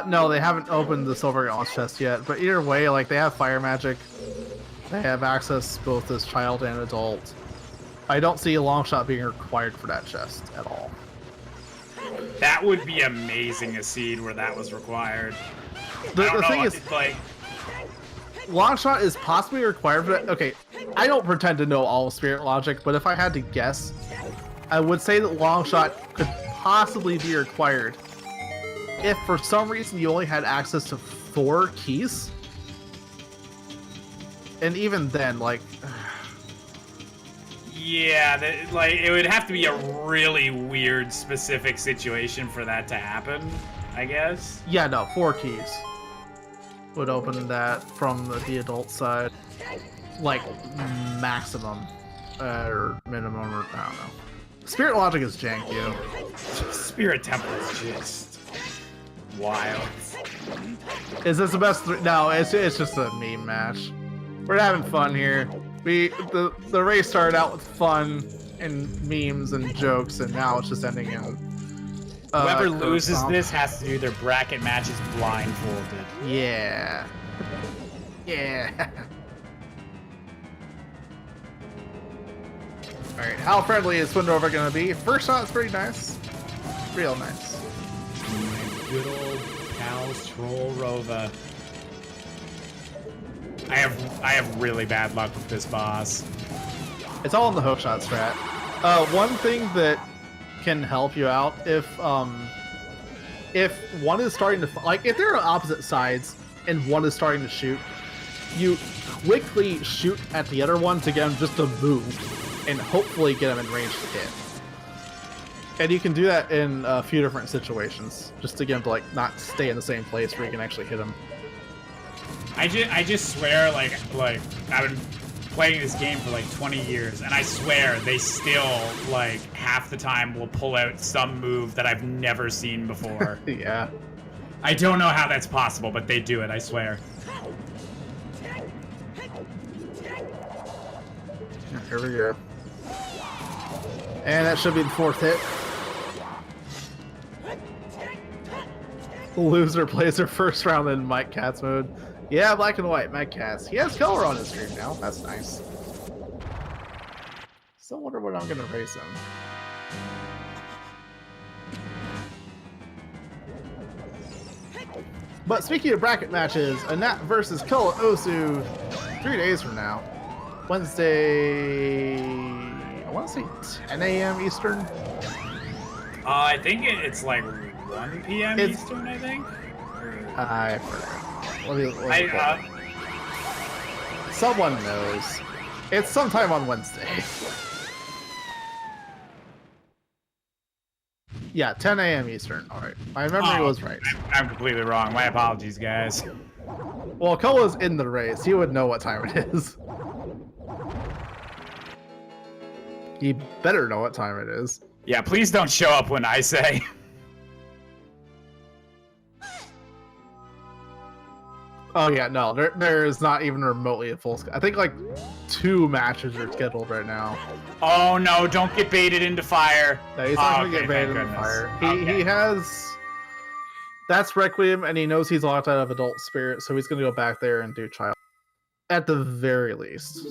No, they haven't opened the Silver Gauntlet chest yet, but either way, like, they have fire magic. They have access both as child and adult. I don't see a long shot being required for that chest at all. That would be amazing, a seed where that was required. The thing is, like, long shot is possibly required for that. Okay, I don't pretend to know all spirit logic, but if I had to guess, I would say that long shot could possibly be required if for some reason you only had access to 4 keys. And even then, like... Yeah, like, it would have to be a really weird, specific situation for that to happen, I guess. Yeah, no, 4 keys would open that from the adult side. Like, maximum. Or minimum, or I don't know. Spirit logic is jank, yo. Spirit Temple is just... wild. Is this the best? No, it's just a meme match. We're having fun here. The race started out with fun and memes and jokes, and now it's just ending in. Whoever loses this has to do their bracket matches blindfolded. Yeah. Yeah. Alright, how friendly is Swindrover gonna be? First shot's pretty nice. Real nice. Good old pals Troll Rova. I have really bad luck with this boss. It's all in the hook shot strat. One thing that can help you out if one is starting to like if they're on opposite sides and one is starting to shoot, you quickly shoot at the other one to get him just to move and hopefully get him in range to hit. And you can do that in a few different situations, just to get him to like not stay in the same place where you can actually hit him. I just swear, like I've been playing this game for like 20 years, and I swear they still, like, half the time will pull out some move that I've never seen before. Yeah. I don't know how that's possible, but they do it, I swear. Here we go. And that should be the fourth hit. Loser plays their first round in Mike Katz mode. Yeah, black and white, Mike Katz. He has color on his stream now. That's nice. Still wonder what I'm gonna race him. But speaking of bracket matches, Anat versus Kola Osu 3 days from now. Wednesday, I want to say 10 a.m. Eastern. I think it's like 1 p.m. Eastern, I think. I forgot. Let me someone knows. It's sometime on Wednesday. Yeah, 10 a.m. Eastern. All right, my memory was right. I'm completely wrong. My apologies, guys. Well, Kola's in the race. He would know what time it is. He better know what time it is. Yeah, please don't show up when I say. Oh yeah, no, there is not even remotely a full. I think like 2 matches are scheduled right now. Oh no! Don't get baited into fire. No, he's not gonna get baited into fire. He has. That's Requiem, and he knows he's locked out of Adult Spirit, so he's gonna go back there and do Child. At the very least.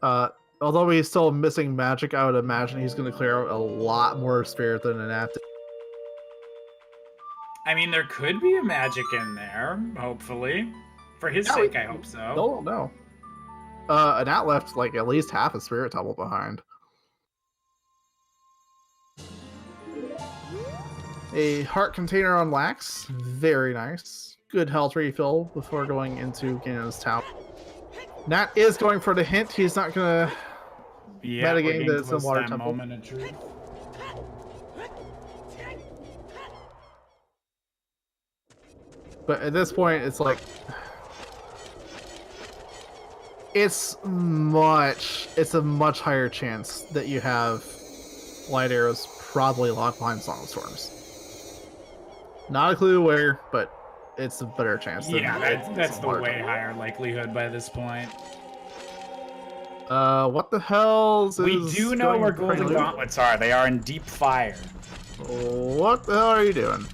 Although he's still missing magic, I would imagine he's gonna clear out a lot more Spirit than an active. I mean, there could be a magic in there, hopefully. For his sake, I hope so. No, no. Anat left like at least half a Spirit Tumble behind. A heart container on Lax. Very nice. Good health refill before going into Ganon's tower. Nat is going for the hint. He's not gonna metagame the water temple. Moment of truth. But at this point, it's like it's a much higher chance that you have light arrows probably locked behind Song of Storms. Not a clue where, but it's a better chance. Yeah, that's the way higher likelihood by this point. What the hell is... We do know where Golden Gauntlets are. They are in deep fire. What the hell are you doing?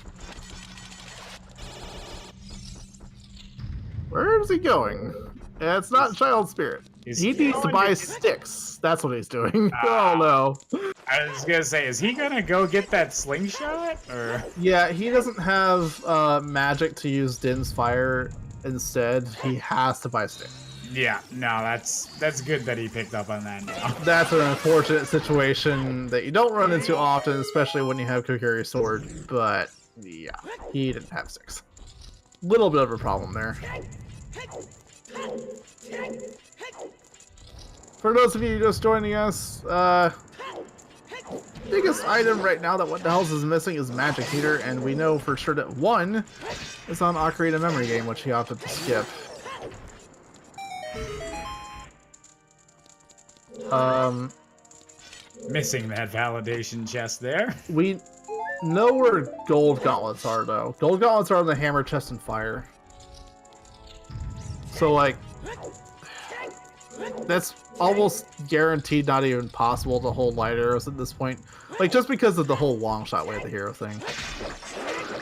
Where is he going? It's not Child Spirit. He needs to buy sticks. That's what he's doing. Oh no. I was gonna say, is he gonna go get that slingshot? Or yeah, he doesn't have magic to use Din's fire. Instead, he has to buy sticks. Yeah, no, that's good that he picked up on that now. That's an unfortunate situation that you don't run into often, especially when you have Kokiri's sword. But yeah, he didn't have sticks. Little bit of a problem there. For those of you just joining us, biggest item right now that What the Hells is missing is Magic Heater, and we know for sure that 1 is on Ocarina Memory Game, which he opted to skip. Missing that validation chest there. We know where Gold Gauntlets are, though. Gold Gauntlets are on the Hammer Chest and Fire. So, like, That's almost guaranteed not even possible to hold light arrows at this point. Like, just because of the whole long shot way of the hero thing.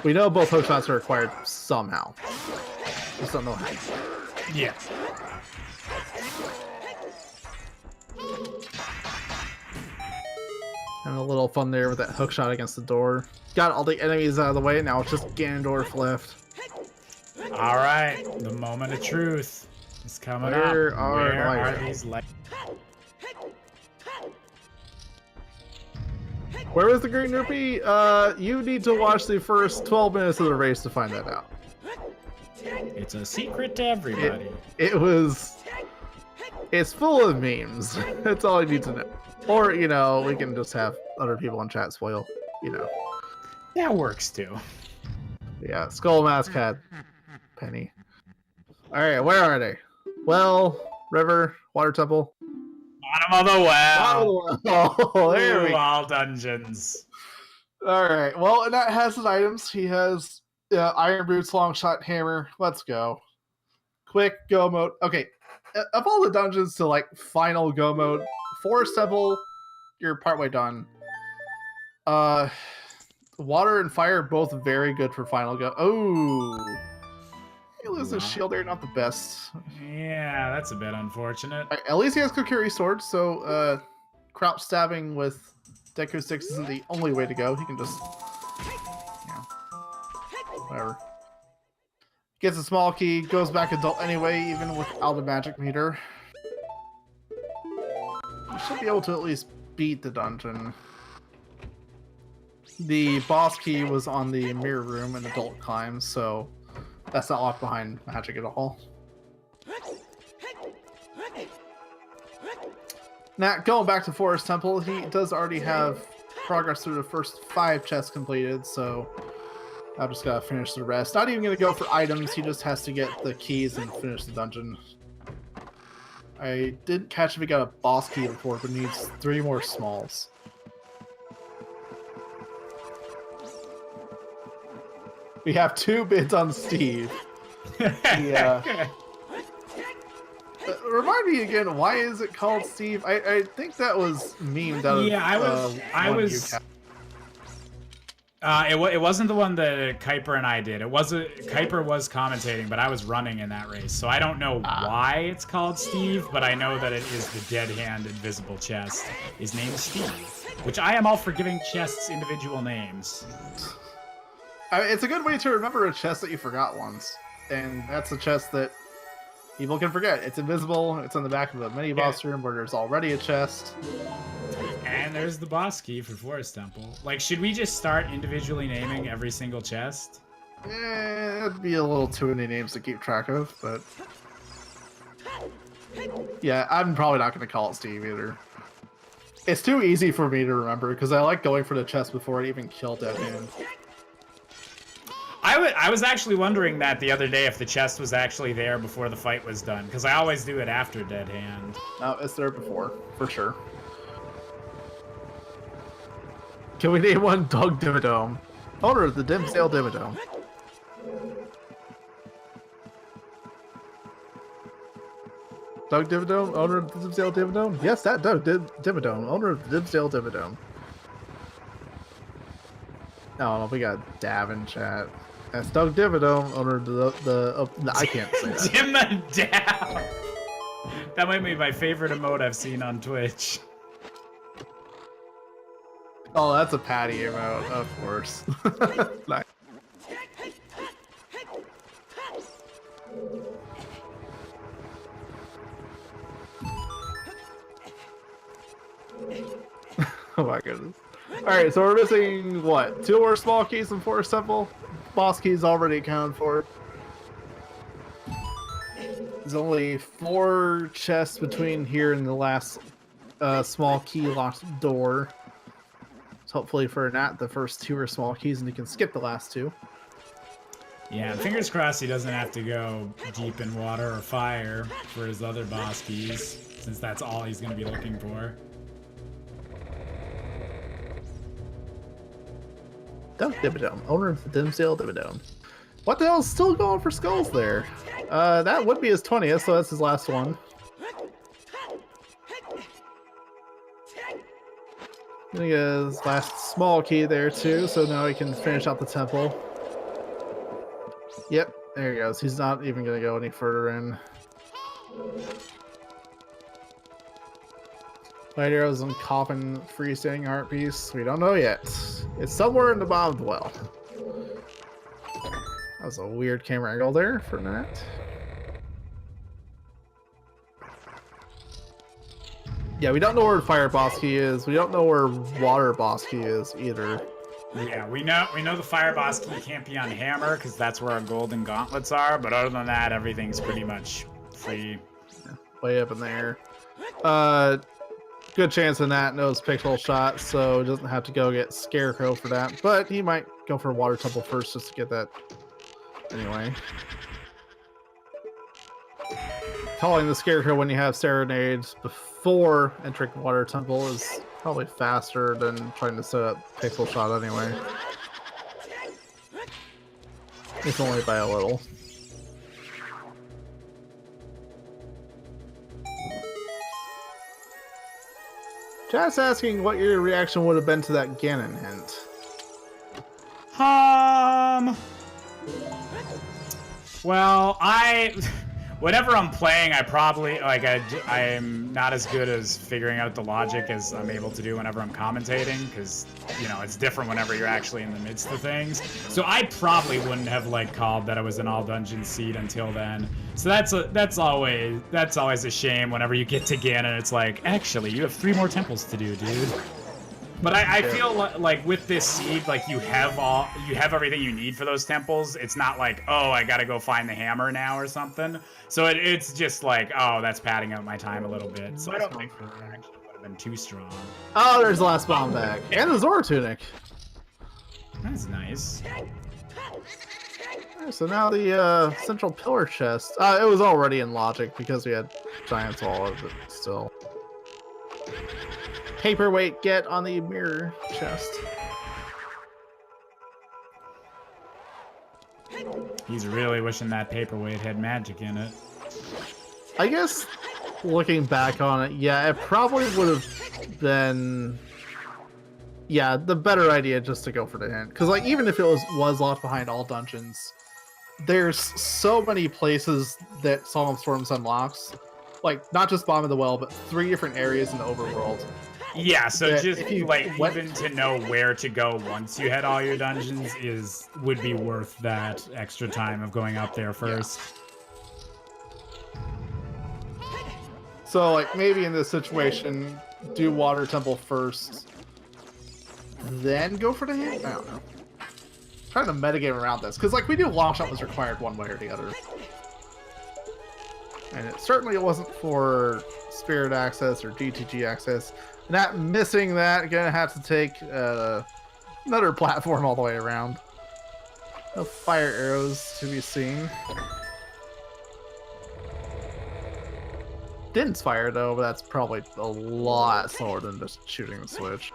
We know both hook shots are required somehow. Just don't know how. Yeah. And a little fun there with that hook shot against the door. Got all the enemies out of the way, now it's just Ganondorf left. All right, the moment of truth is coming Where up. are Where my- are these lights? Where is the green rupee? You need to watch the first 12 minutes of the race to find that out. It's a secret to everybody. It's full of memes. That's all I need to know. Or, you know, we can just have other people in chat spoil, you know. That works too. Yeah, Skull Mask had Penny. Alright, where are they? Well, river, water temple. Bottom of the well. Oh, there we Ooh, go. all dungeons. Alright, well, and that has his items. He has Iron Boots, Long Shot, Hammer. Let's go. Quick go mode. Okay, of all the dungeons to like final go mode, Forest Temple, you're partway done. Water and fire both very good for final go. Oh, he loses his shield there, not the best. Yeah, that's a bit unfortunate. Right, at least he has Kokiri Sword, so crouch stabbing with Deku Sticks isn't the only way to go. He can just, you know, whatever. Gets a small key, goes back adult anyway, even without a magic meter. You should be able to at least beat the dungeon. The boss key was on the mirror room and adult climb, so that's not locked behind magic at all. Now, going back to Forest Temple, he does already have progress through the first 5 chests completed, so I've just gotta finish the rest. Not even gonna go for items, he just has to get the keys and finish the dungeon. I didn't catch if he got a boss key before, but needs 3 more smalls. We have 2 bids on Steve. Remind me again, why is it called Steve? I think that was memed out of. Yeah, I was. It wasn't the one that Kuiper and I did. Kuiper was commentating, but I was running in that race, so I don't know why it's called Steve, but I know that it is the Dead Hand Invisible Chest. His name is Steve, which I am all for giving chests individual names. It's a good way to remember a chest that you forgot once, and that's a chest that people can forget. It's invisible. It's on the back of a mini boss room where there's already a chest. And there's the boss key for Forest Temple. Like, should we just start individually naming every single chest? It'd be a little too many names to keep track of, but yeah, I'm probably not going to call it Steve either. It's too easy for me to remember because I like going for the chest before I even kill Dead Hand. I was actually wondering that the other day if the chest was actually there before the fight was done, because I always do it after Dead Hand. No, it's there before, for sure. Can we name one Doug Dimmadome? Owner of the Dimsdale Dimmadome. Doug Dimmadome, owner of the Dimsdale Dimmadome? Yes, that Doug Dimmadome, owner of the Dimsdale Dimmadome. No, we got Dav in chat. That's Doug Dimmadome, owner of the I can't say that. Dimmadome! That might be my favorite emote I've seen on Twitch. Oh, that's a Patty emote, of course. Nice. Oh my goodness. Alright, so we're missing, what, 2 more small keys in Forest Temple? Boss keys already accounted for. There's only 4 chests between here and the last small key locked door. So hopefully for Nat, the first 2 are small keys and he can skip the last 2. Yeah, fingers crossed he doesn't have to go deep in water or fire for his other boss keys, since that's all he's going to be looking for. Doug Dimmadome, owner of the Dimsdale Dimmadome. What the hell is still going for skulls there? That would be his 20th, so that's his last one. Gonna get his last small key there too, so now he can finish out the temple. Yep, there he goes. He's not even gonna go any further in. Light arrows and coffin freestanding heart piece. We don't know yet. It's somewhere in the bottom of the well. That was a weird camera angle there for a minute. Yeah, we don't know where Fire Boss Key is. We don't know where Water Boss Key is either. Yeah, we know the Fire Boss Key can't be on Hammer because that's where our golden gauntlets are. But other than that, everything's pretty much free. Yeah, way up in there. Good chance in that knows Pixel Shot, so doesn't have to go get Scarecrow for that. But he might go for Water Temple first just to get that. Anyway. Calling the Scarecrow when you have Serenades before entering Water Temple is probably faster than trying to set up Pixel Shot anyway. It's only by a little. Chat's asking what your reaction would have been to that Ganon hint. Well, whenever I'm playing, I probably, like, I'm not as good as figuring out the logic as I'm able to do whenever I'm commentating, because, you know, it's different whenever you're actually in the midst of things. So I probably wouldn't have, like, called that I was an all-dungeon seed until then. So that's always a shame whenever you get to Ganon, it's like, actually, you have 3 more temples to do, dude. But I feel like with this seed, like you have everything you need for those temples. It's not like, oh, I gotta go find the hammer now or something. So it's just like, oh, that's padding out my time a little bit. So I don't think that actually would have been too strong. Oh, there's the last bomb back. And the Zora Tunic. That's nice. So now the central pillar chest. It was already in logic because we had Giant's Wall of it still. Paperweight get on the mirror chest. He's really wishing that paperweight had magic in it. I guess looking back on it, yeah, it probably would have been, yeah, the better idea just to go for the hint. Because like even if it was locked behind all dungeons, there's so many places that Song of Storms unlocks. Like not just Bottom of the Well, but 3 different areas in the overworld. Yeah, so just if you like even to know where to go once you hit all your dungeons would be worth that extra time of going up there first. Yeah. So like maybe in this situation, do Water Temple first, then go for the hint? I don't know. Trying to metagame around this, because like we knew Longshot was required one way or the other. And it certainly wasn't for Spirit access or GTG access. Not missing that, gonna have to take another platform all the way around. No fire arrows to be seen. Didn't fire though, but that's probably a lot slower than just shooting the switch.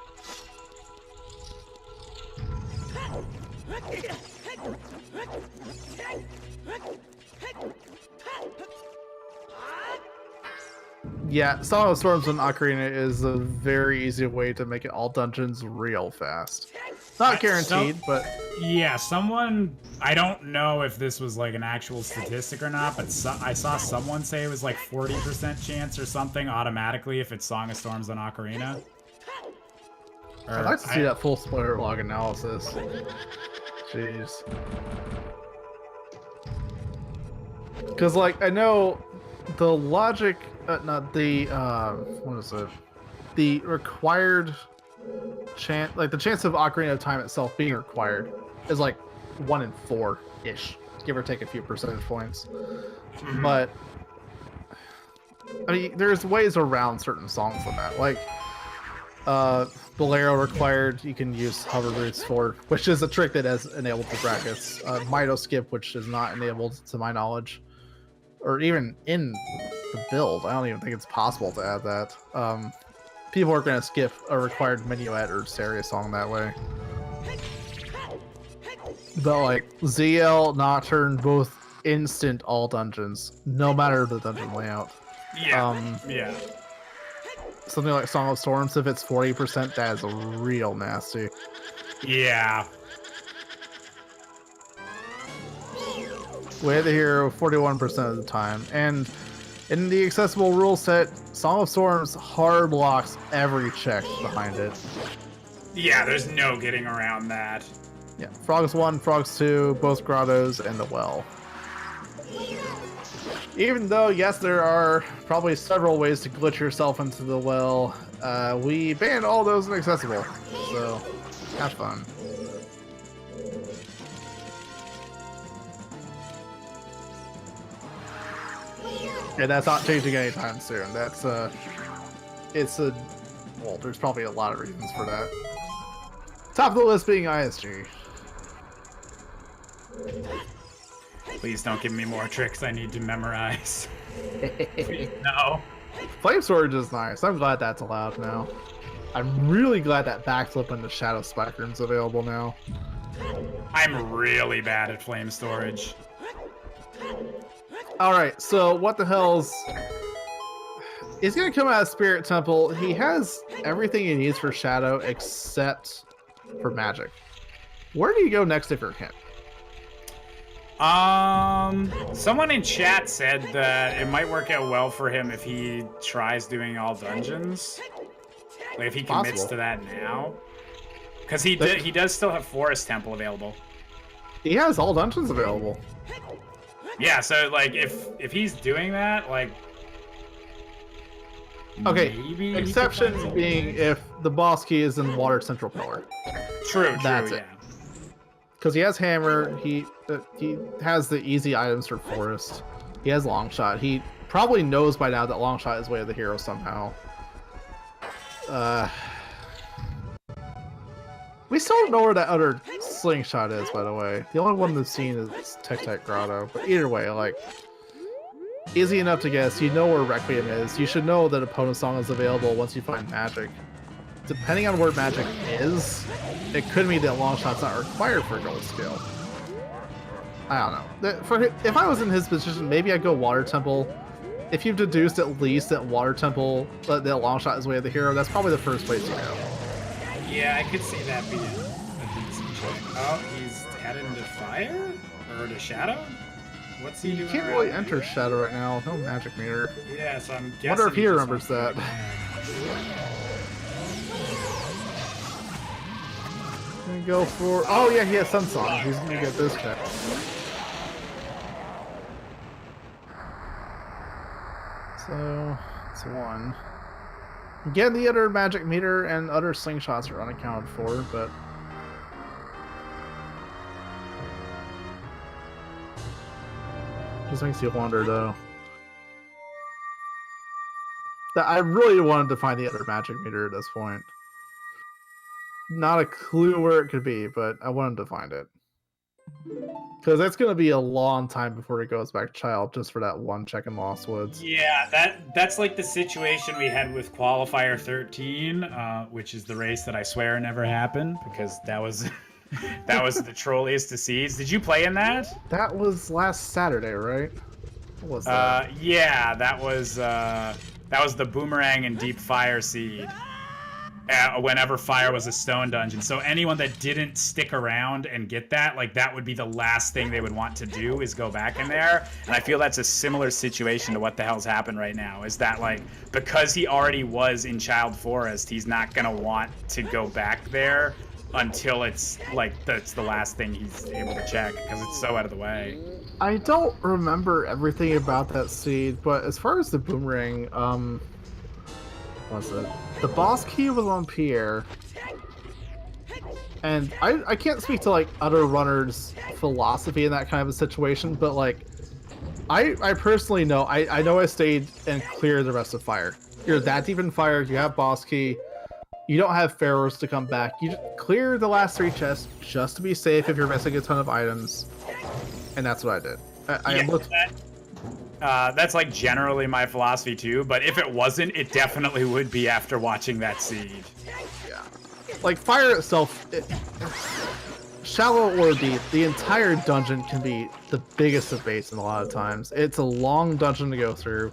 Yeah, Song of Storms and Ocarina is a very easy way to make it all dungeons real fast. Not guaranteed, but... Yeah, I don't know if this was like an actual statistic or not, but I saw someone say it was like 40% chance or something automatically if it's Song of Storms and Ocarina. I'd like to see that full spoiler log analysis. Jeez. Because, like, I know the logic... not the, what is it? The required chance, like the chance of Ocarina of Time itself being required is like 1 in 4-ish, give or take a few percentage points. But, I mean, there's ways around certain songs on that. Like, Bolero required, you can use hover boots for, which is a trick that is enabled for brackets. Mito skip, which is not enabled to my knowledge. Or even in the build. I don't even think it's possible to add that. People are going to skip a required minuet or Saria song that way. But like ZL, Nocturne, both instant all dungeons, no matter the dungeon layout. Yeah. Yeah. something like Song of Storms, if it's 40%, that is real nasty. Yeah. Way the hero 41% of the time. And in the accessible rule set, Song of Storms hard blocks every check behind it. Yeah, there's no getting around that. Yeah, Frogs 1, Frogs 2, both grottos, and the well. Even though, yes, there are probably several ways to glitch yourself into the well, we banned all those inaccessible. So, have fun. Yeah, that's not changing anytime soon. That's well, there's probably a lot of reasons for that. Top of the list being ISG. Please don't give me more tricks I need to memorize. Please, no. Flame Storage is nice. I'm glad that's allowed now. I'm really glad that backflip into Shadow Spike Room's available now. I'm really bad at flame storage. Alright, so what the hell's... He's gonna come out of Spirit Temple. He has everything he needs for Shadow except for Magic. Where do you go next if you're him? Someone in chat said that it might work out well for him if he tries doing all dungeons. Like if he commits to that now. Because he does still have Forest Temple available. He has all dungeons available. Yeah, so like if he's doing that, like okay, maybe exception being if the boss key is in Water Central Pillar. True, That's yeah. it. Because he has Hammer, he has the easy items for Forest. He has Longshot. He probably knows by now that Longshot is way of the hero somehow. We still don't know where that other slingshot is, by the way. The only one we've seen is Tech Grotto. But either way, like, easy enough to guess. You know where Requiem is. You should know that Opponent Song is available once you find Magic. Depending on where Magic is, it could mean that Longshot's not required for Gold Skill. I don't know. If I was in his position, maybe I'd go Water Temple. If you've deduced at least that Water Temple, that Longshot is way of the hero, that's probably the first place to go. Yeah, I could see that being a decent check. Oh, he's headed into fire? Or to shadow? What's he doing? You can't really enter Shadow right now. No Magic Meter. Yeah, so I'm guessing. Wonder if he remembers that. Gonna go for. Oh yeah, he has Sun Song. He's gonna get this check. So it's one. Again, the other Magic Meter and other slingshots are unaccounted for, but just makes you wonder, though. I really wanted to find the other Magic Meter at this point. Not a clue where it could be, but I wanted to find it. Because that's going to be a long time before it goes back Child, just for that one check in Lost Woods. Yeah, that's like the situation we had with Qualifier 13, which is the race that I swear never happened, because that was that was the trolliest of seeds. Did you play in that? That was last Saturday, right? What was that? Yeah, that was the Boomerang and Deep Fire seed. Whenever fire was a stone dungeon. So anyone that didn't stick around and get that, like that would be the last thing they would want to do is go back in there. And I feel that's a similar situation to what the hell's happened right now, is that like because he already was in Child Forest, he's not gonna want to go back there until it's like that's the last thing he's able to check because it's so out of the way. I don't remember everything about that seed, but as far as the Boomerang, what's it? The boss key was on Pierre, and I can't speak to like other runners' philosophy in that kind of a situation, but like I personally know I know I stayed and cleared the rest of fire. You're that deep in fire, you have boss key, you don't have pharaohs to come back. You just clear the last 3 chests just to be safe if you're missing a ton of items, and that's what I did. I looked. That's like generally my philosophy too, but if it wasn't, it definitely would be after watching that seed. Yeah. Like fire itself, shallow or deep, the entire dungeon can be the biggest of basin a lot of times. It's a long dungeon to go through.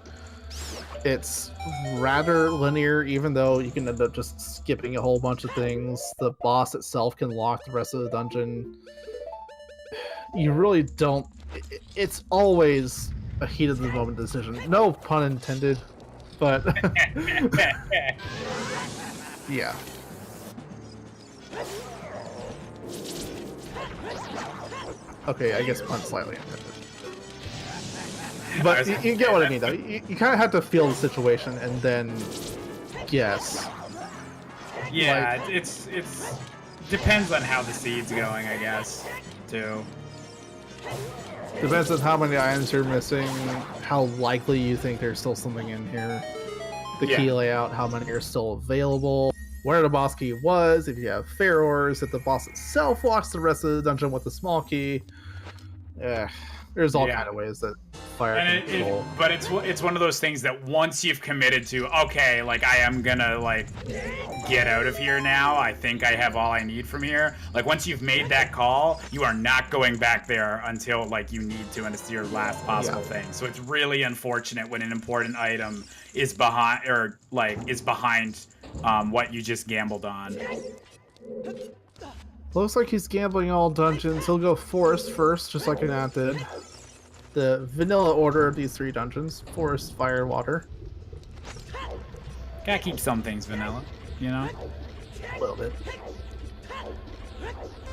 It's rather linear, even though you can end up just skipping a whole bunch of things. The boss itself can lock the rest of the dungeon. You really don't... It's always a heat of the moment decision. No pun intended, but... yeah. Okay, I guess pun slightly intended. But you get what I mean, though. You kind of have to feel the situation and then guess. Yeah, like, it's depends on how the seed's going, I guess, too. Depends on how many items you're missing, how likely you think there's still something in here, the key layout, how many are still available, where the boss key was, if you have Pharaohs, if the boss itself locks the rest of the dungeon with a small key. There's all kind of ways that fire can control. But it's one of those things that once you've committed to, okay, like I am gonna like get out of here now. I think I have all I need from here. Like once you've made that call, you are not going back there until like you need to, and it's your last possible thing. So it's really unfortunate when an important item is behind what you just gambled on. Looks like he's gambling all dungeons. He'll go forest first, just like Anat did. The vanilla order of these 3 dungeons: forest, fire, water. Gotta keep some things vanilla, you know? A little bit.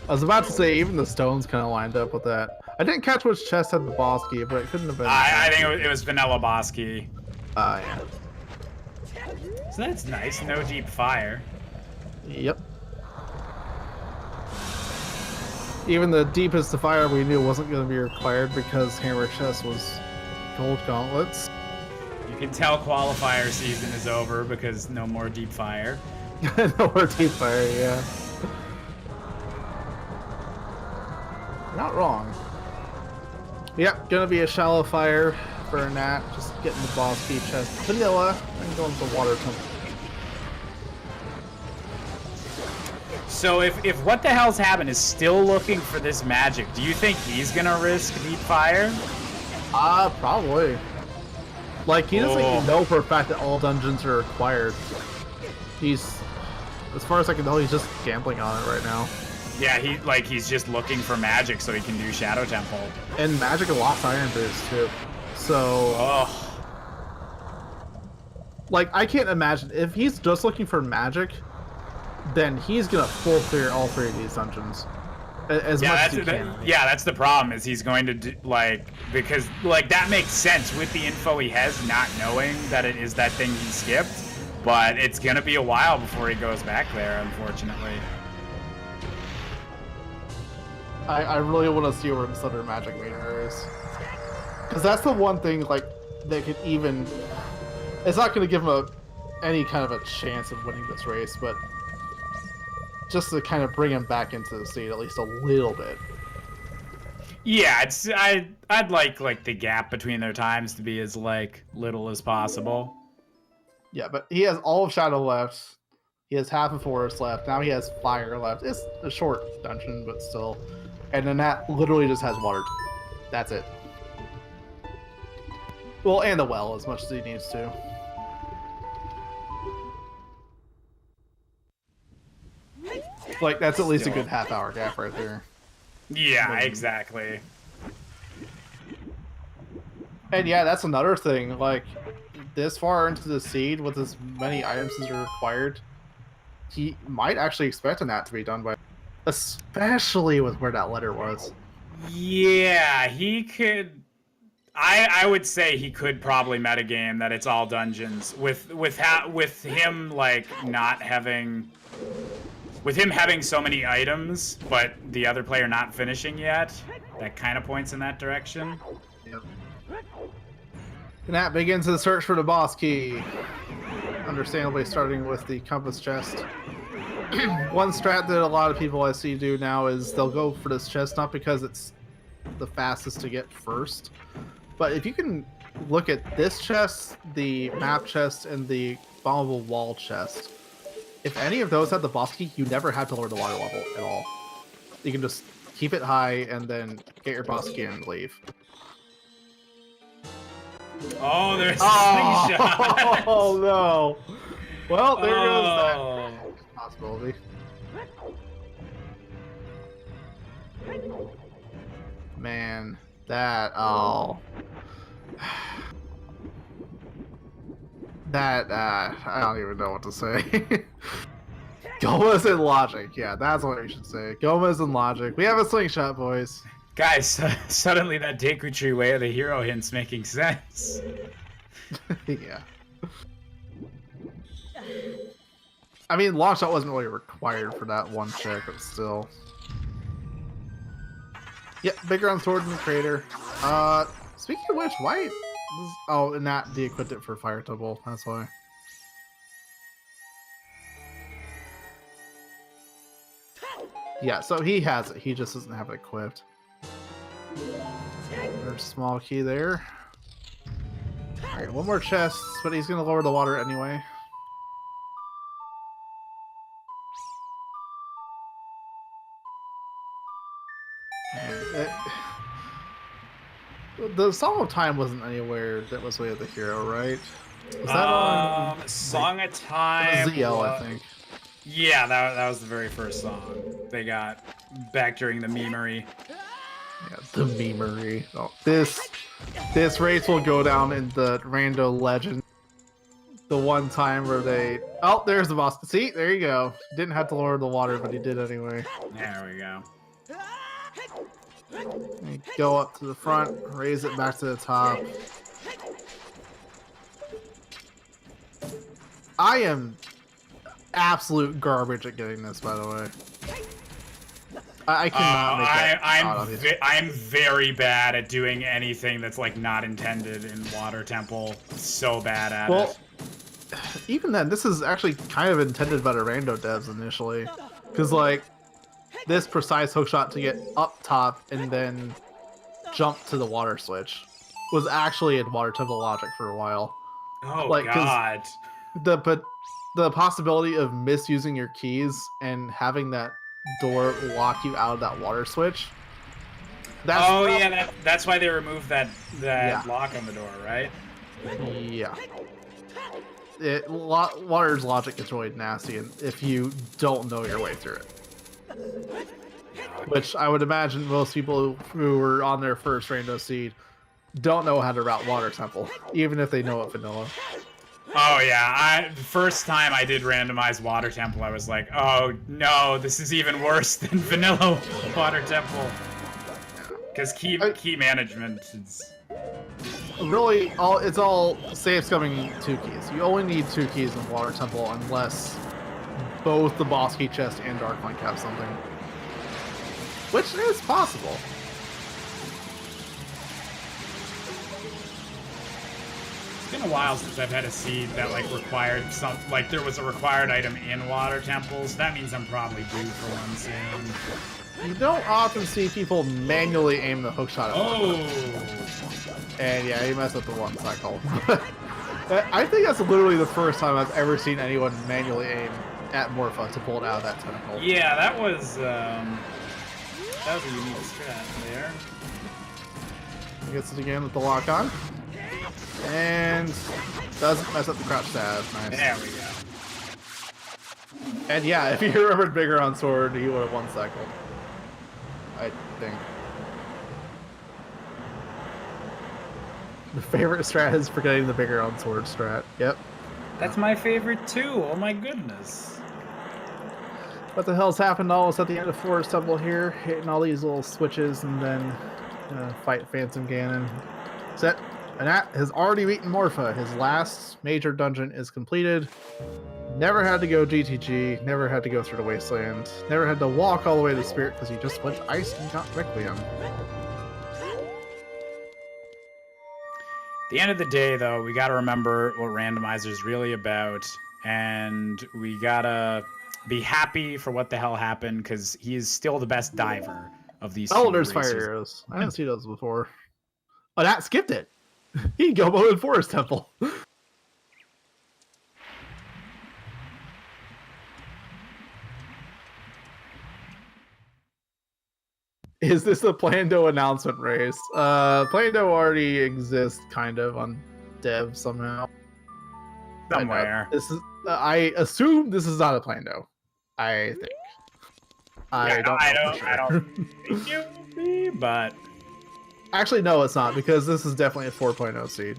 I was about to say, even the stones kind of lined up with that. I didn't catch which chest had the boss key, but it couldn't have been... I think it was vanilla boss key. Yeah. So that's nice. No deep fire. Yep. Even the deepest of fire we knew wasn't going to be required because hammer chest was gold gauntlets. You can tell qualifier season is over because no more deep fire. No more deep fire, yeah. Not wrong. Yep, gonna be a shallow fire for a Nat. Just getting the boss key chest vanilla and going to water temple. So if what the hell's happened is still looking for this magic, do you think he's gonna risk deep fire? Probably. Like, he doesn't even know for a fact that all dungeons are required. He's, as far as I can tell, he's just gambling on it right now. Yeah, he's just looking for magic so he can do Shadow Temple. And magic and Lost Iron Boost too. So, like, I can't imagine if he's just looking for magic, then he's gonna full clear all 3 of these dungeons as much as he can. Yeah, that's the problem. Is he's going to do, because that makes sense with the info he has, not knowing that it is that thing he skipped. But it's gonna be a while before he goes back there, unfortunately. I really want to see where the Thunder Magic Meter is, because that's the one thing they could even. It's not going to give him any kind of a chance of winning this race, but just to kind of bring him back into the seat at least a little bit. Yeah, I'd like the gap between their times to be as little as possible. Yeah, but he has all of Shadow left. He has half of Forest left. Now he has Fire left. It's a short dungeon, but still. And then that literally just has water. That's it. Well, and a well as much as he needs to. That's at least a good half-hour gap right there. Yeah, exactly. And yeah, that's another thing. This far into the seed with as many items as are required, he might actually expect that to be done by, especially with where that letter was. Yeah, he could. I would say he could probably metagame that it's all dungeons with him not having. With him having so many items, but the other player not finishing yet, that kind of points in that direction. Yep. And that begins the search for the boss key. Understandably starting with the compass chest. One strat that a lot of people I see do now is they'll go for this chest not because it's the fastest to get first, but if you can look at this chest, the map chest, and the vulnerable wall chest, if any of those have the boss key, you never have to lower the water level at all. You can just keep it high and then get your boss key and leave. Oh, there's a Oh, slingshot. oh no. Well, there goes that Oh. possibility. Man, that that I don't even know what to say. Gomez and Logic, yeah, that's what we should say. Gomez and Logic. We have a slingshot, boys. Guys, suddenly that Deku Tree Way of the Hero hint's making sense. Yeah. I mean, long shot wasn't really required for that one check, but still. Yep, bigger on sword in the crater. Speaking of which, why? Oh, and not de-equipped it for Fire Temple. That's why. Yeah, so he has it. He just doesn't have it equipped. There's a small key there. Alright, one more chest, but he's gonna lower the water anyway. The Song of Time wasn't anywhere that was Way of the Hero, right? Was that on Song of Time? ZL, I think. Yeah, that was the very first song they got back during the memery. Yeah, the memery. Oh, this race will go down in the rando legend. The one time where they... Oh, there's the boss. See? There you go. Didn't have to lower the water, but he did anyway. There we go. And go up to the front, raise it back to the top. I am absolute garbage at getting this, by the way. I cannot make that. I'm very bad at doing anything that's like not intended in Water Temple. So bad at it. Even then, this is actually kind of intended by the rando devs initially, because like this precise hookshot to get up top and then jump to the water switch was actually in Water Temple logic for a while. Oh like, God! The possibility of misusing your keys and having that door lock you out of that water switch. That's why they removed that lock on the door, right? Yeah. Water's logic is really nasty, and if you don't know your way through it. Which I would imagine most people who were on their first Rando Seed don't know how to route Water Temple, even if they know it vanilla. Oh yeah, the first time I did randomize Water Temple, I was like, oh no, this is even worse than vanilla Water Temple. Because key management is... Really, it's all safe coming 2 keys. You only need 2 keys in Water Temple unless both the boss key chest and Dark Link have something. Which is possible. It's been a while since I've had a seed that like required there was a required item in Water Temple, so that means I'm probably due for one soon. You don't often see people manually aim the hookshot at And yeah, he messed up the one cycle. I think that's literally the first time I've ever seen anyone manually aim at Morpha to pull it out of that tentacle. Yeah, that was a unique strat there. He gets it again with the lock on. And doesn't mess up the crouch stab. Nice. There we go. And yeah, if he remembered bigger on sword, he would have one cycle. I think. The favorite strat is forgetting the bigger on sword strat. Yep. That's my favorite too. Oh my goodness. What the hell's happened all of us at the end of Forest Temple here? Hitting all these little switches and then fight Phantom Ganon. Set. Anat has already beaten Morpha. His last major dungeon is completed. Never had to go GTG. Never had to go through the Wasteland. Never had to walk all the way to Spirit because he just went to Ice and got Requiem. At the end of the day, though, we gotta remember what Randomizer's really about, and we gotta be happy for what the hell happened, because he is still the best diver of these two there's races. Fire Arrows. I didn't see those before. Oh, that skipped it. He Gobo in Forest Temple. Is this a Plando announcement race? Plando already exists, kind of, on dev somehow. Somewhere. This is. I assume this is not a Plando. I think. I don't know for sure. I don't think it will be, but Actually, no, it's not, because this is definitely a 4.0 seed.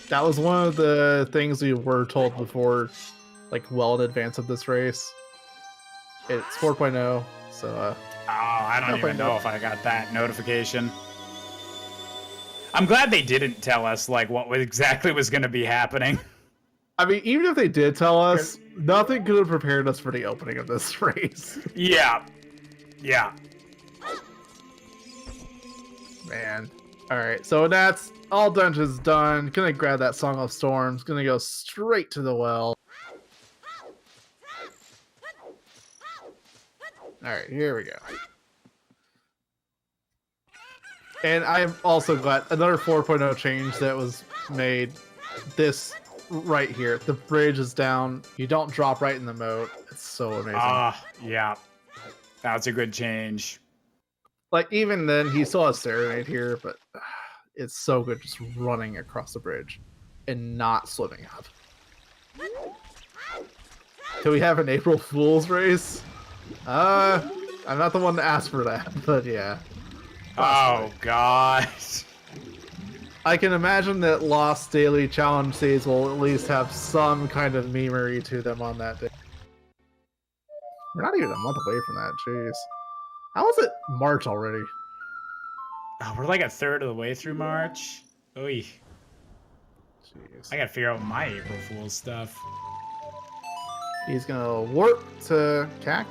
That was one of the things we were told before, like, well in advance of this race. It's 4.0, so, I don't even know know. if I got that notification. I'm glad they didn't tell us, like, what exactly was going to be happening. I mean, even if they did tell us, nothing could have prepared us for the opening of this race. Yeah. Yeah. Man. Alright, so that's all dungeons done. Gonna grab that Song of Storms. Gonna go straight to the well. Alright, here we go. And I'm also glad another 4.0 change that was made. This right here. The bridge is down. You don't drop right in the moat. It's so amazing. Yeah. That's a good change. Like, even then, he still has Serenade here, but it's so good just running across the bridge and not swimming up. Can we have an April Fool's race? I'm not the one to ask for that, but yeah. Oh, God. I can imagine that Lost Daily Challenge days will at least have some kind of memery to them on that day. We're not even a month away from that, jeez. How is it March already? Oh, we're like a third of the way through March. Oy. Jeez. I gotta figure out my April Fool's stuff. He's gonna warp to CAC.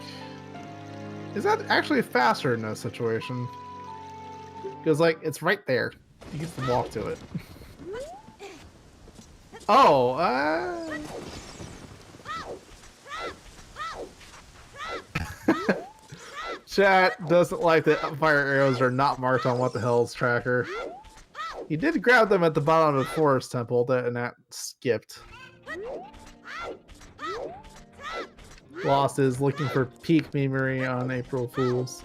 Is that actually faster in this situation? Because, like, it's right there. You get to walk to it. Oh, Chat doesn't like that fire arrows are not marked on What the Hell's tracker. He did grab them at the bottom of the forest temple, and that skipped. Lost is looking for peak memory on April Fools.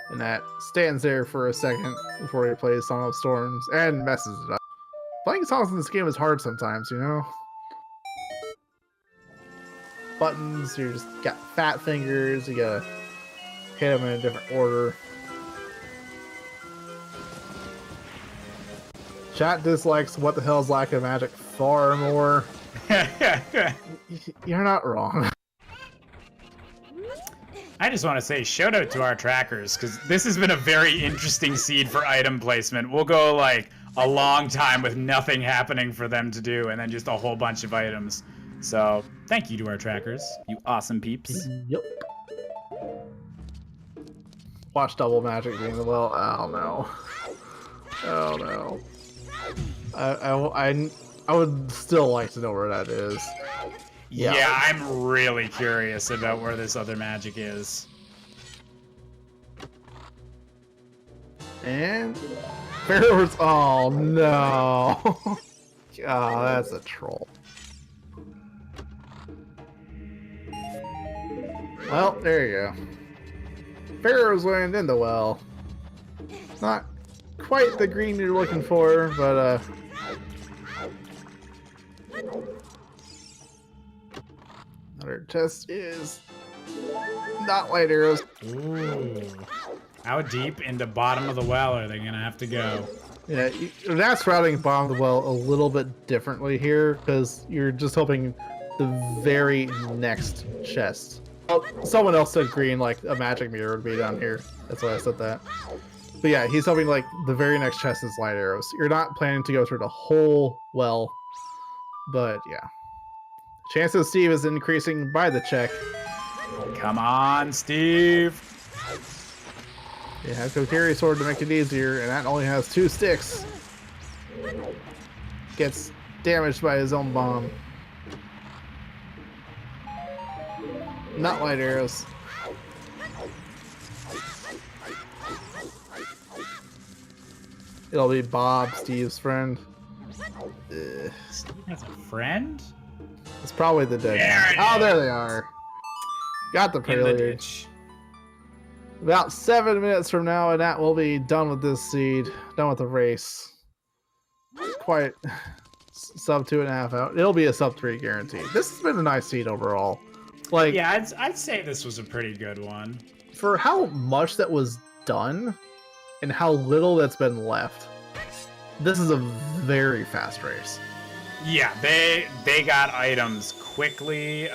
And that stands there for a second before he plays Song of Storms and messes it up. Playing songs in this game is hard sometimes, you know? Buttons, you just got fat fingers, you gotta hit them in a different order. Chat dislikes What the Hell's Lack of Magic far more. You're not wrong. I just want to say shout out to our trackers, because this has been a very interesting seed for item placement. We'll go like a long time with nothing happening for them to do, and then just a whole bunch of items. So thank you to our trackers, you awesome peeps. Yep. Watch double magic being the well. Oh no. Oh no. I would still like to know where that is. Yeah, I'm really curious about where this other magic is. And Pharaoh's. Oh no. Oh, that's a troll. Well, there you go. Pharaoh's land in the well. Not quite the green you're looking for, but another test is not light arrows. Ooh. How deep in the bottom of the well are they gonna have to go? Yeah, that's routing bottom of the well a little bit differently here, because you're just hoping the very next chest. Well, someone else said green, like a magic mirror would be down here. That's why I said that. But yeah, he's hoping like the very next chest is light arrows. You're not planning to go through the whole well, but yeah. Chance of Steve is increasing by the check. Come on, Steve. You have to carry sword to make it easier, and that only has 2 sticks. Gets damaged by his own bomb. Not light arrows. It'll be Bob, Steve's friend. Ugh. Steve has a friend? It's probably the dead. There it Oh, is. there they are. Got the In the prelude. ditch. About 7 minutes from now, and that will be done with this seed, done with the race. Quite sub 2.5 out. It'll be a sub 3 guarantee. This has been a nice seed overall. Like, yeah, I'd say this was a pretty good one. For how much that was done and how little that's been left, this is a very fast race. Yeah, they got items quickly.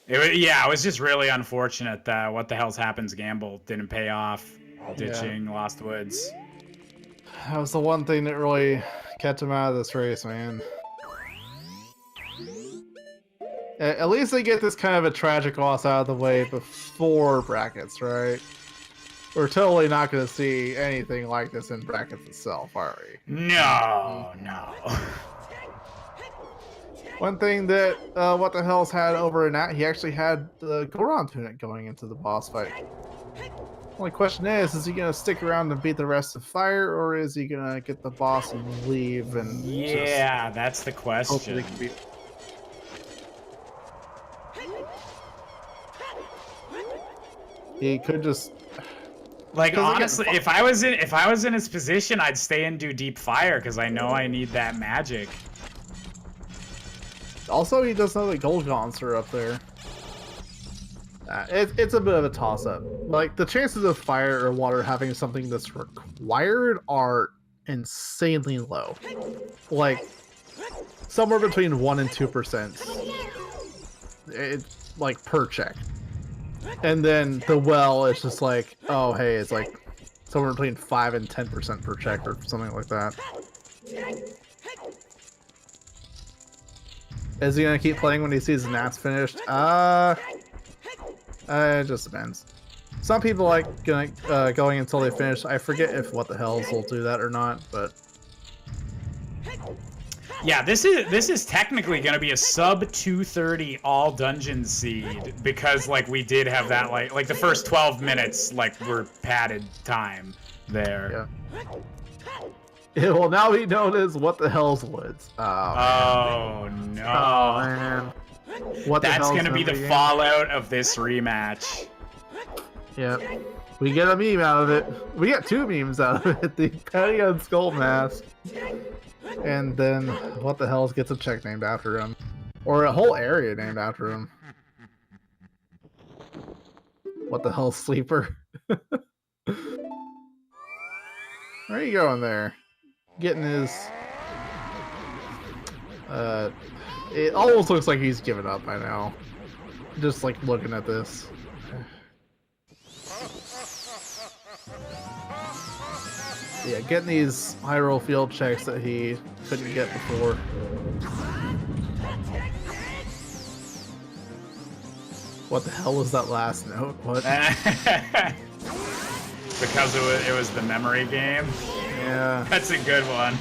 It was just really unfortunate that What the Hell's Happens gamble didn't pay off. Ditching Lost Woods. That was the one thing that really kept him out of this race, man. At least they get this kind of a tragic loss out of the way before brackets, right? We're totally not going to see anything like this in brackets itself, are we? No. One thing that What the Hell's had over in that, he actually had the Goron tunic going into the boss fight. Only question is he going to stick around and beat the rest of Fire, or is he going to get the boss and leave and that's the question. He could just honestly, if I was in his position, I'd stay and do Deep Fire because I know I need that magic. Also, he does know the gold gaunts are up there. It's a bit of a toss-up. Like, the chances of Fire or Water having something that's required are insanely low. Like, somewhere between 1% and 2%. It's like per check. And then the well is just like, oh hey, it's like somewhere between 5% and 10% per check or something like that. Is he gonna keep playing when he sees Nats finished? It just depends. Some people like going until they finish. I forget if What the Hells will do that or not, but yeah, this is technically gonna be a sub 230 all dungeon seed because like we did have that like the first 12 minutes like were padded time there. Yeah. It will now be known as What the Hell's Woods. Oh no! Oh man! That's gonna be the fallout of this rematch. Yep. We get a meme out of it. We get 2 memes out of it. The Pentagon Skull Mask. And then What the Hell's gets a check named after him. Or a whole area named after him. What the Hell's Sleeper? Where are you going there? Getting his... it almost looks like he's given up by now. Just like looking at this. Yeah, getting these high roll field checks that he couldn't get before. What the hell was that last note? What? Because it was the memory game. Yeah. That's a good one.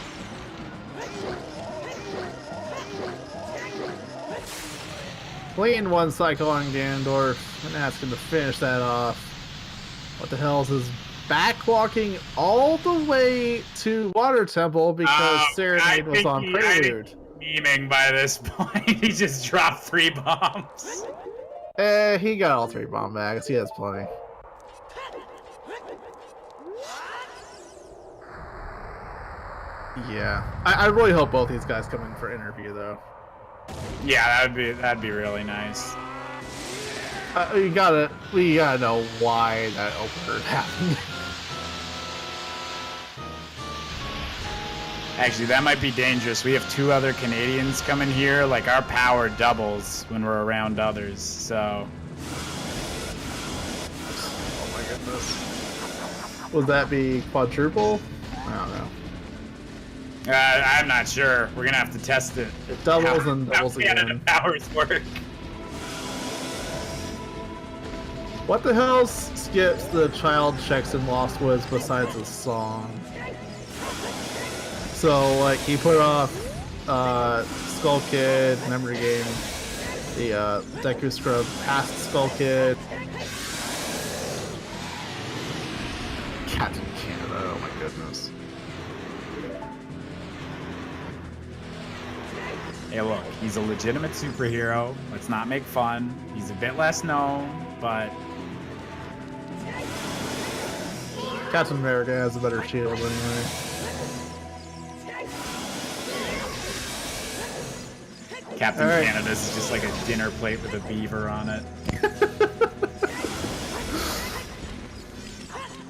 Clean one cycle on Ganondorf and ask him to finish that off. What the hell is his backwalking all the way to Water Temple because Serenade was on Prelude. Memeing by this point. He just dropped 3 bombs. He got all 3 bomb bags. He has plenty. Yeah. I really hope both these guys come in for interview though. Yeah, that'd be really nice. We gotta know why that opener happened. Actually, that might be dangerous. We have 2 other Canadians coming here. Like, our power doubles when we're around others, so... Oh my goodness. Would that be quadruple? I don't know. I'm not sure. We're gonna have to test it. It doubles and doubles again. How Canada powers work. What the hell skips the child checks in Lost Woods besides the song? So, like, he put off Skull Kid, Memory Game, the Deku Scrub past Skull Kid. Captain Canada, oh my goodness. Hey, look, he's a legitimate superhero. Let's not make fun. He's a bit less known, but Captain America has a better shield anyway. Captain Canada's is just like a dinner plate with a beaver on it.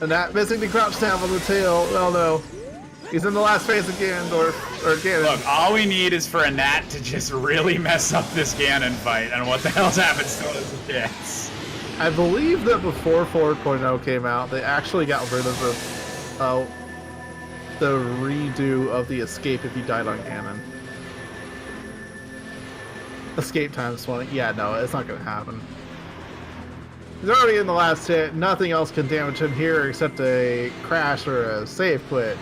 And that missing the crouch stab on the tail. Oh no. He's in the last phase again, or again. Look, all we need is for a Nat to just really mess up this Ganon fight, and what the hell's happened to us chance. I believe that before 4.0 came out, they actually got rid of the redo of the escape if you died on Ganon. Escape times 20. Yeah, no, it's not gonna happen. He's already in the last hit. Nothing else can damage him here except a crash or a save quit.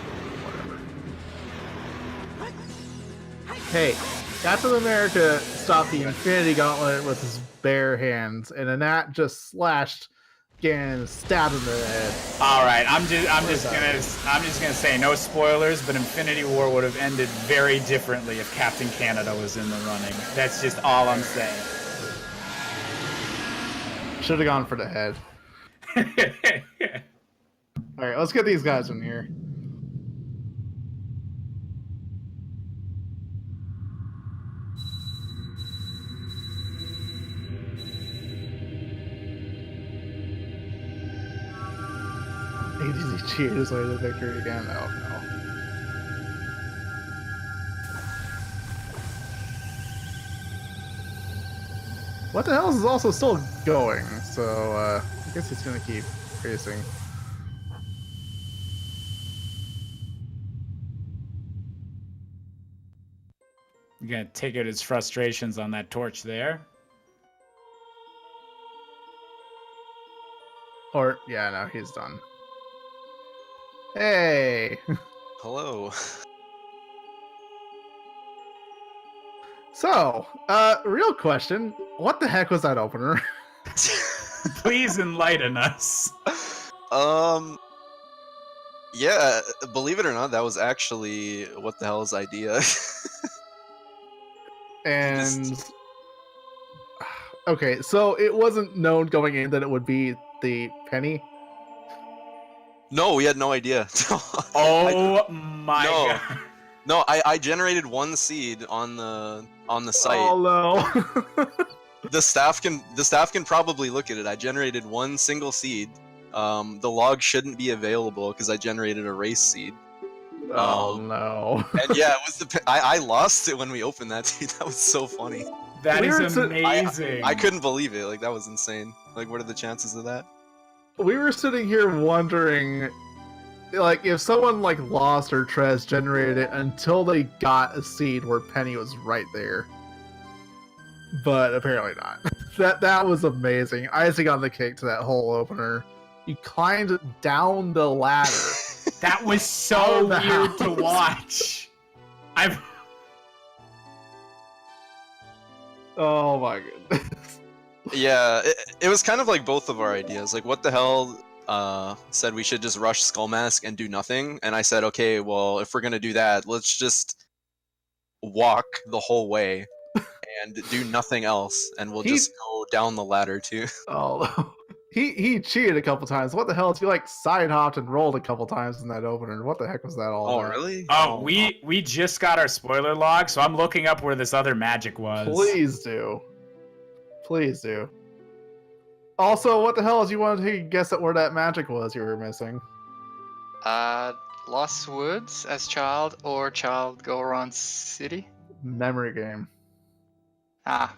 Hey, Captain America stopped the Infinity Gauntlet with his bare hands, and Anat just slashed Ganon, stabbed him in the head. All right, I'm just gonna say no spoilers, but Infinity War would have ended very differently if Captain Canada was in the running. That's just all I'm saying. Should have gone for the head. All right, let's get these guys in here. ADZ cheated his way to victory again. Oh no. What the hell is also still going? So I guess he's gonna keep racing. You're gonna take out his frustrations on that torch there. Or yeah, no, he's done. Hey. Hello. So, real question: what the heck was that opener? Please enlighten us. Yeah, believe it or not, that was actually What the Hell's idea. And okay, so it wasn't known going in that it would be the penny. No, we had no idea. Oh my god. No, I generated one seed on the site. Oh no. The staff can probably look at it. I generated one single seed. The log shouldn't be available because I generated a race seed. Oh no. And yeah, it was I lost it when we opened that seed. That was so funny. That is amazing. I couldn't believe it. Like, that was insane. Like, what are the chances of that? We were sitting here wondering, like, if someone like lost or Trez generated it until they got a seed where Penny was right there. But apparently not. That was amazing. Icing on the cake to that whole opener. You climbed down the ladder. That was so weird to watch. Oh my goodness. Yeah, it was kind of like both of our ideas. Like, What the Hell said we should just rush Skullmask and do nothing. And I said, okay, well, if we're going to do that, let's just walk the whole way and do nothing else. And we'll just go down the ladder, too. Oh, no. He cheated a couple times. What the hell? He like side hopped and rolled a couple times in that opener. What the heck was that all Oh, about? really? Oh, we just got our spoiler log, so I'm looking up where this other magic was. Please do. Please do. Also, what the hell is you wanted to guess at where that magic was you were missing? Lost Woods as child or Child Goron City? Memory game. Ah.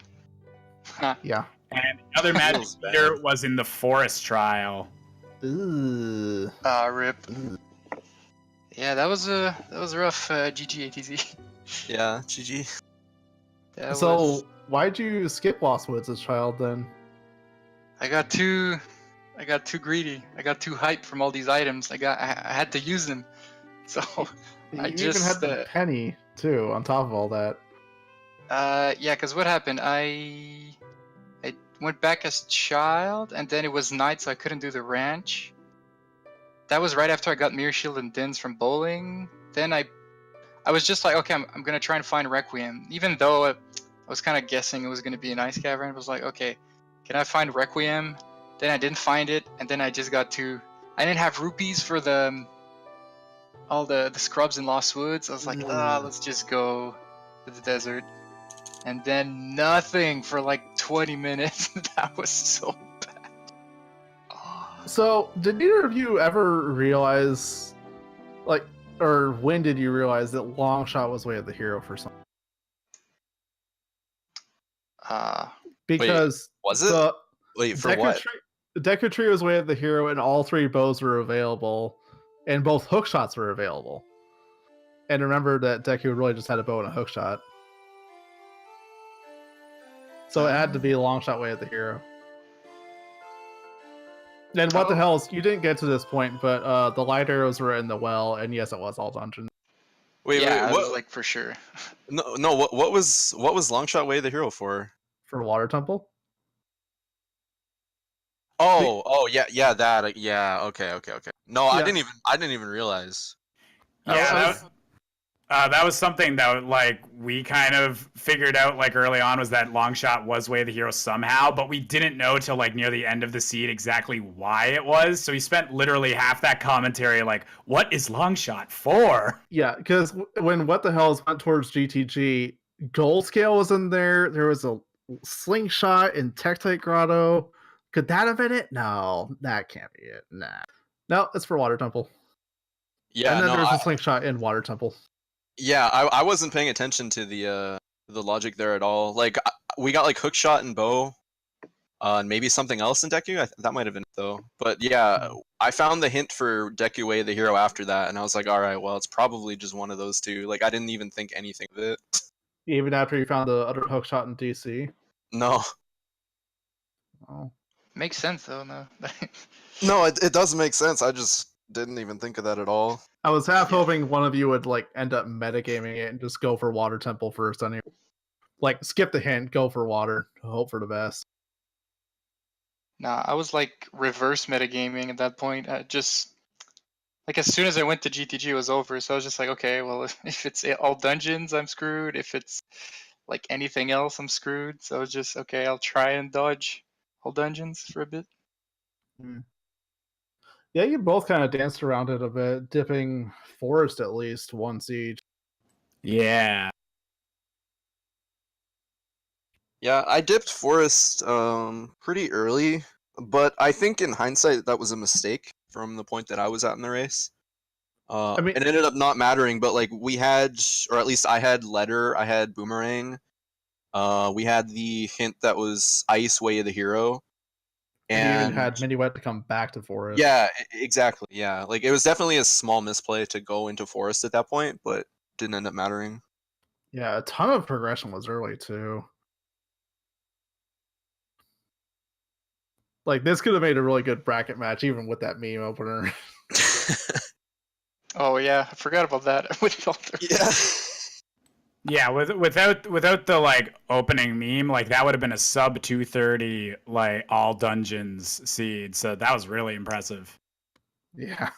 Yeah. And the other magic here was in the forest trial. Ooh. Rip. Yeah, that was rough. GG ATZ. Yeah, GG. So, why'd you skip Lost Woods as child then? I got too greedy. I got too hyped from all these items. I had to use them. So You I even just had the penny too on top of all that. yeah, because what happened? I went back as child, and then it was night, so I couldn't do the ranch. That was right after I got Mirror Shield and Dins from bowling. Then I was just like, okay, I'm gonna try and find Requiem, even though I was kind of guessing it was gonna be an ice cavern. I was like, okay, can I find Requiem? Then I didn't find it, and then I just got too I didn't have rupees for all the scrubs in Lost Woods. I was like, let's just go to the desert. And then nothing for like 20 minutes. That was so bad. So, did either of you ever realize, like, or when did you realize that Longshot was Way of the Hero for some? Because was it? the Wait, for Deku what? Tree, Deku Tree was Way of the Hero, and all 3 bows were available, and both hook shots were available. And remember that Deku really just had a bow and a hook shot. So it had to be a long shot Way of the Hero. And what the hell is, you didn't get to this point, but the light arrows were in the well, and yes, it was all dungeons. Wait, yeah, wait, I what? was like, for sure. No, what was Longshot Way of the Hero for? For Water Temple? Yeah, that, yeah, okay. No, I didn't even realize. Yeah, that was something that like we kind of figured out like early on, was that Longshot was Way of the Hero somehow, but we didn't know till like near the end of the seed exactly why it was. So we spent literally half that commentary like, what is Longshot for? Yeah, because when What the Hells went towards GTG, Gold Scale was in there. There was a Slingshot in Tektite Grotto. Could that have been it? No, that can't be it. Nah. No, it's for Water Temple. Yeah, and then no, there's a Slingshot in Water Temple. Yeah, I wasn't paying attention to the logic there at all. Like we got like hookshot and bow, and maybe something else in Deku. That might have been it though. But yeah, I found the hint for Deku Way of the Hero after that, and I was like, all right, well, it's probably just one of those two. Like I didn't even think anything of it. Even after you found the other hookshot in DC. No. Oh. Makes sense though, no. No, it does make sense. I just didn't even think of that at all. I was half hoping one of you would like end up metagaming it and just go for Water Temple first. Anyway, like skip the hint, go for water, hope for the best. Nah, I was like reverse metagaming at that point. Just like as soon as I went to GTG, it was over. So I was just like, okay, well, if it's all dungeons, I'm screwed. If it's like anything else, I'm screwed. So I was just okay. I'll try and dodge all dungeons for a bit. Yeah, you both kind of danced around it a bit, dipping Forest at least once each. Yeah. Yeah, I dipped Forest pretty early, but I think in hindsight that was a mistake from the point that I was at in the race. I mean, it ended up not mattering, but like we had, or at least I had Letter, I had Boomerang, we had the hint that was Ice Way of the Hero. And you even had Minuet to come back to Forest. Yeah, exactly. Yeah, like it was definitely a small misplay to go into Forest at that point, but didn't end up mattering. Yeah, a ton of progression was early too. Like this could have made a really good bracket match, even with that meme opener. Oh yeah, I forgot about that. Yeah. Yeah, without the like opening meme, like that would have been a sub 230 like all dungeons seed. So that was really impressive. Yeah.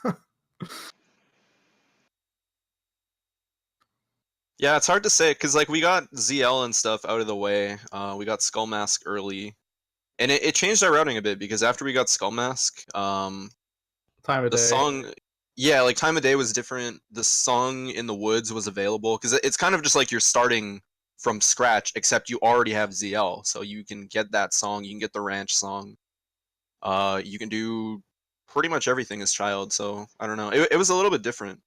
Yeah, it's hard to say because like we got ZL and stuff out of the way. We got Skull Mask early, and it changed our routing a bit because after we got Skull Mask, time of the day. song, yeah, like time of day was different. The song in the woods was available because it's kind of just like you're starting from scratch, except you already have ZL, so you can get that song. You can get the ranch song. You can do pretty much everything as child. So I don't know. It was a little bit different.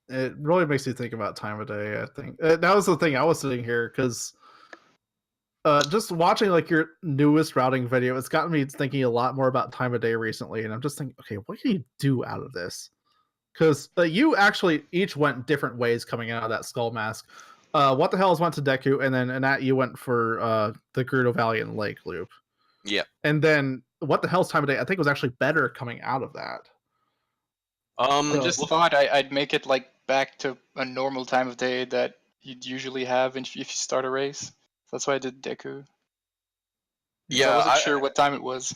It really makes you think about time of day. I think that was the thing. I was sitting here because just watching like your newest routing video, it's gotten me thinking a lot more about time of day recently. And I'm just thinking, okay, what can you do out of this? Because you actually each went different ways coming out of that Skull Mask. What the Hells went to Deku, and then Anat, you went for the Gerudo Valley and Lake Loop. Yeah. And then What the Hell's time of day, I think, was actually better coming out of that. I just thought I'd make it like back to a normal time of day that you'd usually have if you start a race. That's why I did Deku. Yeah, I wasn't sure what time it was.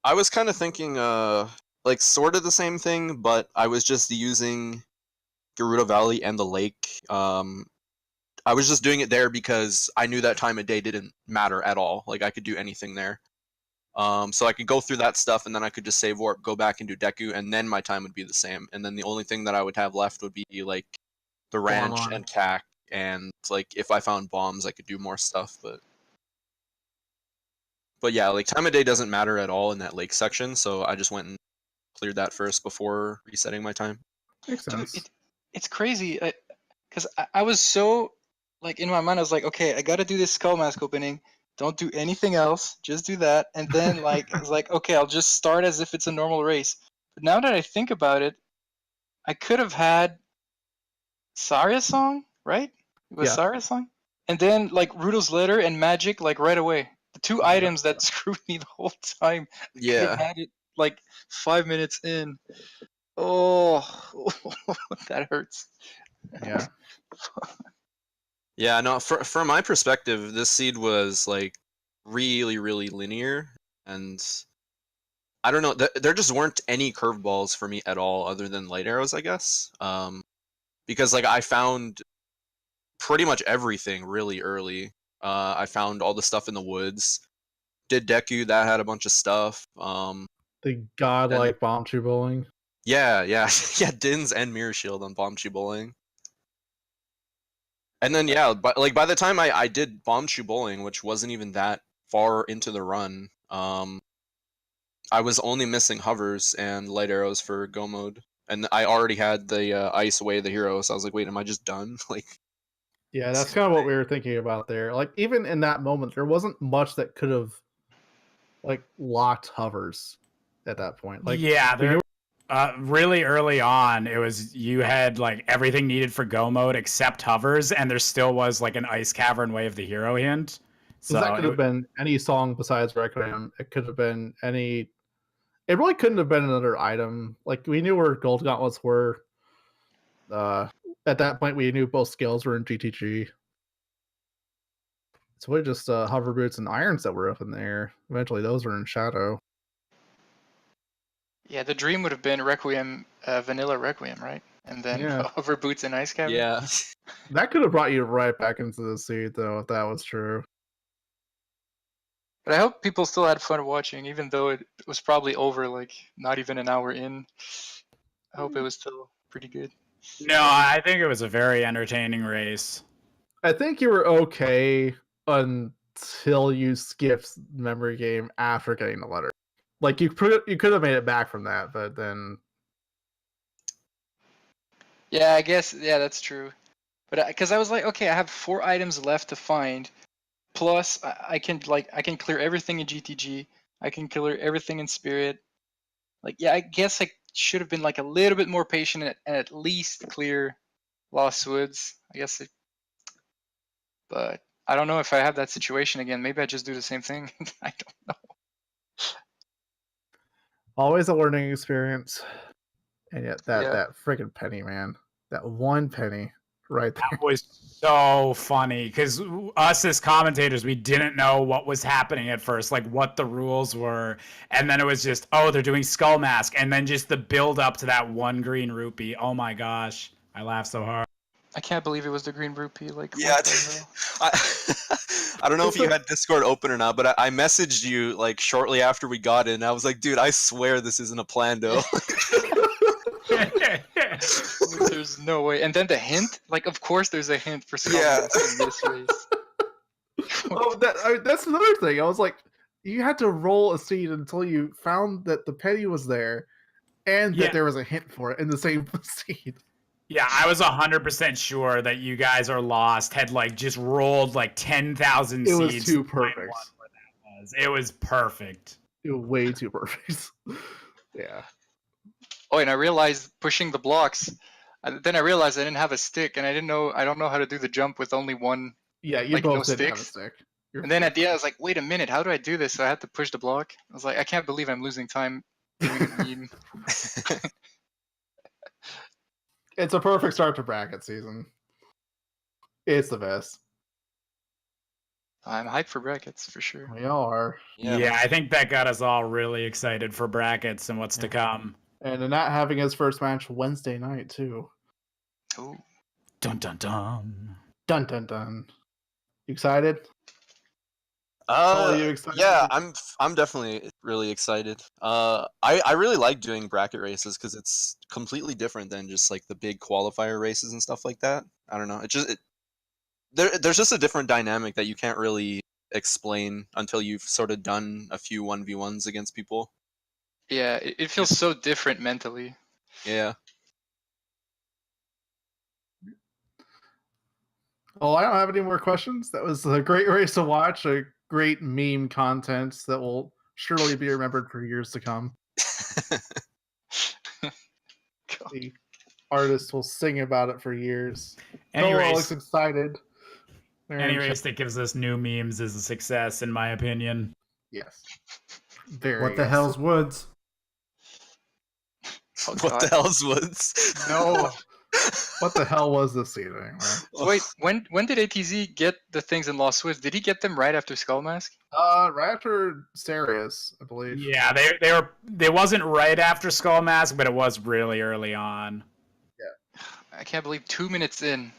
I was kind of thinking, like sort of the same thing, but I was just using Gerudo Valley and the lake. I was just doing it there because I knew that time of day didn't matter at all. Like I could do anything there. So I could go through that stuff, and then I could just save warp, go back and do Deku, and then my time would be the same. And then the only thing that I would have left would be like the ranch on. and CAC, and like if I found bombs, I could do more stuff. But yeah, like time of day doesn't matter at all in that lake section, so I just went and cleared that first before resetting my time. Makes sense. Dude, it's crazy because I was so like in my mind I was like, okay, I got to do this skull mask opening. Don't do anything else. Just do that. And then like I was like, okay, I'll just start as if it's a normal race. But now that I think about it, I could have had Saria's song, right? It was Yeah. Saria's song. And then like Rudo's letter and magic like right away. The two items that screwed me the whole time. I could have had it like 5 minutes in. Oh, that hurts. Yeah. Yeah, no, from my perspective, this seed was like really, really linear, and I don't know, there just weren't any curveballs for me at all, other than light arrows, I guess. Because like I found pretty much everything really early. I found all the stuff in the woods. Did Deku, that had a bunch of stuff. The godlike bomb tree bowling. Yeah, yeah, yeah. Dins and Mirror Shield on Bomb Shoe Bowling. And then yeah, but like by the time I did Bomb Shoe Bowling, which wasn't even that far into the run, I was only missing hovers and light arrows for go mode, and I already had the ice away the hero. So I was like, wait, am I just done? Like, Yeah, that's kind of what we were thinking about there. Like even in that moment, there wasn't much that could have like locked hovers at that point. Like yeah, there. Really early on, it was you had like everything needed for go mode except hovers, and there still was like an ice cavern way of the hero hint. So that could have been any song besides Requiem. It could have been any. It really couldn't have been another item. Like we knew where gold gauntlets were. At that point, we knew both skills were in GTG. It's really just hover boots and irons that were up in there. Eventually, those were in shadow. Yeah, the dream would have been Requiem, vanilla Requiem, right? And then hover boots and ice cavern. yeah. That could have brought you right back into the seat, though, if that was true. But I hope people still had fun watching, even though it was probably over like not even an hour in. I hope it was still pretty good. No, I think it was a very entertaining race. I think you were okay until you skipped memory game after getting the letter. Like you could have made it back from that, but then yeah, I guess that's true. But because I was like, okay, I have 4 items left to find, plus I can clear everything in GTG, I can clear everything in Spirit. Like yeah, I guess I should have been like a little bit more patient and at least clear Lost Woods. I guess but I don't know if I have that situation again. Maybe I just do the same thing. I don't know. always a learning experience. And yet that freaking penny, man. That one penny right there. That was so funny because us as commentators, we didn't know what was happening at first, like what the rules were. And then it was just, oh, they're doing Skull Mask. And then just the build up to that one green rupee. Oh my gosh. I laughed so hard. I can't believe it was the green rupee. Like, Yeah, I don't know if you had Discord open or not, but I messaged you like shortly after we got in. I was like, dude, I swear this isn't a plando. There's no way. And then the hint, like, of course, there's a hint for Skull Mask in this race. That's another thing. I was like, you had to roll a seed until you found that the penny was there, and that there was a hint for it in the same seed. Yeah, I was 100% sure that you guys are lost. Had like just rolled like 10,000 seeds. It was too perfect. It was perfect. It was way too perfect. Yeah. Oh, and I realized pushing the blocks. Then I realized I didn't have a stick, and I don't know how to do the jump with only one. Yeah, you both didn't have a stick. And then at the end, I was like, wait a minute, how do I do this? So I had to push the block. I was like, I can't believe I'm losing time doing a meme. It's a perfect start to bracket season. It's the best. I'm hyped for brackets for sure. We all are. Yeah, I think that got us all really excited for brackets and what's to come. And not having his first match Wednesday night too. Ooh. Dun dun dun. Dun dun dun. You excited? Are you excited? Yeah, I'm definitely really excited. I really like doing bracket races because it's completely different than just like the big qualifier races and stuff like that. I don't know. There's just a different dynamic that you can't really explain until you've sort of done a few 1v1s against people. Yeah, it feels so different mentally. Yeah. Well, I don't have any more questions. That was a great race to watch. A great meme content that will surely be remembered for years to come. The artists will sing about it for years. Any Cole race, looks excited. any race that gives us new memes is a success, in my opinion. Yes. Very. What the yes. hell's Woods? Oh, What God. the hell's Woods? No. What the hell was this evening? So wait, when did ATZ get the things in Lost Woods? Did he get them right after Skull Mask? Right after Sirius, I believe. Yeah, they wasn't right after Skull Mask, but it was really early on. I can't believe 2 minutes in.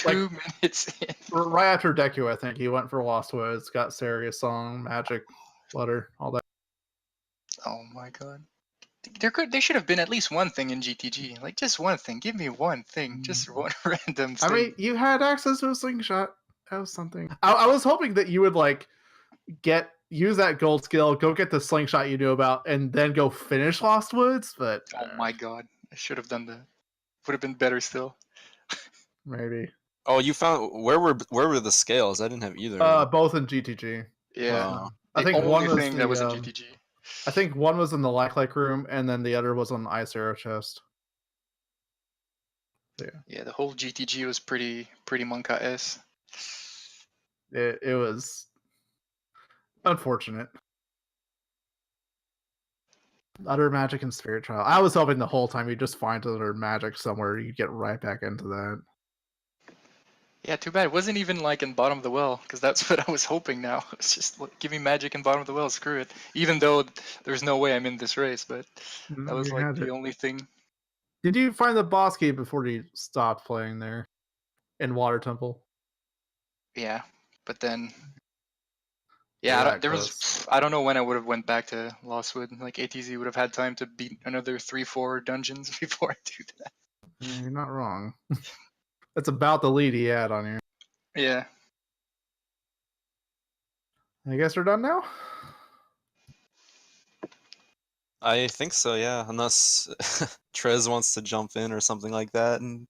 Like- 2 minutes in. Right after Deku, I think he went for Lost Woods, got Sirius song, Magic, Letter, all that. Oh my God. There should have been at least one thing in GTG. Like just one thing. Give me one thing. Just one random thing. I mean, you had access to a slingshot. That was something. I was hoping that you would like use that gold skill, go get the slingshot you knew about, and then go finish Lost Woods. But Oh my God. I should have done that. Would have been better still. maybe Oh, you found where were the scales? I didn't have either. both in GTG. Yeah. I think the one only was thing the, that was in GTG. I think one was in the like room, and then the other was on the Ice Arrow chest. Yeah, the whole GTG was pretty Monka S. It was unfortunate. Utter Magic and Spirit Trial. I was hoping the whole time you'd just find Utter Magic somewhere, you'd get right back into that. Yeah, too bad it wasn't even like in bottom of the well, because that's what I was hoping now. It's just like, give me magic in bottom of the well, screw it. Even though there's no way I'm in this race, but that was You like had the it. only thing. Did you find the boss key before you stopped playing there in Water Temple? Yeah, but then You're that there close. was I don't know when I would have went back to Lostwood. Like ATZ would have had time to beat another 3-4 dungeons before I do that. Yeah, you're not wrong. That's about the lead he had on you. Yeah. I guess we're done now. I think so, yeah. Unless Trez wants to jump in or something like that, and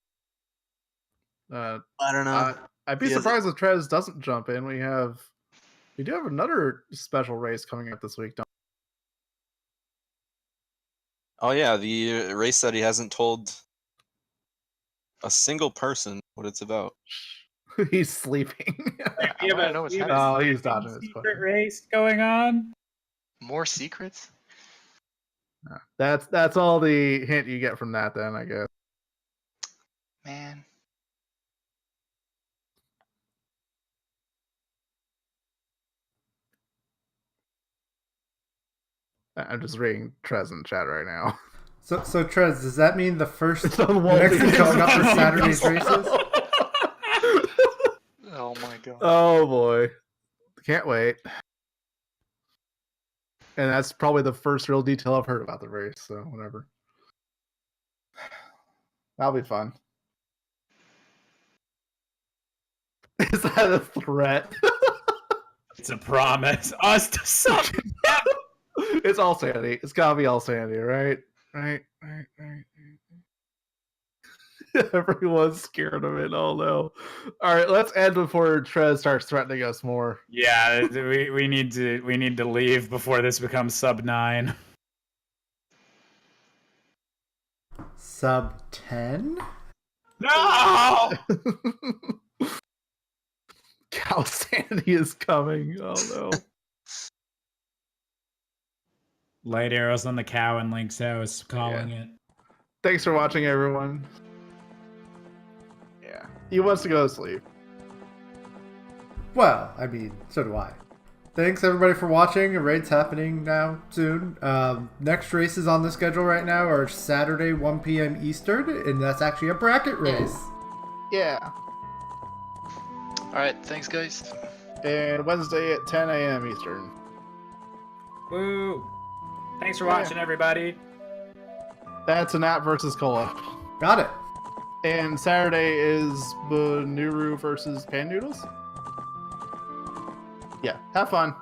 I don't know. I'd be surprised if Trez doesn't jump in. We do have another special race coming up this week. Oh yeah, the race that he hasn't told a single person what it's about. He's sleeping. I don't know what's happening. Oh, he's dodging his Secret question. race going on. More secrets? That's all the hint you get from that, then, I guess. Man. I'm just reading Trez in the chat right now. So Trez, does that mean the next on thing coming up for Saturday's races? Oh my God. Oh boy. Can't wait. And that's probably the first real detail I've heard about the race, so whatever. That'll be fun. Is that a threat? It's a promise. Us to suck. It's all sanity. It's gotta be all sanity, right? Right. Everyone's scared of it. Oh no. All right, let's end before Trez starts threatening us more. Yeah, we need to leave before this becomes sub 9. Sub 10? No! Cow sanity is coming. Oh no. Light arrows on the cow in Link's house, calling it. Thanks for watching, everyone. Yeah. He wants to go to sleep. Well, I mean, so do I. Thanks everybody for watching. A raid's happening now soon. Next races on the schedule right now are Saturday 1 p.m. Eastern, and that's actually a bracket race. Yeah. Alright, thanks guys. And Wednesday at 10 a.m. Eastern. Woo! Thanks for watching, everybody. That's a Nat versus Cola. Got it. And Saturday is Bunuru versus Pan Noodles. Yeah, have fun.